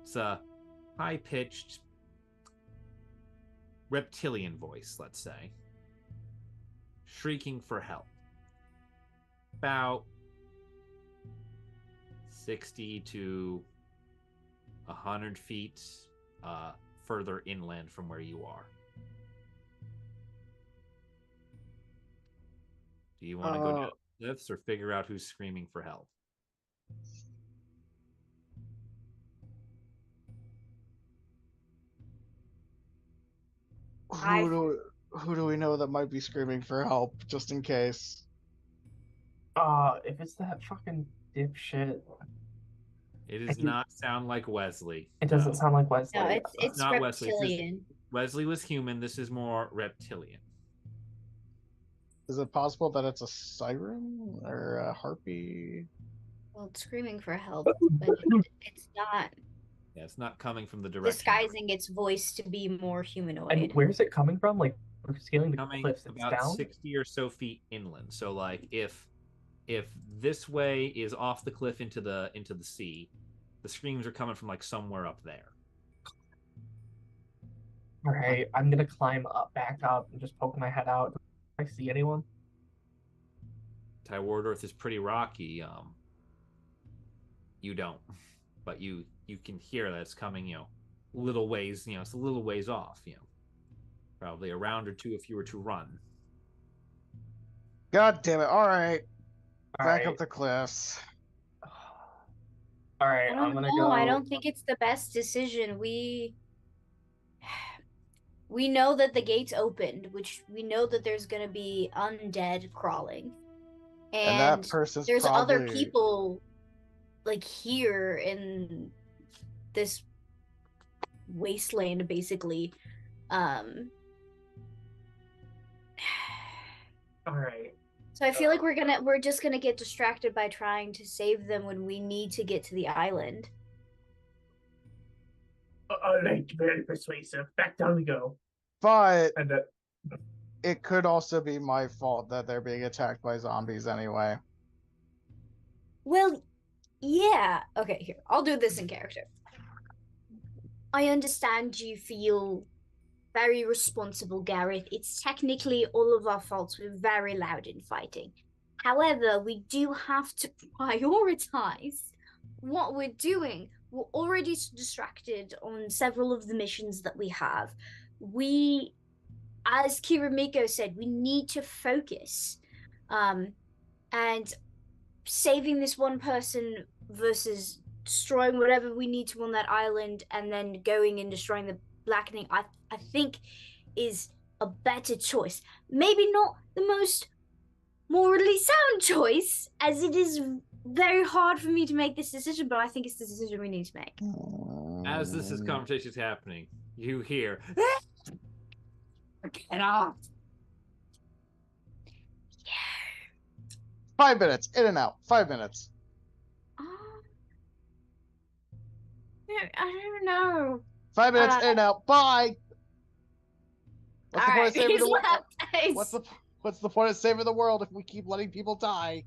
It's a high-pitched reptilian voice, let's say, shrieking for help. About 60 to 100 feet further inland from where you are. Do you want to go down the cliffs or figure out who's screaming for help? who do we know that might be screaming for help, just in case? If it's that fucking dipshit, It does not sound like Wesley. it doesn't sound like Wesley. No, it's not Wesley. reptilian. Wesley was human. This is more reptilian. Is it possible that it's a siren or a harpy? Well, it's screaming for help, but it's not Yeah, it's not coming from the direction. disguising its voice to be more humanoid. And where's it coming from? Like, we're scaling the Coming cliffs. It's about down? 60 or so feet inland. So like if this way is off the cliff into the sea, the screams are coming from like somewhere up there. All right, I'm gonna climb back up, and just poke my head out. Do I see anyone? Tyward Earth is pretty rocky. You don't, but you can hear that it's coming. Little ways. It's a little ways off. Probably a round or two if you were to run. God damn it! All right, All back right. up the cliffs. All right, I I'm don't gonna know. go. I don't think it's the best decision. We know that the gates opened, which we know that there's gonna be undead crawling, And that person's there's probably other people like here in this wasteland, basically. All right. So I feel like we're just gonna get distracted by trying to save them when we need to get to the island. All right, very persuasive. Back down we go. But And it could also be my fault that they're being attacked by zombies anyway. Well, yeah. Okay, here. I'll do this in character. I understand you feel very responsible, Gareth. It's technically all of our faults. We're very loud in fighting. However, we do have to prioritize what we're doing. We're already distracted on several of the missions that we have. We, as Kiramiko said, we need to focus. And saving this one person versus destroying whatever we need to on that island and then going and destroying the blackening, I think is a better choice. Maybe not the most morally sound choice, as it is very hard for me to make this decision, but I think it's the decision we need to make. As this conversation is happening, you hear, "Get off!" 5 minutes, in and out. 5 minutes. I don't know. 5 minutes, in and out. Bye. What's the point Alright, of saving he's the world? left. What's the point of saving the world if we keep letting people die?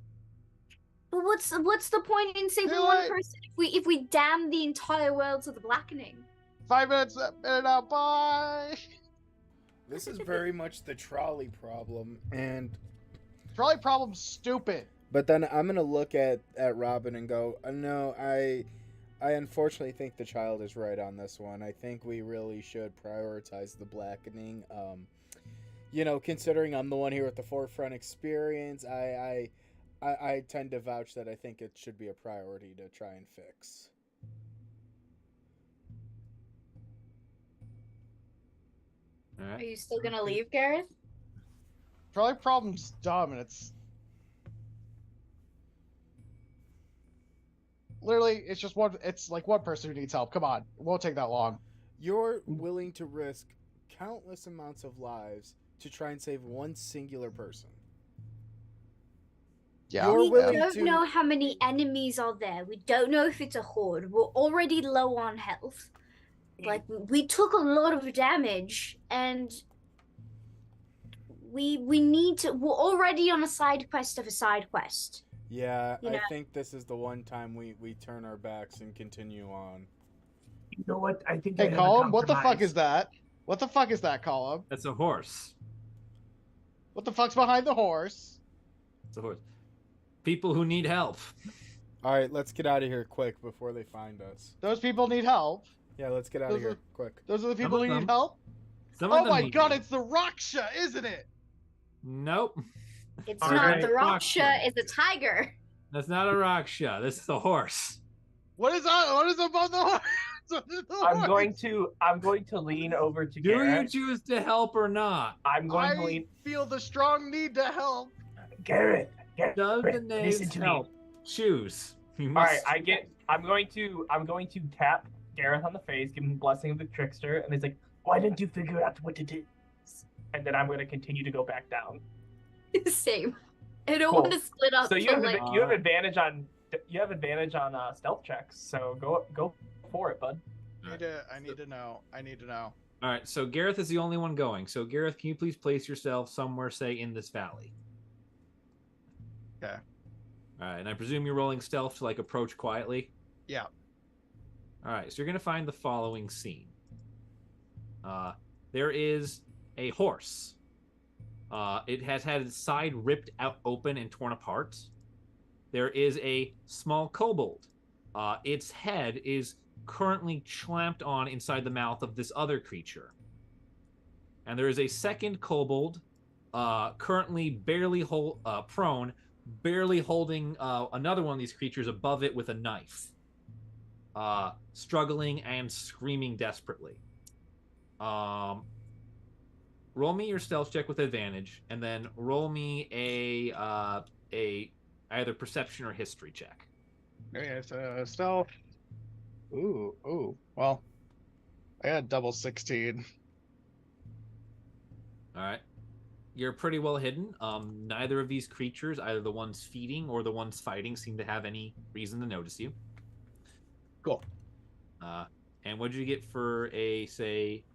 But what's the point in saving Do one it. person if we damn the entire world to the blackening? 5 minutes, in and out. Bye. This is very much the trolley problem, and Trolley problem's stupid. but then I'm gonna look at Robin and go, no, I unfortunately think the child is right on this one. I think we really should prioritize the blackening. Considering I'm the one here with the forefront experience, I tend to vouch that I think it should be a priority to try and fix. All Are right. you still gonna leave, Gareth? Trolley problem's dumb, and it's literally it's just one. It's like one person who needs help. Come on, it won't take that long. You're willing to risk countless amounts of lives to try and save one singular person. Yeah, You're We willing don't to- know how many enemies are there. We don't know if it's a horde. We're already low on health. Like, we took a lot of damage, and we need to. We're already on a side quest of a side quest. Yeah, You I know- think this is the one time we turn our backs and continue on. you know what? I think. Hey, I have a Colum, what the fuck compromise. is that? What the fuck is that, Colum? That's a horse. What the fuck's behind the horse? It's a horse. People who need help. All right, let's get out of here quick before they find us. Those people need help. Yeah, let's get out of Those here are- quick. Those are the Some people of who need them. help. Some of Oh them my need god, help. it's the Raksha, isn't it? Nope. It's All not. right. The Raksha is a tiger. That's not a Raksha. This is a horse. What is on? What is above the horse? I'm going to lean over to Do you Garrett. choose to help or not? I'm going to I lean. feel the strong need to help. Garrett, Does the listen knaves to me. help? Choose. You All must. right, I'm going to tap Gareth on the face, give him blessing of the trickster, and he's like, "Why didn't you figure out what it is?" And then I'm going to continue to go back down. Same. I don't Cool. want to split up. So you till, have like, you have advantage on stealth checks. So go for it, bud. I need to know. I need to know. All right, so Gareth is the only one going. So Gareth, can you please place yourself somewhere, say, in this valley? Okay. All right, and I presume you're rolling stealth to like approach quietly. Yeah. All right, so you're gonna find the following scene. There is a horse. It has had its side ripped out open and torn apart. There is a small kobold. Its head is currently clamped on inside the mouth of this other creature. And there is a second kobold, currently barely prone, barely holding another one of these creatures above it with a knife, struggling and screaming desperately. Roll me your stealth check with advantage, and then roll me a either perception or history check. Okay, so stealth. Ooh. Well, I got double 16. All right. You're pretty well hidden. Neither of these creatures, either the ones feeding or the ones fighting, seem to have any reason to notice you. Cool. And what did you get for a, say,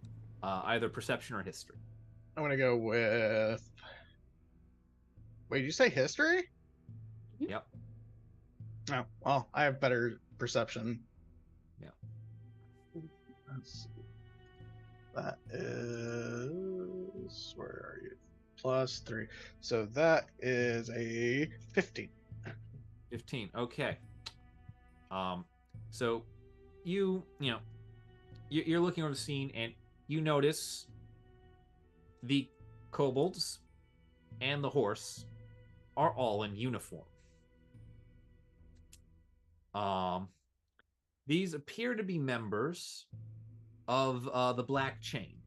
either perception or history? I'm gonna go with. Wait, did you say history? Yep. Oh, well, I have better perception. Yeah. Let's see. That is. Where are you? +3. So that is a 15. 15. Okay. So you're looking over the scene and you notice the kobolds and the horse are all in uniform. These appear to be members of the Black Chain.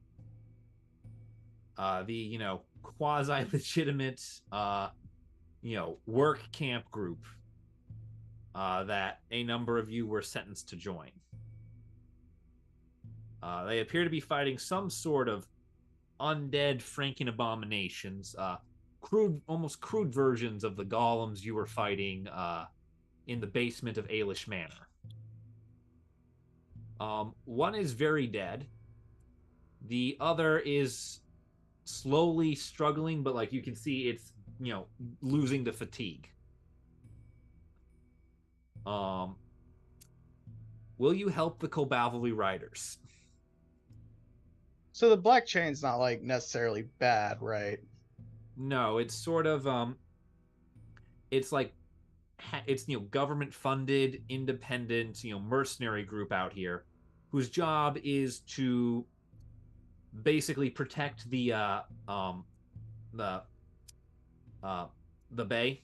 The quasi-legitimate work camp group that a number of you were sentenced to join. They appear to be fighting some sort of undead Franken abominations, almost crude versions of the golems you were fighting in the basement of Ailish Manor. One is very dead. The other is slowly struggling, but like you can see it's losing the fatigue. Will you help the Kobalvely riders? So the Black Chain's not like necessarily bad, right? No, it's sort of it's like it's government funded, independent, mercenary group out here whose job is to basically protect the bay.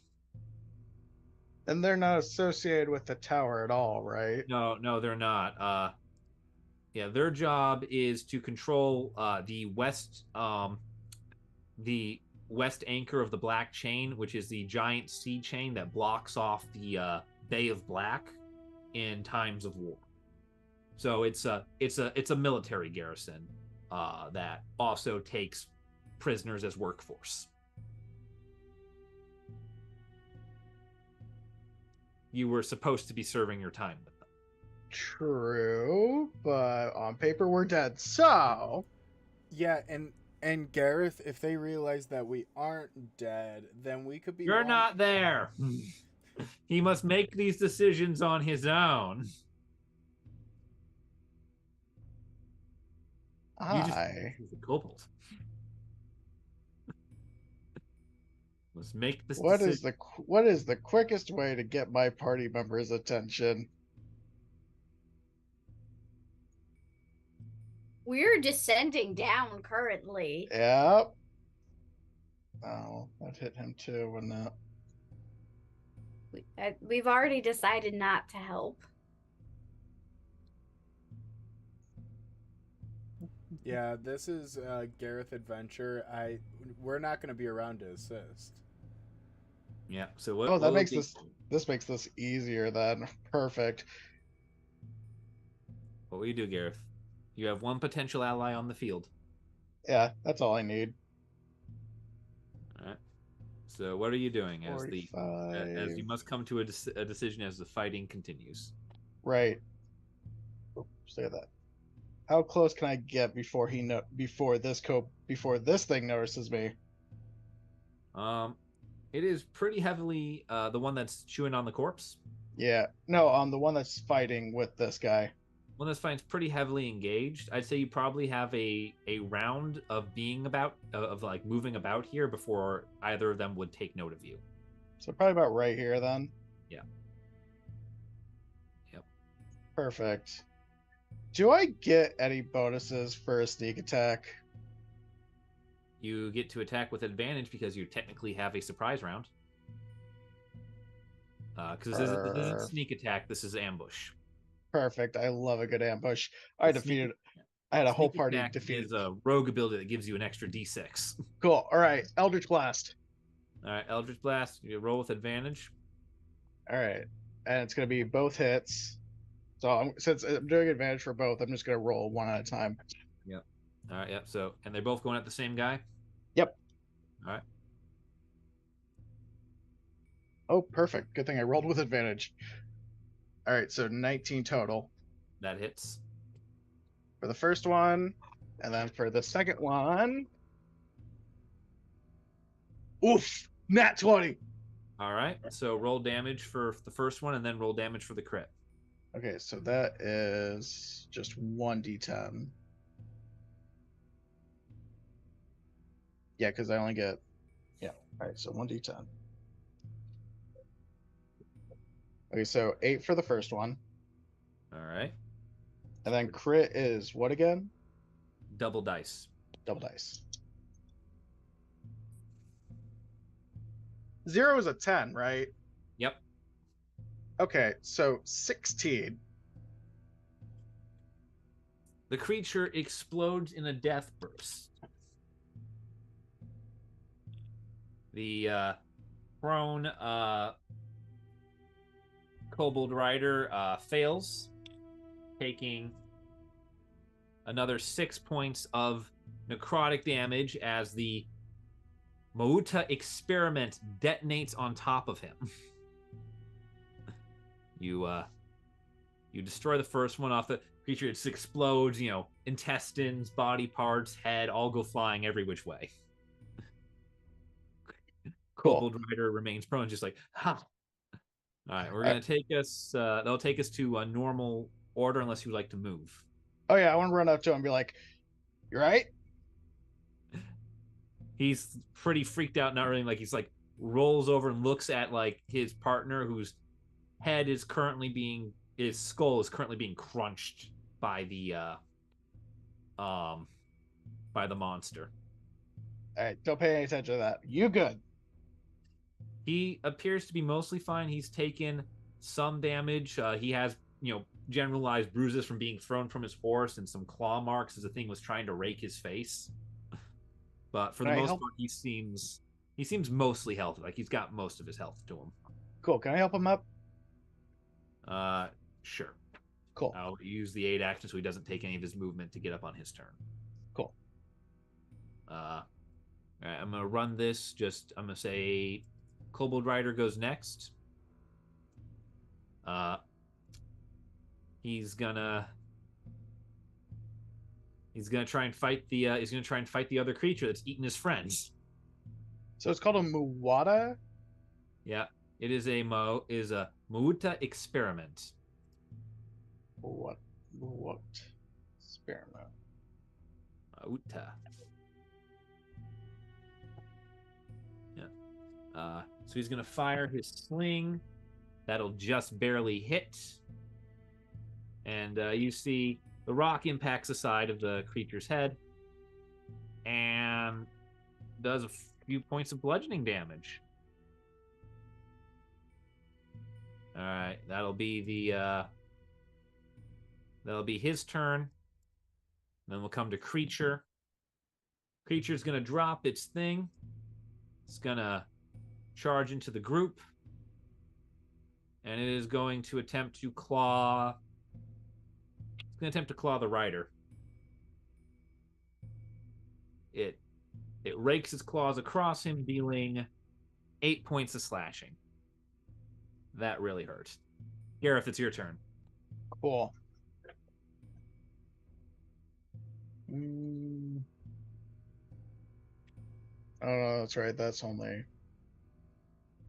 And they're not associated with the tower at all, right? No, they're not. Their job is to control the west anchor of the Black Chain, which is the giant sea chain that blocks off the Bay of Black in times of war. So it's a military garrison that also takes prisoners as workforce. You were supposed to be serving your time with them. True, but on paper we're dead. So Yeah, and Gareth, if they realize that we aren't dead, then we could be. You're not there. He must make these decisions on his own. He's a kobold. Let's make this decision. What is the quickest way to get my party members' attention? We're descending down currently. Yep. Oh, that hit him too, wouldn't it? We've already decided not to help. Yeah, this is Gareth Adventure. We're not going to be around to assist. Yeah. So what? Oh, what that will makes be, this makes this easier then. Perfect. What will you do, Gareth? You have one potential ally on the field. Yeah, that's all I need. All right. So what are you doing as you 45. must come to a decision as the fighting continues? Right. Oh, say that. How close can I get before before this thing notices me? Um, it is pretty heavily the one that's chewing on the corpse. Yeah. No, the one that's fighting with this guy. One that's finds pretty heavily engaged. I'd say you probably have a round of being about of like moving about here before either of them would take note of you. So probably about right here then. Yeah. Yep. Perfect. Do I get any bonuses for a sneak attack? You get to attack with advantage because you technically have a surprise round. Because this isn't sneak attack. This is ambush. Perfect. I love a good ambush. Sneak, I had a whole sneak party attack defeated. is a rogue ability that gives you an extra d6. Cool. All right. Eldritch Blast. All right, Eldritch Blast. You roll with advantage. All right. And it's going to be both hits. So since I'm doing advantage for both, I'm just going to roll one at a time. Yep. All right. Yep. So, and they're both going at the same guy. Yep. All right. Oh, perfect. Good thing I rolled with advantage. All right. So 19 total That hits. for the first one. And then for the second one. Oof. Nat 20. All right. So roll damage for the first one, and then roll damage for the crit. Okay. So that is just 1d10. Yeah, because I only get. Yeah. All right. So 1d10. Okay. So 8 for the first one. All right. And then crit is what again? Double dice. Double dice. 0 is a 10, right? Yep. Okay, so 16. The creature explodes in a death burst. The prone kobold rider fails, taking another 6 points of necrotic damage as the Mauta experiment detonates on top of him. You destroy the first one off the creature. It just explodes, intestines, body parts, head, all go flying every which way. Cool. Kobold rider remains prone, just like, ha. All right, we're gonna take us. They'll take us to a normal order unless you would like to move. Oh yeah, I want to run up to him and be like, "You right?" He's pretty freaked out, not really. Like he's like rolls over and looks at like his partner, whose his skull is currently being crunched by the monster. All right, don't pay any attention to that. You good? He appears to be mostly fine. He's taken some damage. He has, generalized bruises from being thrown from his horse and some claw marks as the thing was trying to rake his face. But for the most part, he seems mostly healthy. Like he's got most of his health to him. Cool. Can I help him up? Sure. Cool. I'll use the 8 action so he doesn't take any of his movement to get up on his turn. Cool. All right, I'm gonna run this. I'm gonna say, Kobold Rider goes next. He's gonna try and fight the other creature that's eaten his friends. So it's called a Muwata? Yeah, it is a Mauta experiment. What experiment? Mauta. Yeah. So he's gonna fire his sling. That'll just barely hit. And you see the rock impacts the side of the creature's head and does a few points of bludgeoning damage. All right, that'll be his turn. Then we'll come to creature. Creature's going to drop its thing. It's going to charge into the group. And it is going to attempt to claw. It's going to attempt to claw the rider. It rakes its claws across him, dealing 8 points of slashing. That really hurts. Gareth, it's your turn. Cool. Oh no, that's right. That's only.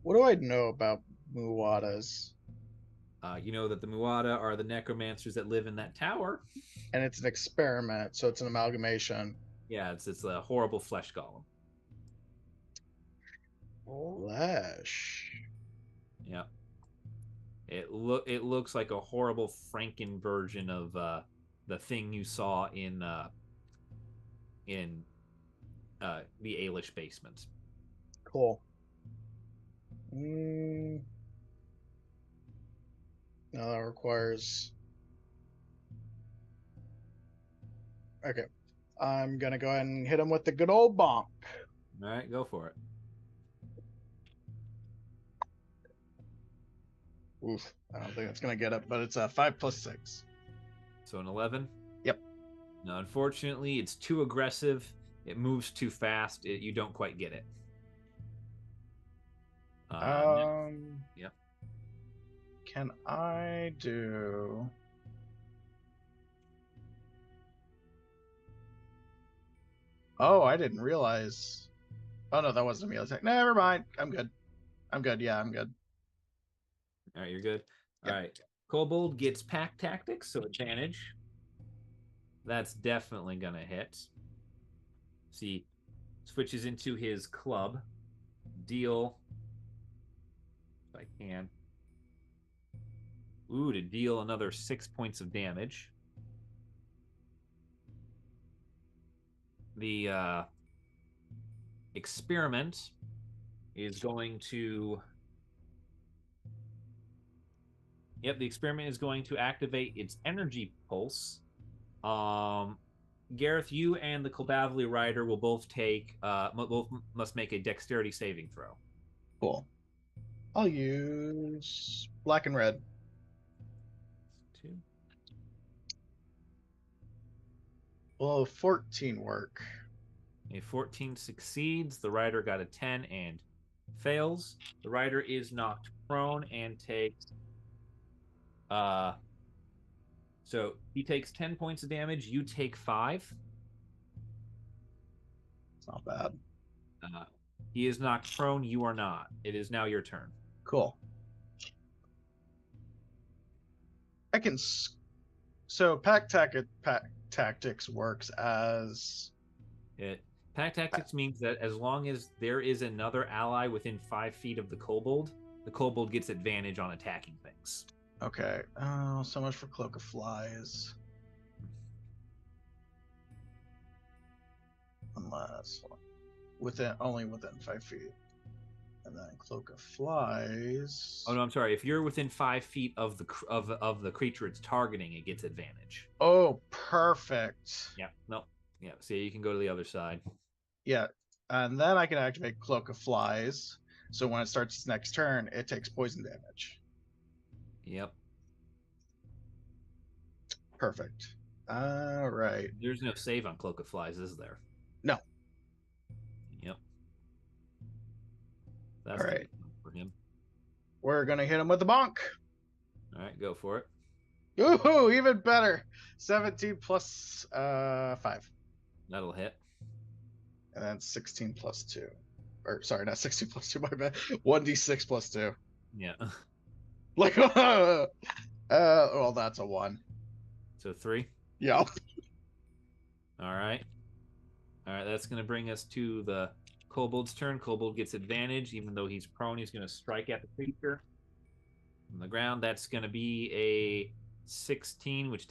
What do I know about Muwadas? You know that the Muada are the necromancers that live in that tower. And it's an experiment, so it's an amalgamation. Yeah, it's a horrible flesh golem. Flesh. Yeah. It looks like a horrible Franken version of the thing you saw in the Ailish basement. Cool. No, that requires. Okay. I'm gonna go ahead and hit him with the good old bonk. All right, go for it. Oof. I don't think that's gonna get it, but it's a 5 + 6. So an 11? Yep. No, unfortunately, it's too aggressive. It moves too fast. You don't quite get it. Yep. Can I do? Oh, I didn't realize. Oh no, that wasn't a melee attack. Never mind. I'm good. I'm good. Yeah, I'm good. All right, you're good. Yep. All right. Kobold gets pack tactics, so advantage. That's definitely gonna hit. See, switches into his club. Deal. If I can. Ooh, to deal another 6 points of damage. The experiment is going to. Yep, the experiment is going to activate its energy pulse. Gareth, you and the Caldavely rider will both must make a dexterity saving throw. Cool. I'll use black and red. 2. Will 14 work? A 14 succeeds. The rider got a 10 and fails. The rider is knocked prone and takes. So he takes 10 points of damage. You take 5. It's not bad. He is knocked prone. You are not. It is now your turn. Cool. I can. So pack tactics works as. Pack tactics means that as long as there is another ally within 5 feet of the kobold gets advantage on attacking things. Okay. Oh, so much for Cloak of Flies. Unless only within 5 feet. And then Cloak of Flies. Oh no, I'm sorry. If you're within 5 feet of the creature it's targeting, it gets advantage. Oh, perfect. Yeah. No. Yeah. See, you can go to the other side. Yeah. And then I can activate Cloak of Flies. So when it starts its next turn, it takes poison damage. Yep. Perfect. All right. There's no save on Cloak of Flies, is there? No. Yep. That's all right. For him. We're gonna hit him with the bonk. All right, go for it. Ooh, even better. 17 plus 5. That'll hit. And then 16 plus 2. Or sorry, not 16 plus 2, my bad. 1d6 plus 2. Yeah. Like well, that's a 1. So 3? Yeah. All right. All right, that's going to bring us to the kobold's turn. Kobold gets advantage. Even though he's prone, he's going to strike at the creature. On the ground, that's going to be a 16, which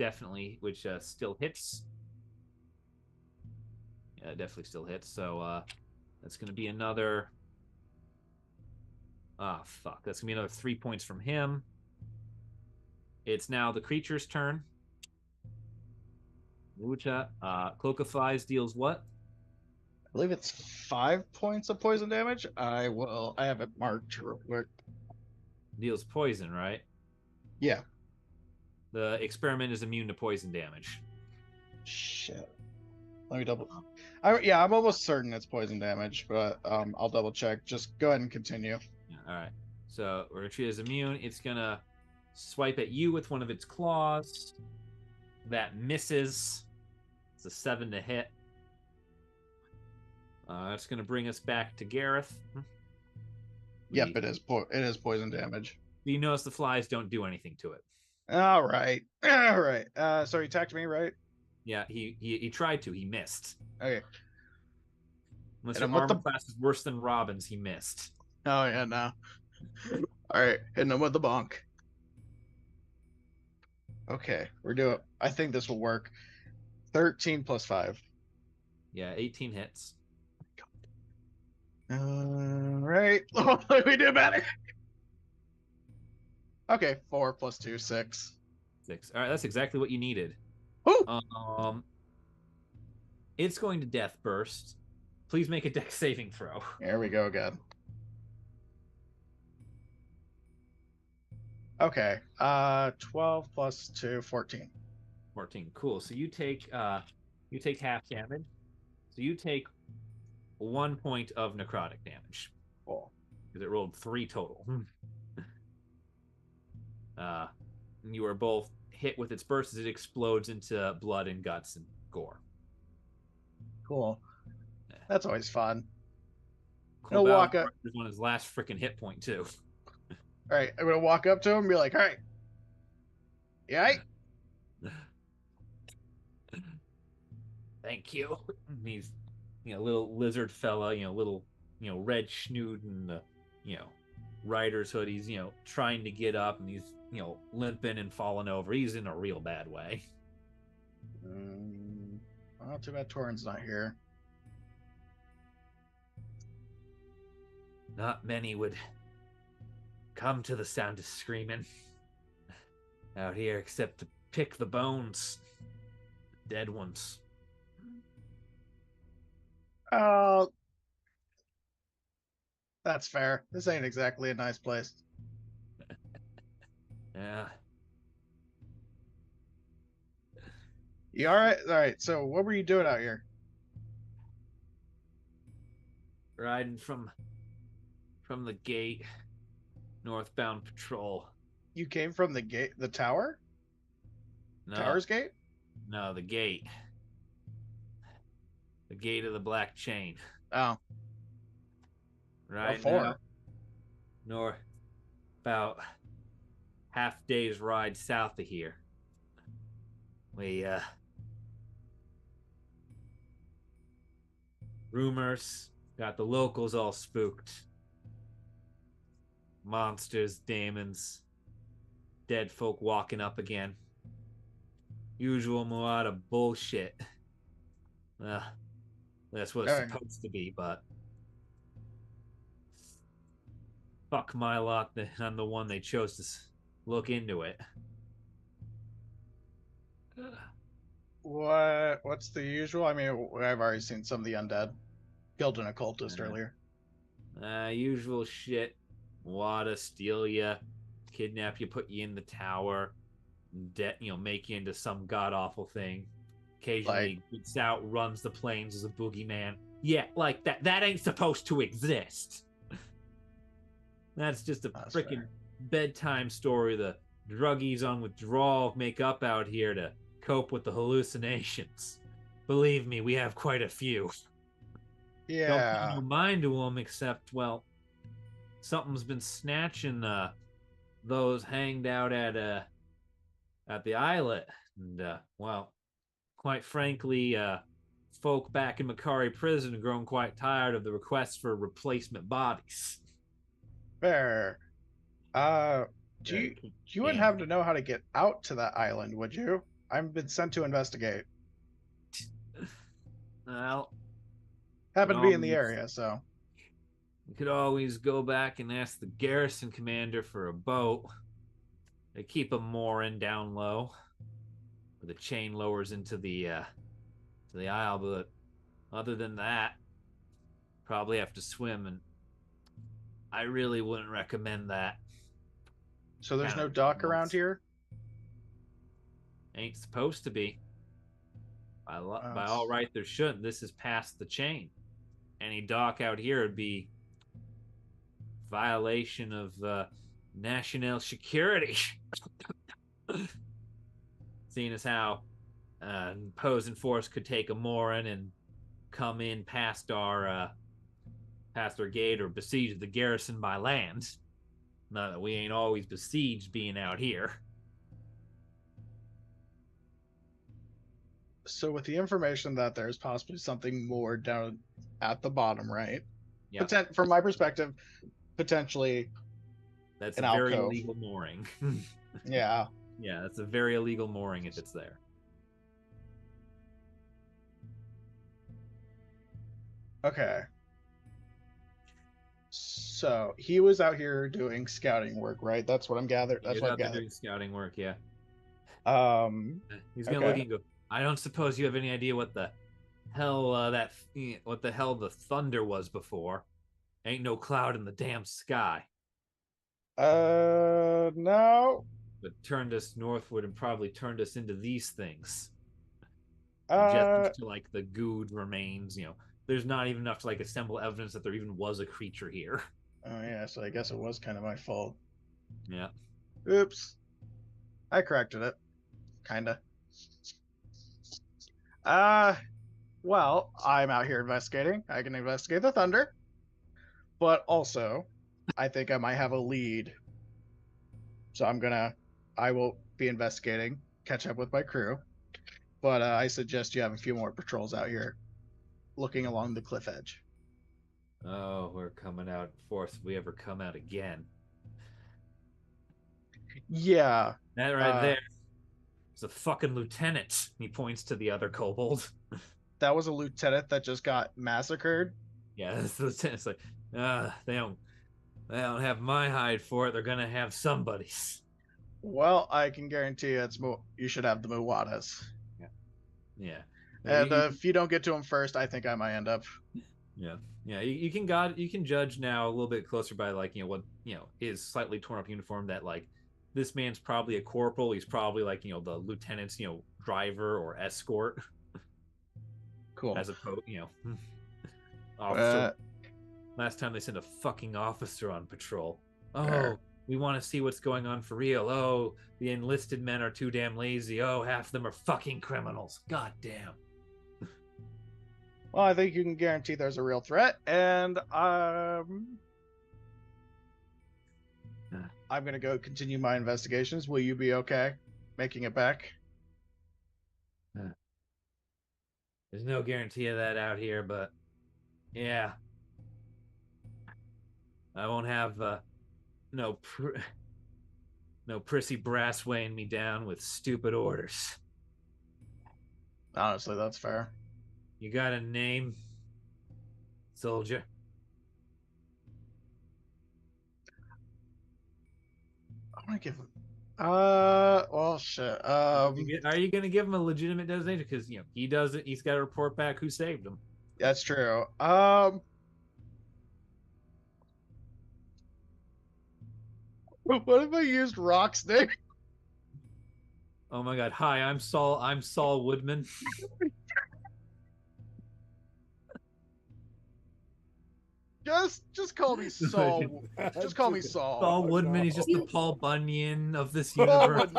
still hits. Yeah, it definitely still hits. So that's going to be another. Fuck. That's going to be another 3 points from him. It's now the creature's turn. Lucha. Cloak of Flies deals what? I believe it's 5 points of poison damage. I have it marked real quick. Deals poison, right? Yeah. The experiment is immune to poison damage. Shit. Let me double. I'm almost certain it's poison damage, but I'll double check. Just go ahead and continue. Yeah, all right. So we're gonna treat it as immune. It's gonna swipe at you with one of its claws. That misses. It's a 7 to hit. That's gonna bring us back to Gareth. Yep, it is poison damage. You notice the flies don't do anything to it. All right. So he attacked me, right? Yeah, he tried to. He missed. Okay. Unless Hit your him with armor the- class is worse than Robin's, he missed. Oh yeah, no. All right, hitting him with the bonk. Okay, we're doing. I think this will work. 13 plus 5. Yeah, 18 hits. All right. We do better. Okay, 4 plus 2, 6. 6. All right, that's exactly what you needed. Woo! It's going to death burst. Please make a dex saving throw. There we go again. Okay. 12 plus 2, 14. 14. Cool. So you take half damage. So you take 1 point of necrotic damage. Cool. Because it rolled 3 total. You are both hit with its burst as it explodes into blood and guts and gore. Cool. That's always fun. Cool. He'll walk up. There's on his last freaking hit point too. All right, I'm gonna walk up to him and be like, "All right, yeah, Thank you." He's, little lizard fella, little, red schnood and the, rider's hood. He's, trying to get up and he's, limping and falling over. He's in a real bad way. Well, too bad Torrin's not here. Not many would come to the sound of screaming out here except to pick the bones, dead ones. Oh, that's fair. This ain't exactly a nice place. Yeah. You all right? All right. So, what were you doing out here? Riding from the gate, northbound patrol. You came from the gate, the tower? No, Tower's gate? no, the gate. The gate of the Black Chain. Oh, Right for? now, north, about half day's ride south of here. We, rumors got the locals all spooked. Monsters, demons, dead folk walking up again. Usual Mulata bullshit. That's what it's Alright. supposed to be, but fuck my luck that I'm the one they chose to look into it. What's the usual? I mean, I've already seen some of the undead. Killed an occultist earlier. Usual shit. Wada steal you, kidnap you, put you in the tower, make you into some god awful thing. Occasionally gets out, runs the plains as a boogeyman. Yeah, like that. That ain't supposed to exist. That's just a freaking bedtime story the druggies on withdrawal make up out here to cope with the hallucinations. Believe me, we have quite a few. Yeah. Don't pay no mind to them, except, well, something's been snatching those hanged out at the islet, and well, quite frankly, folk back in Makari prison have grown quite tired of the requests for replacement bodies. Fair. You wouldn't have to know how to get out to that island, would you? I've been sent to investigate. Well, Happen to be in the area, so. We could always go back and ask the garrison commander for a boat. They keep them mooring down low. where the chain lowers into the aisle. But other than that, probably have to swim, and I really wouldn't recommend that. So there's Kinda no dock around months. here? Ain't supposed to be. By It's- all right, there shouldn't. This is past the chain. Any dock out here would be violation of national security. Seeing as how opposing force could take a mooring and come in past our gate or besiege the garrison by land. Not that we ain't always besieged being out here. So with the information that there's possibly something more down at the bottom, right? Yeah, From my perspective, potentially that's an a very alcove. illegal mooring. Yeah. Yeah, that's a very illegal mooring if it's there. Okay. So he was out here doing scouting work, right? That's what I'm gathered. That's He's what I'm out there gathered. doing scouting work. Yeah, he's gonna Okay. look and go. I don't suppose you have any idea what the hell what the hell the thunder was before. Ain't no cloud in the damn sky. No. But turned us northward and probably turned us into these things. Uh, Just to like the good remains, there's not even enough to like assemble evidence that there even was a creature here. oh yeah, so I guess it was kind of my fault. Yeah. Oops. I corrected it. Kinda. Well, I'm out here investigating. I can investigate the thunder. But also, I think I might have a lead. So I will be investigating, catch up with my crew. But I suggest you have a few more patrols out here looking along the cliff edge. Oh, we're coming out in force if we ever come out again. Yeah. That right there is a fucking lieutenant. He points to the other kobold. That was a lieutenant that just got massacred. Yeah, that's the lieutenant. It's like, they don't have my hide for it. They're gonna have somebody's. Well, I can guarantee you should have the Muwadas. Yeah. And if you don't get to them first, I think I might end up. Yeah. You can judge now a little bit closer by like what his slightly torn up uniform that like this man's probably a corporal. He's probably like the lieutenant's driver or escort. Cool. As opposed officer. Last time they sent a fucking officer on patrol. Oh, we want to see what's going on for real. Oh, the enlisted men are too damn lazy. Oh, half of them are fucking criminals. God damn. Well, I think you can guarantee there's a real threat, and I'm gonna go continue my investigations. Will you be okay making it back? There's no guarantee of that out here, but yeah, I won't have no prissy brass weighing me down with stupid orders. Honestly, that's fair. You got a name, soldier? I'm gonna give him. Well, shit. Are you gonna give him a legitimate designation? Because he does it. He's got to report back who saved him. That's true. What if I used Rock's name? Oh my God! Hi, I'm Saul. I'm Saul Woodman. Just call me Saul. Just call me Saul. Saul Woodman. He's just the Paul Bunyan of this universe.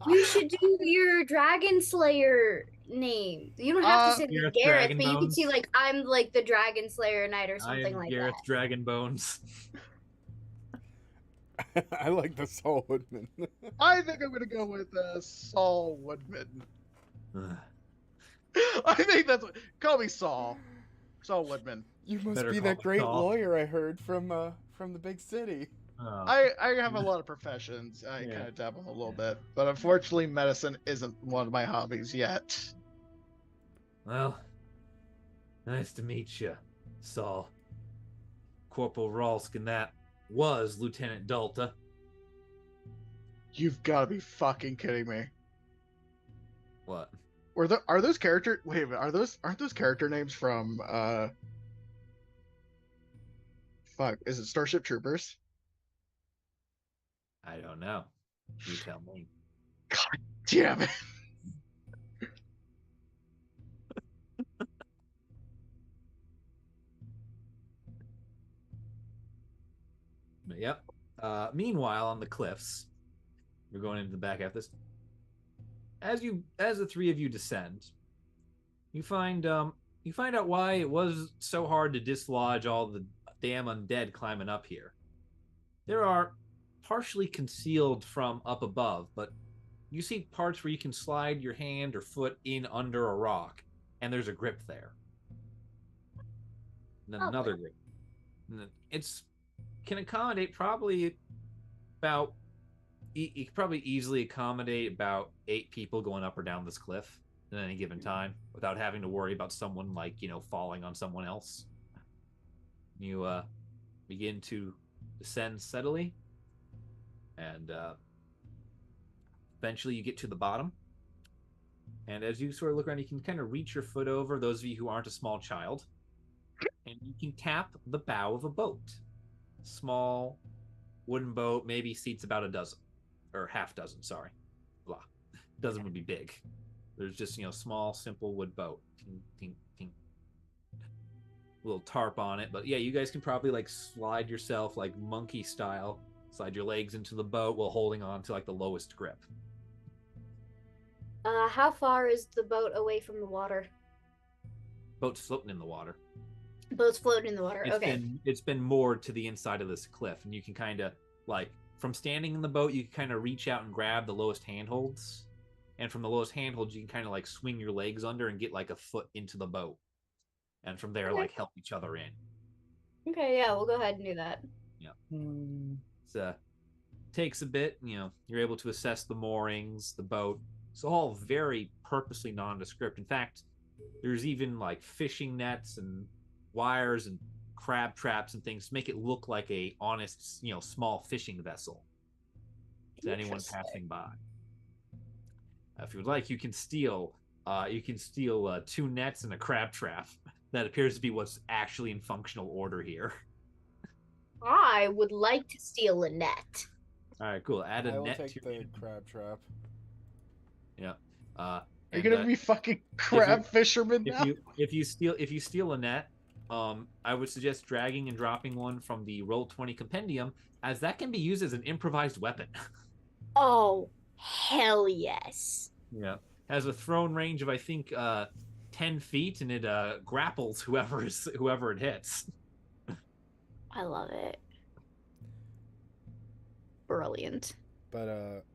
You should do your Dragon Slayer name. You don't have to say Gareth Gareth, but you Dragonbones. can see like I'm like the Dragon Slayer Knight or something like Gareth that. Dragonbones. I like the Saul Woodman. I think I'm gonna go with Saul Woodman. I think that's what. Call me Saul. Saul Woodman. You must Better be call that great Saul. lawyer I heard from the big city. Oh. I have a lot of professions. I Yeah. kind of dabble a little bit, but unfortunately, medicine isn't one of my hobbies yet. Well, nice to meet you, Saul. Corporal Ralskin, that was Lieutenant Dalta. You've got to be fucking kidding me. What? Are those character? Wait a minute. Aren't those character names from Fuck? Is it Starship Troopers? I don't know. You tell me. God damn it! But yep. Meanwhile, on the cliffs, we're going into the back half of this. As the three of you descend, you find out why it was so hard to dislodge all the damn undead climbing up here. There are partially concealed from up above, but you see parts where you can slide your hand or foot in under a rock, and there's a grip there. And then another grip. And then it's can accommodate probably about you could probably easily accommodate about 8 people going up or down this cliff at any given time without having to worry about someone falling on someone else. You begin to descend steadily, and eventually you get to the bottom. And as you sort of look around, you can kind of reach your foot over, those of you who aren't a small child, and you can tap the bow of a boat. Small wooden boat, maybe seats about a dozen, or half dozen, sorry. Blah. Dozen would be big. There's just, small, simple wood boat. Ting, ting, ting. Little tarp on it. But yeah, you guys can probably slide yourself monkey style, slide your legs into the boat while holding on to the lowest grip. How far is the boat away from the water? Boat's floating in the water. Boat's floating in the water. Okay. It's been moored to the inside of this cliff, and you can kind of from standing in the boat, you can kind of reach out and grab the lowest handholds, and from the lowest handholds, you can kind of swing your legs under and get a foot into the boat, and from there help each other in. Okay, yeah, we'll go ahead and do that. Yeah, it's takes a bit. You're able to assess the moorings, the boat. It's all very purposely nondescript. In fact, there's even fishing nets and wires and crab traps and things to make it look like a honest, small fishing vessel to anyone passing by. If you would like, you can steal 2 nets and a crab trap. That appears to be what's actually in functional order here. I would like to steal a net. All right, cool. Add a I will net take to the your crab trap. Yeah. Are you gonna be fucking crab fisherman now? If you steal a net, I would suggest dragging and dropping one from the Roll20 compendium, as that can be used as an improvised weapon. Oh, hell yes. Yeah. Has a thrown range of I think 10 feet, and it grapples whoever it hits. I love it. Brilliant. But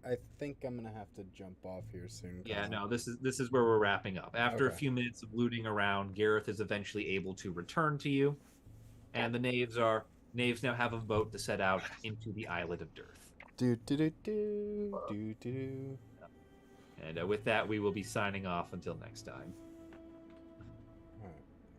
I think I'm gonna have to jump off here soon. Yeah, no, this is where we're wrapping up. After a Okay. few minutes of looting around, Gareth is eventually able to return to you, and the knaves now have a boat to set out into the islet of Dearth. Do do do do do do. And with that, we will be signing off until next time.